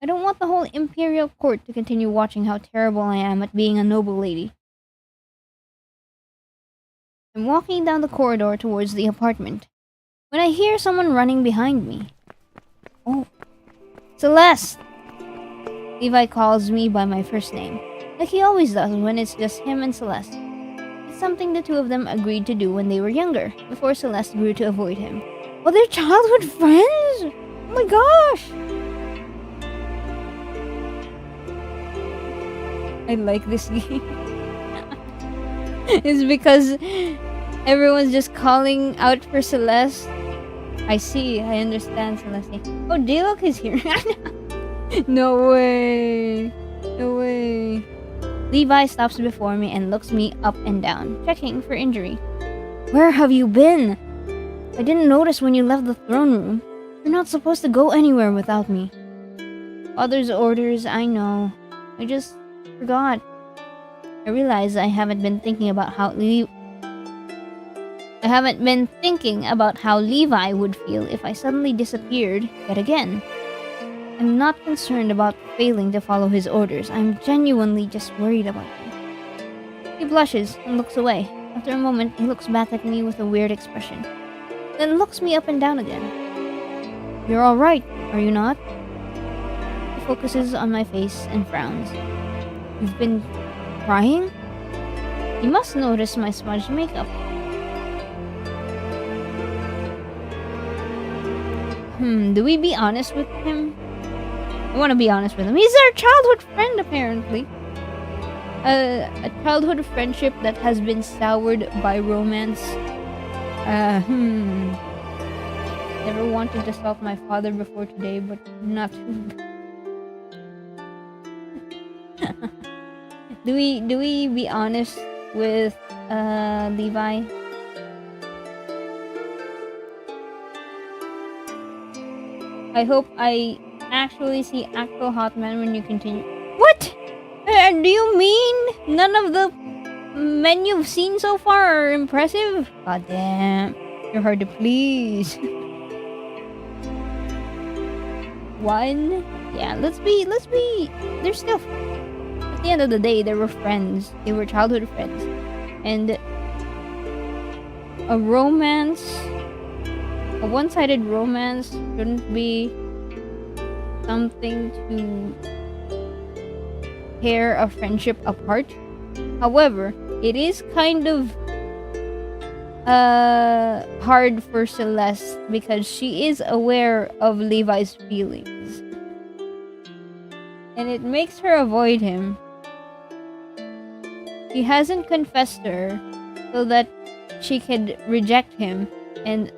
I don't want the whole imperial court to continue watching how terrible I am at being a noble lady. I'm walking down the corridor towards the apartment when I hear someone running behind me. Oh. Celeste! Levi calls me by my first name, like he always does when it's just him and Celeste. It's something the two of them agreed to do when they were younger, before Celeste grew to avoid him. Oh, they're childhood friends? Oh my gosh! I like this game. It's because everyone's just calling out for Celeste. I see, I understand, Celeste. Oh, dawg is here. No way. No way. Levi stops before me and looks me up and down, checking for injury. Where have you been? I didn't notice when you left the throne room. You're not supposed to go anywhere without me. Father's orders, I know. I just forgot. I realize I haven't been thinking about how Levi would feel if I suddenly disappeared yet again. I'm not concerned about failing to follow his orders. I'm genuinely just worried about him. He blushes and looks away. After a moment, he looks back at me with a weird expression, then looks me up and down again. You're alright, are you not? He focuses on my face and frowns. You've been crying? He must notice my smudged makeup. Do we be honest with him? I want to be honest with him. He's our childhood friend, apparently. A childhood friendship that has been soured by romance. Never wanted to stop my father before today, but not. Do we be honest with Levi? I hope I actually see actual hot men when you continue. What? Do you mean none of the men you've seen so far are impressive? God damn, you're hard to please. One? Yeah, let's be. They're still. At the end of the day, they were friends. They were childhood friends, and a romance. A one-sided romance shouldn't be something to tear a friendship apart. However, it is kind of hard for Celeste because she is aware of Levi's feelings. And it makes her avoid him. She hasn't confessed to her so that she could reject him and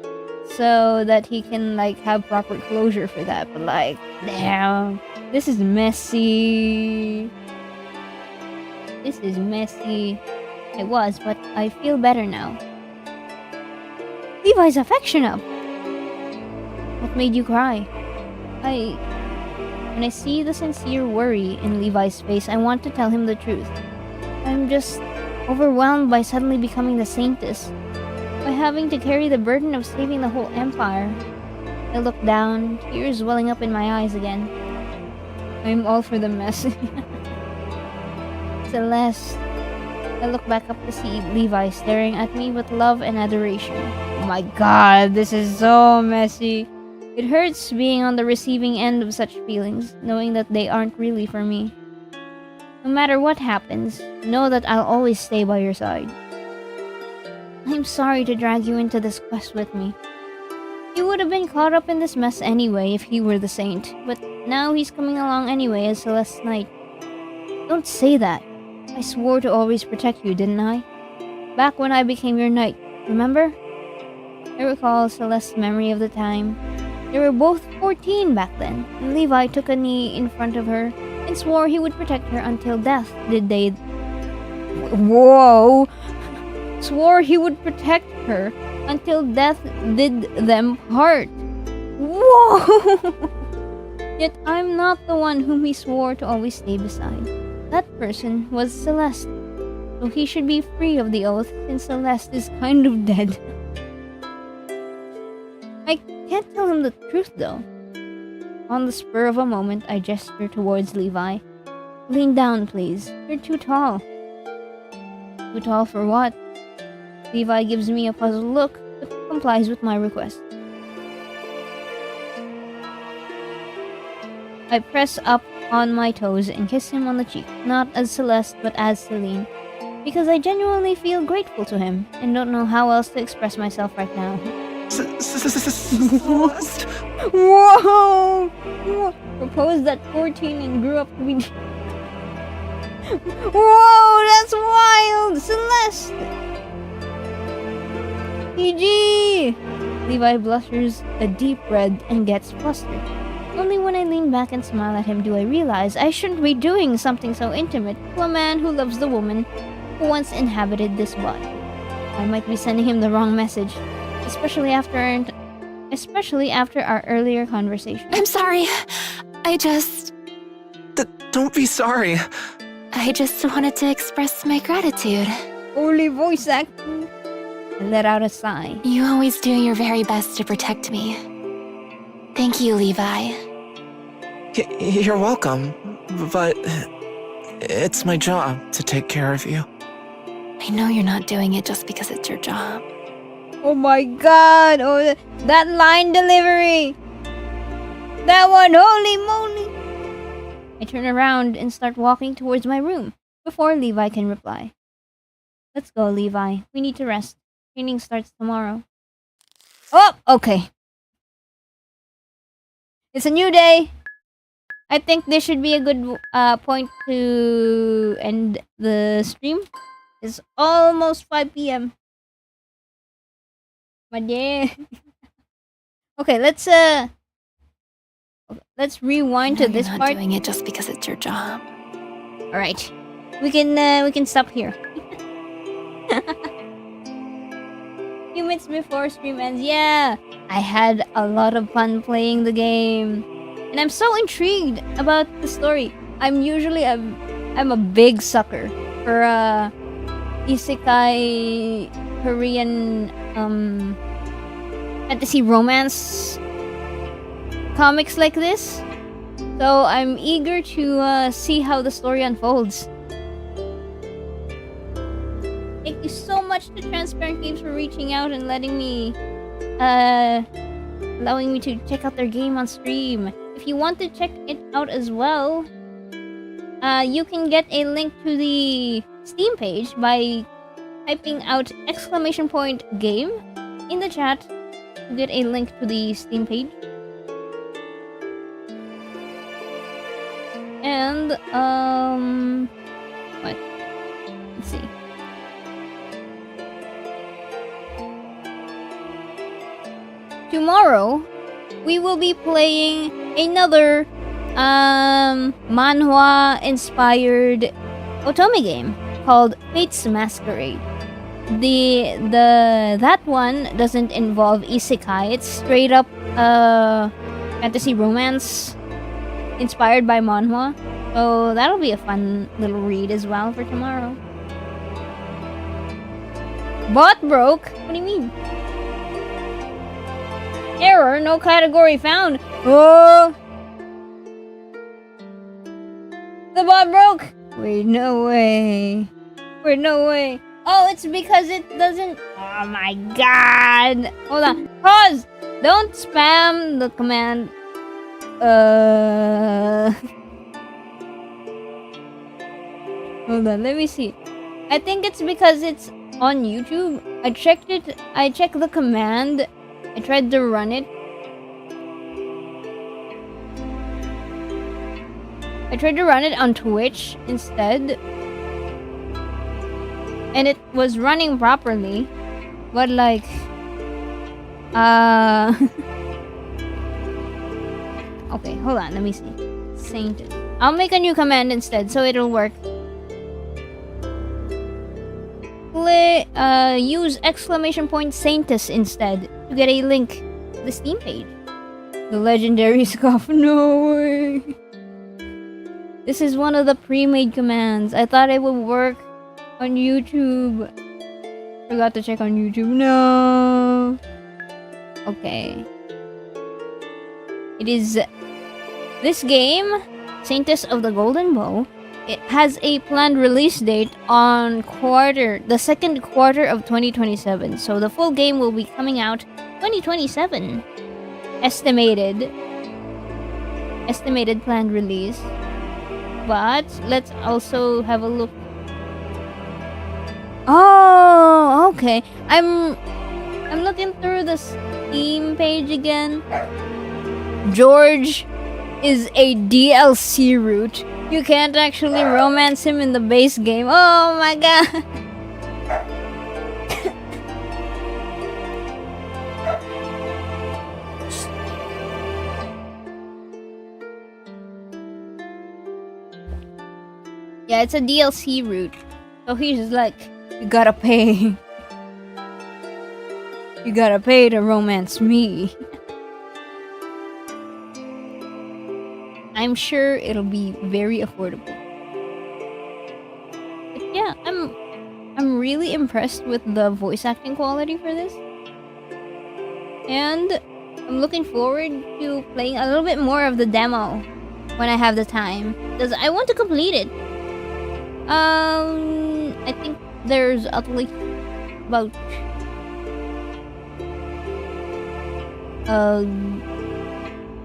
so that he can like have proper closure for that. But like, damn, this is messy. This is messy. It was, but I feel better now. Levi's affection up. What made you cry? When I see the sincere worry in Levi's face, I want to tell him the truth. I'm just overwhelmed by suddenly becoming the Saintess. By having to carry the burden of saving the whole empire. I look down, tears welling up in my eyes again. I'm all for the mess. Celeste. I look back up to see Levi staring at me with love and adoration. Oh my god, this is so messy. It hurts being on the receiving end of such feelings, knowing that they aren't really for me. No matter what happens, know that I'll always stay by your side. I'm sorry to drag you into this quest with me. He would have been caught up in this mess anyway if he were the saint, but now he's coming along anyway as Celeste's knight. Don't say that. I swore to always protect you, didn't I? Back when I became your knight, remember? I recall Celeste's memory of the time. They were both 14 back then, and Levi took a knee in front of her and swore he would protect her until death did they... Whoa! Swore he would protect her until death did them part. Whoa! Yet I'm not the one whom he swore to always stay beside. That person was Celeste, so he should be free of the oath since Celeste is kind of dead. I can't tell him the truth though. On the spur of a moment, I gesture towards Levi. Lean down, please. You're too tall. Too tall for what? Levi gives me a puzzled look, but complies with my request. I press up on my toes and kiss him on the cheek, not as Celeste, but as Celine. Because I genuinely feel grateful to him, and don't know how else to express myself right now. Celeste? Whoa! Proposed at 14 and grew up to be... Whoa, that's wild! Celeste! PG! Levi blushes a deep red and gets flustered. Only when I lean back and smile at him do I realize I shouldn't be doing something so intimate to a man who loves the woman who once inhabited this body. I might be sending him the wrong message, especially after our earlier conversation. I'm sorry. Don't be sorry. I just wanted to express my gratitude. Only voice acting. I let out a sigh. You always do your very best to protect me. Thank you, Levi. You're welcome, but it's my job to take care of you. I know you're not doing it just because it's your job. Oh my god! Oh, that line delivery! That one, holy moly! I turn around and start walking towards my room before Levi can reply. Let's go, Levi. We need to rest. Training starts tomorrow. Oh, okay. It's a new day. I think this should be a good point to end the stream. It's almost 5 p.m. My day. Okay, let's rewind to this you're not part. Doing it just because it's your job. All right, we can stop here. Few minutes before stream ends. Yeah, I had a lot of fun playing the game, and I'm so intrigued about the story. I'm a big sucker for isekai Korean fantasy romance comics like this. So I'm eager to see how the story unfolds. Thank you so much to Transparent Games for reaching out and allowing me to check out their game on stream. If you want to check it out as well, you can get a link to the Steam page by typing out !game in the chat to get a link to the Steam page. And what? Let's see. Tomorrow, we will be playing another manhwa-inspired Otome game called Fate's Masquerade. That one doesn't involve isekai. It's straight up fantasy romance inspired by manhwa. So that'll be a fun little read as well for tomorrow. Bot broke? What do you mean? Error, no category found. Oh! The bot broke! Wait, no way. Wait, no way. Oh, it's because it doesn't... Oh my god. Hold on. Pause! Don't spam the command. Hold on, let me see. I think it's because it's on YouTube. I checked the command. I tried to run it. I tried to run it on Twitch instead. And it was running properly. But like... Okay, hold on, let me see. Saintess. I'll make a new command instead so it'll work. Use !Saintess instead to get a link to the Steam page. The legendary scoff. No way. This is one of the pre-made commands. I thought it would work on YouTube. Forgot to check on YouTube. No. Okay. It is this game, Saintess of the Golden Bow. It has a planned release date on the second quarter of 2027. So the full game will be coming out 2027. Estimated planned release. But let's also have a look. Oh, okay. I'm looking through the Steam page again. George is a DLC route. You can't actually romance him in the base game. Oh my god. Yeah, it's a DLC route. So he's like, you gotta pay. You gotta pay to romance me. I'm sure it'll be very affordable. But yeah, I'm really impressed with the voice acting quality for this. And I'm looking forward to playing a little bit more of the demo when I have the time. Because I want to complete it. I think there's at least about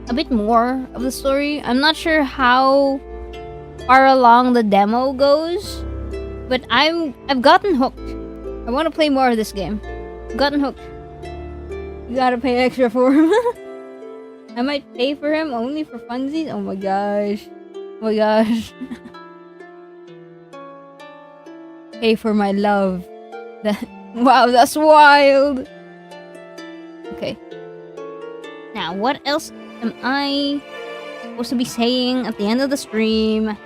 a bit more of the story. I'm not sure how far along the demo goes, but I've gotten hooked. I want to play more of this game. I've gotten hooked. You gotta pay extra for him. I might pay for him only for funsies. Oh my gosh. Oh my gosh. Pay for my love. Wow, that's wild. Okay. Now, what else am I supposed to be saying at the end of the stream?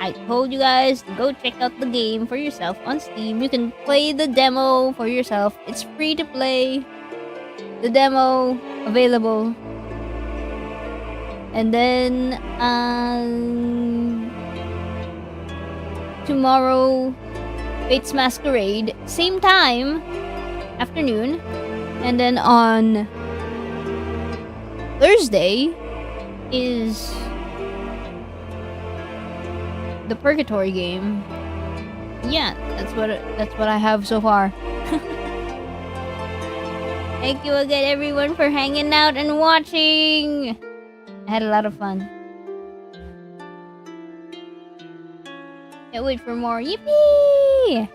I told you guys to go check out the game for yourself on Steam. You can play the demo for yourself. It's free to play. The demo available. And then tomorrow, Fate's Masquerade, same time, afternoon. And then on Thursday is the Purgatory game. Yeah, that's what I have so far. Thank you again, everyone, for hanging out and watching. I had a lot of fun. Can't wait for more. Yippee!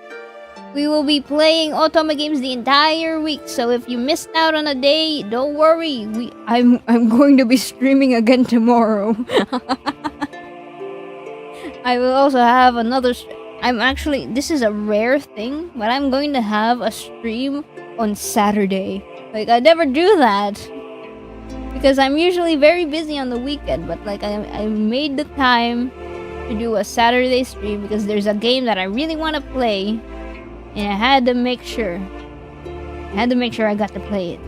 We will be playing Otome games the entire week, so if you missed out on a day, don't worry. I'm going to be streaming again tomorrow. I will also have another. This is a rare thing, but I'm going to have a stream on Saturday. Like, I never do that because I'm usually very busy on the weekend. But like, I made the time to do a Saturday stream because there's a game that I really want to play. And I had to make sure I got to play it.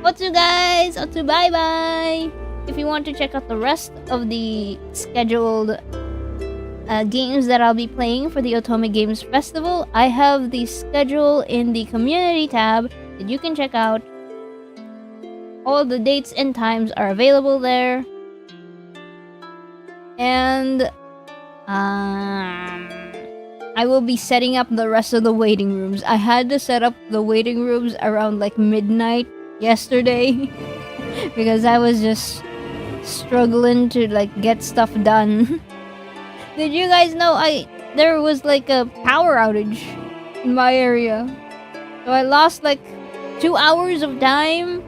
Otsu guys! Otsu bye bye! If you want to check out the rest of the scheduled games that I'll be playing for the Otome Games Festival, I have the schedule in the community tab that you can check out. All the dates and times are available there. And I will be setting up the rest of the waiting rooms. I had to set up the waiting rooms around like midnight yesterday because I was just struggling to like get stuff done. Did you guys know there was like a power outage in my area? So I lost like 2 hours of time.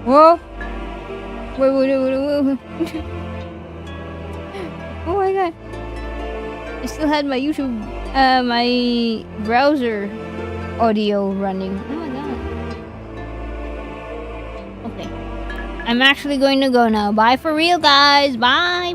Whoa. Wait. Oh my god. I still had my YouTube, my browser audio running. Oh my god. Okay. I'm actually going to go now. Bye for real, guys. Bye.